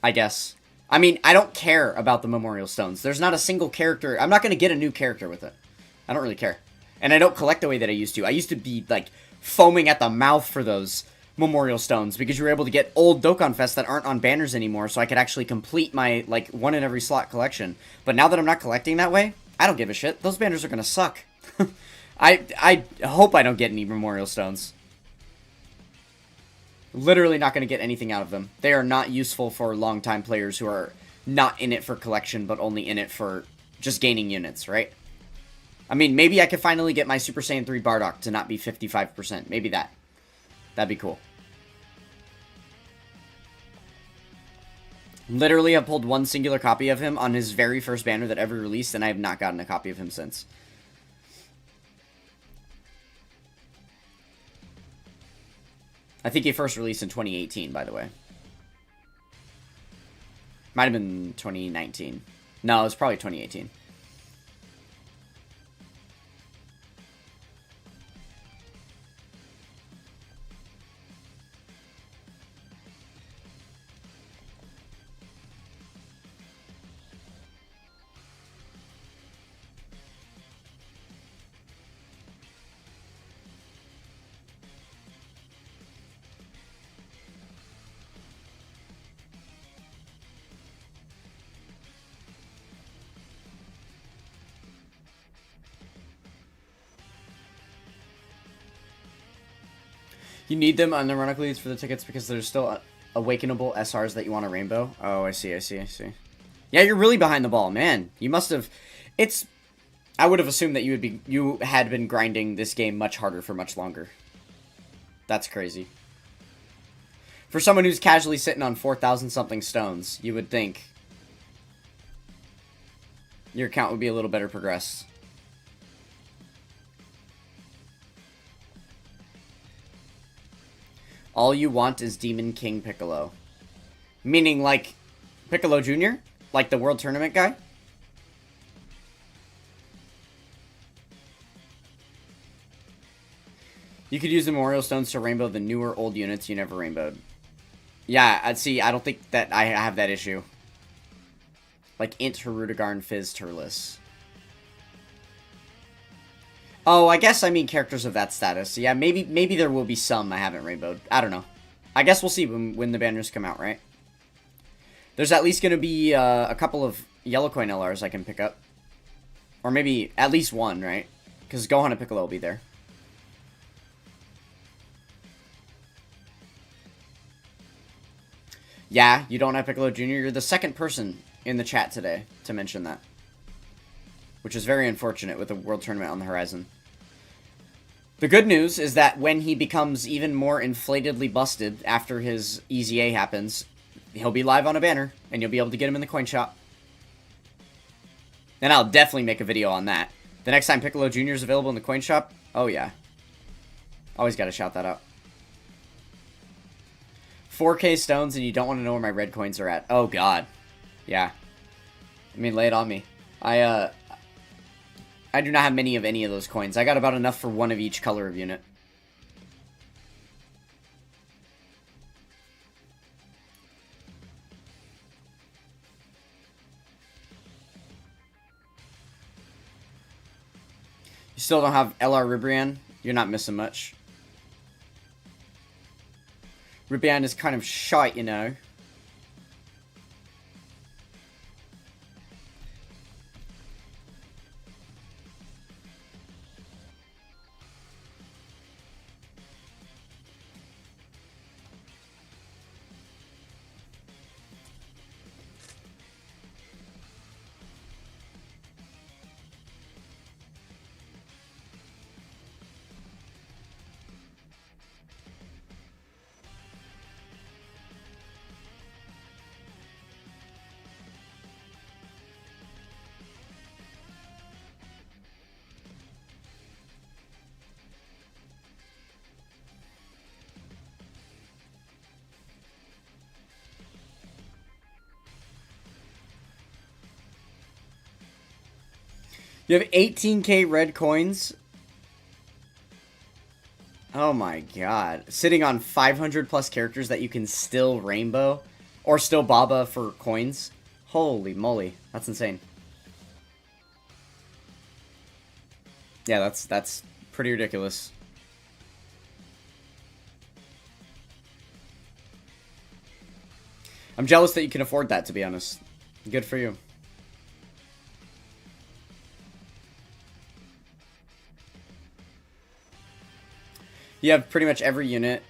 I guess. I mean, I don't care about the memorial stones. There's not a single character. I'm not going to get a new character with it. I don't really care. And I don't collect the way that I used to. I used to be, like, foaming at the mouth for those memorial stones because you were able to get old Dokkan Fest that aren't on banners anymore, so I could actually complete my, like, one in every slot collection. But now that I'm not collecting that way, I don't give a shit. Those banners are gonna suck. I hope I don't get any memorial stones. Literally not gonna get anything out of them. They are not useful for long-time players who are not in it for collection, but only in it for just gaining units, right? I mean, maybe I could finally get my Super Saiyan 3 Bardock to not be 55%. Maybe that. That'd be cool. Literally, I've pulled one singular copy of him on his very first banner that ever released, and I have not gotten a copy of him since. I think he first released in 2018, by the way. Might have been 2019. No, it was probably 2018. You need them unironically for the tickets because there's still awakenable SRs that you want a rainbow. Oh, I see. Yeah, you're really behind the ball, man. You must have. I would have assumed that you had been grinding this game much harder for much longer. That's crazy. For someone who's casually sitting on 4,000 something stones, you would think your account would be a little better progressed. All you want is Demon King Piccolo. Meaning, like, Piccolo Jr.? Like the World Tournament guy? You could use the Memorial Stones to rainbow the newer old units you never rainbowed. Yeah, I'd see. I don't think that I have that issue. Like Int, Hirudegarn, and Fizz Turles. Oh, I guess I mean characters of that status. Yeah, maybe there will be some I haven't rainbowed. I don't know. I guess we'll see when the banners come out, right? There's at least going to be a couple of yellow coin LRs I can pick up. Or maybe at least one, right? Because Gohan and Piccolo will be there. Yeah, you don't have Piccolo Jr. You're the second person in the chat today to mention that. Which is very unfortunate with the World Tournament on the horizon. The good news is that when he becomes even more inflatedly busted after his EZA happens, he'll be live on a banner, and you'll be able to get him in the coin shop. And I'll definitely make a video on that. The next time Piccolo Jr. is available in the coin shop, oh yeah. Always gotta shout that out. 4K stones and you don't want to know where my red coins are at. Oh god. Yeah. I mean, lay it on me. I do not have many of any of those coins. I got about enough for one of each color of unit. You still don't have LR Ribrian? You're not missing much. Ribrian is kind of shite, you know. You have 18k red coins? Oh my god. Sitting on 500 plus characters that you can still rainbow? Or still baba for coins? Holy moly. That's insane. Yeah, that's pretty ridiculous. I'm jealous that you can afford that, to be honest. Good for you. You have pretty much every unit,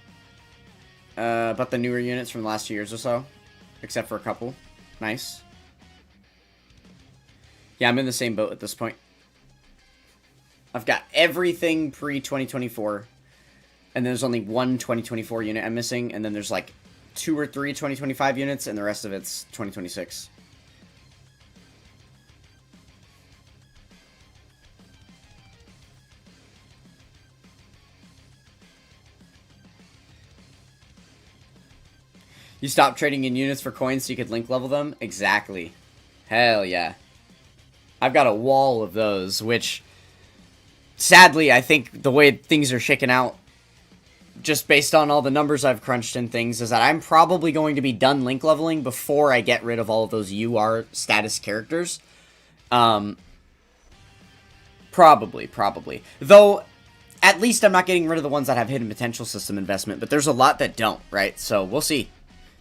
but the newer units from the last 2 years or so, except for a couple. Nice. Yeah, I'm in the same boat at this point. I've got everything pre-2024, and there's only one 2024 unit I'm missing, and then there's like 2 or 3 2025 units, and the rest of it's 2026. You stopped trading in units for coins so you could link level them? Exactly. Hell yeah. I've got a wall of those, which, sadly, I think the way things are shaking out, just based on all the numbers I've crunched and things, is that I'm probably going to be done link leveling before I get rid of all of those UR status characters. Probably. Though, at least I'm not getting rid of the ones that have hidden potential system investment, but there's a lot that don't, right? So, we'll see.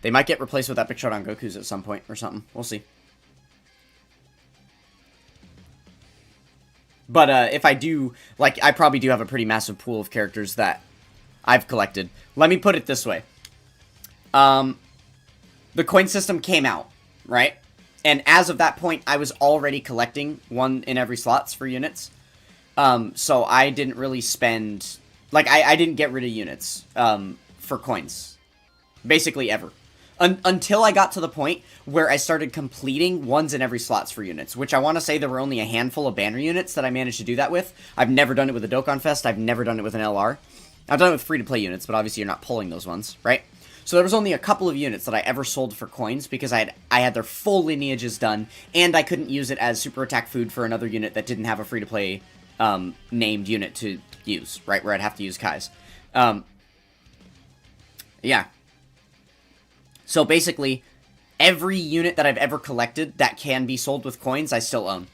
They might get replaced with Epic Showdown Gokus at some point or something. We'll see. But if I do, like, I probably do have a pretty massive pool of characters that I've collected. Let me put it this way. The coin system came out, right? And as of that point, I was already collecting one in every slots for units. So I didn't really spend... Like, I didn't get rid of units for coins. Basically, ever. Until I got to the point where I started completing ones in every slots for units, which I want to say there were only a handful of banner units that I managed to do that with. I've never done it with a Dokkan Fest. I've never done it with an LR. I've done it with free-to-play units, but obviously you're not pulling those ones, right? So there was only a couple of units that I ever sold for coins because I had their full lineages done, and I couldn't use it as super attack food for another unit that didn't have a free-to-play named unit to use, right? Where I'd have to use Kai's. Yeah. So basically, every unit that I've ever collected that can be sold with coins, I still own.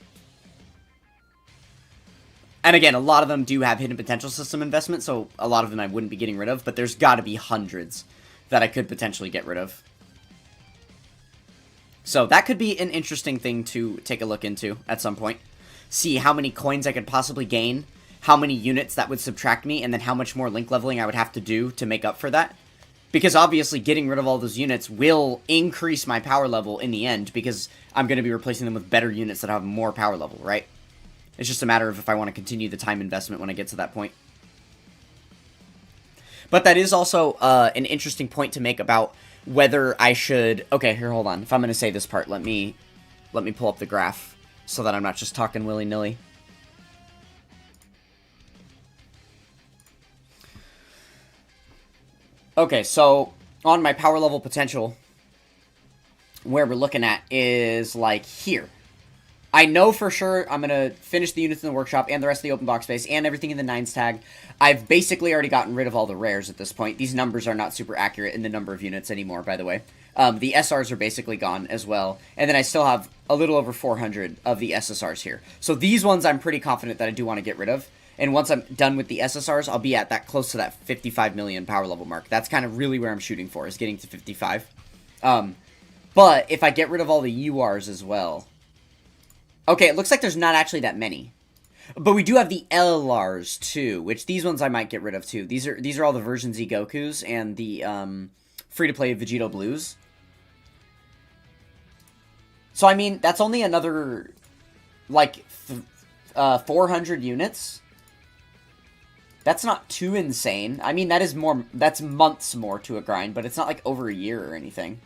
And again, a lot of them do have hidden potential system investment, so a lot of them I wouldn't be getting rid of, but there's got to be hundreds that I could potentially get rid of. So that could be an interesting thing to take a look into at some point. See how many coins I could possibly gain, how many units that would subtract me, and then how much more link leveling I would have to do to make up for that. Because obviously getting rid of all those units will increase my power level in the end, because I'm going to be replacing them with better units that have more power level, right? It's just a matter of if I want to continue the time investment when I get to that point. But that is also an interesting point to make about whether I should... Okay, here, hold on. If I'm going to say this part, let me pull up the graph so that I'm not just talking willy-nilly. Okay, so on my power level potential, where we're looking at is like here. I know for sure I'm going to finish the units in the workshop and the rest of the open box space and everything in the 9s tag. I've basically already gotten rid of all the rares at this point. These numbers are not super accurate in the number of units anymore, by the way. The SRs are basically gone as well. And then I still have a little over 400 of the SSRs here. So these ones I'm pretty confident that I do want to get rid of. And once I'm done with the SSRs, I'll be at that close to that 55 million power level mark. That's kind of really where I'm shooting for, is getting to 55. But if I get rid of all the URs as well... Okay, it looks like there's not actually that many. But we do have the LRs too, which these ones I might get rid of too. These are all the version Z Gokus and the free-to-play Vegito Blues. So, I mean, that's only another, like, 400 units. That's not too insane. I mean, that's months more to a grind, but it's not like over a year or anything.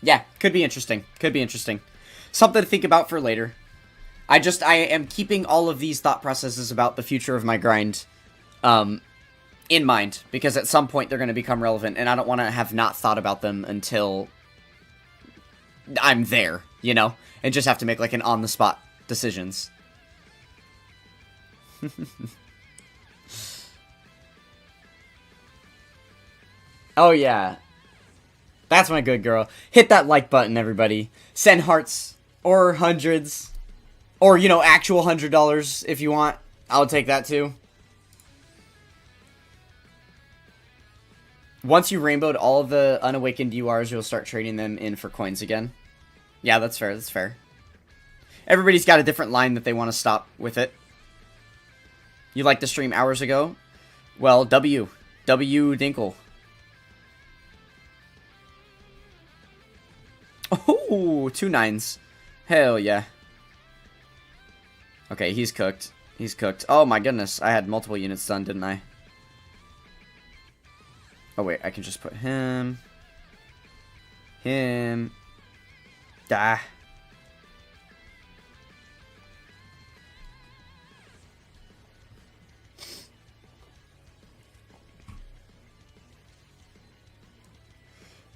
Yeah, could be interesting. Could be interesting. Something to think about for later. I am keeping all of these thought processes about the future of my grind in mind, because at some point they're going to become relevant, and I don't want to have not thought about them until I'm there, you know? And just have to make, like, an on-the-spot decisions. Oh, yeah. That's my good girl. Hit that like button, everybody. Send hearts. Or hundreds. Or, you know, actual $100 if you want. I'll take that, too. Once you rainbowed all of the unawakened URs, you'll start trading them in for coins again. Yeah, that's fair, that's fair. Everybody's got a different line that they want to stop with it. You liked the stream hours ago? Well, W Dinkle. Oh, 2 9s. Hell yeah. Okay, he's cooked. He's cooked. Oh my goodness, I had multiple units done, didn't I? Oh wait, I can just put him. Him. Ah.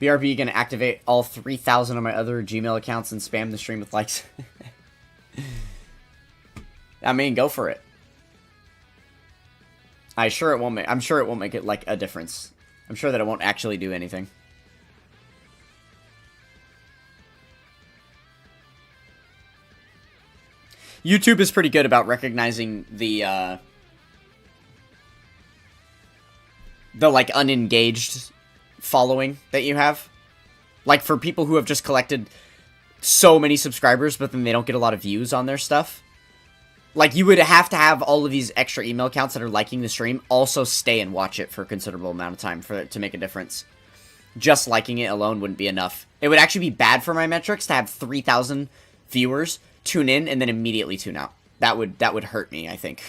BRB gonna activate all 3,000 of my other Gmail accounts and spam the stream with likes. I mean, go for it. I'm sure it won't make it like a difference. I'm sure that it won't actually do anything. YouTube is pretty good about recognizing the like unengaged following that you have. Like for people who have just collected so many subscribers but then they don't get a lot of views on their stuff. Like you would have to have all of these extra email accounts that are liking the stream also stay and watch it for a considerable amount of time for it to make a difference. Just liking it alone wouldn't be enough. It would actually be bad for my metrics to have 3,000 viewers tune in and then immediately tune out. That would hurt me, I think.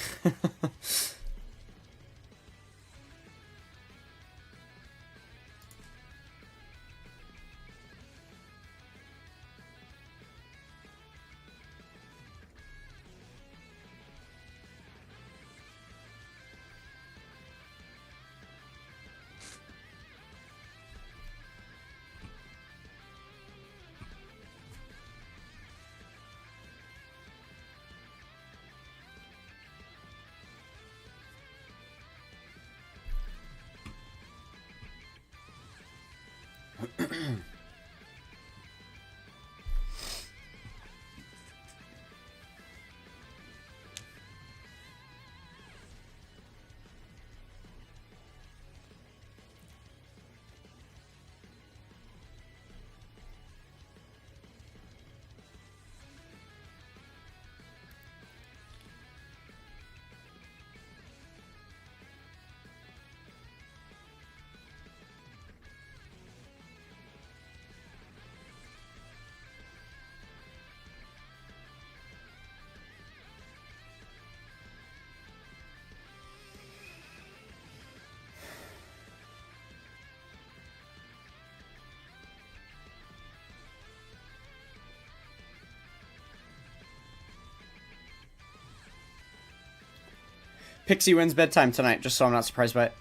Pixie wins bedtime tonight, just so I'm not surprised by it.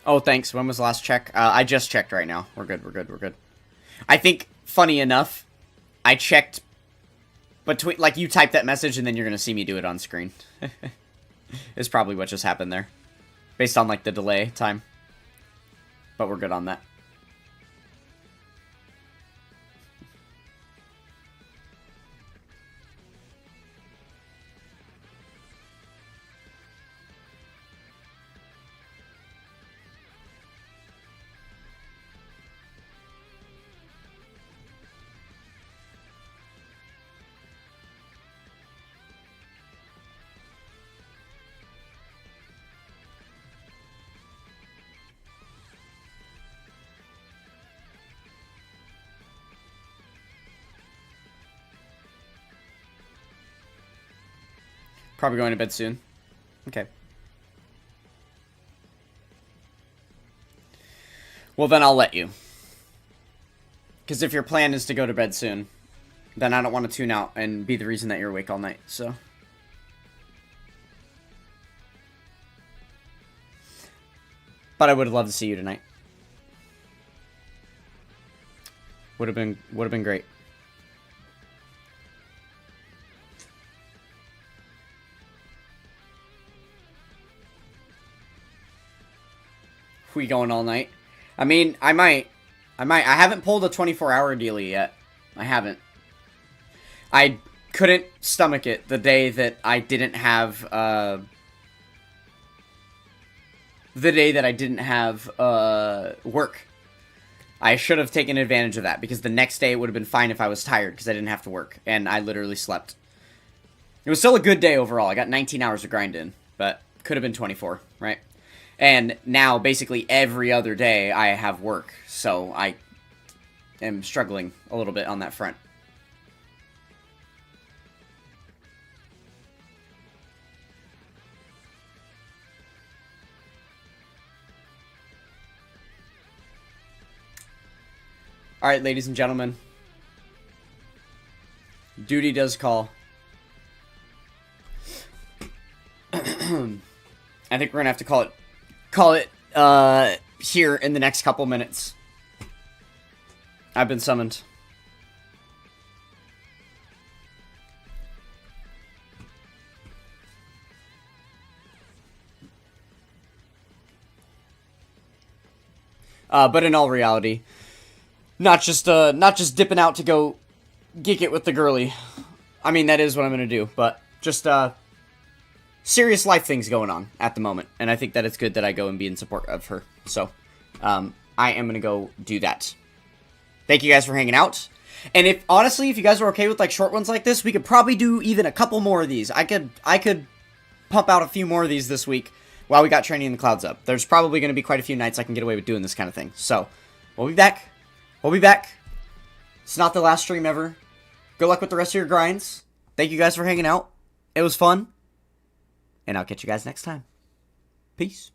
Oh, thanks. When was the last check? I just checked right now. We're good, we're good, we're good. I think, funny enough, I checked between... Like, you type that message and then you're going to see me do it on screen. Is probably what just happened there. Based on, like, the delay time. But we're good on that. Probably going to bed soon. Okay. Well, then I'll let you. Because if your plan is to go to bed soon, then I don't want to tune out and be the reason that you're awake all night, so... But I would love to see you tonight. Would have been great. We going all night? I mean, I might. I haven't pulled a 24-hour dealie yet. I haven't. I couldn't stomach it the day that I didn't have, work. I should have taken advantage of that, because the next day it would have been fine if I was tired, because I didn't have to work, and I literally slept. It was still a good day overall. I got 19 hours of grind in, but could have been 24, right? And now, basically, every other day, I have work, so I am struggling a little bit on that front. Alright, ladies and gentlemen. Duty does call. I think we're gonna have to call it here in the next couple minutes. I've been summoned. But in all reality, not just dipping out to go geek it with the girly. I mean, that is what I'm gonna do, but just serious life things going on at the moment, and I think that it's good that I go and be in support of her. So, I am gonna go do that. Thank you guys for hanging out. And if you guys are okay with like short ones like this, we could probably do even a couple more of these. I could pump out a few more of these this week while we got Training in the Clouds up. There's probably gonna be quite a few nights I can get away with doing this kind of thing. So, we'll be back. We'll be back. It's not the last stream ever. Good luck with the rest of your grinds. Thank you guys for hanging out. It was fun. And I'll catch you guys next time. Peace.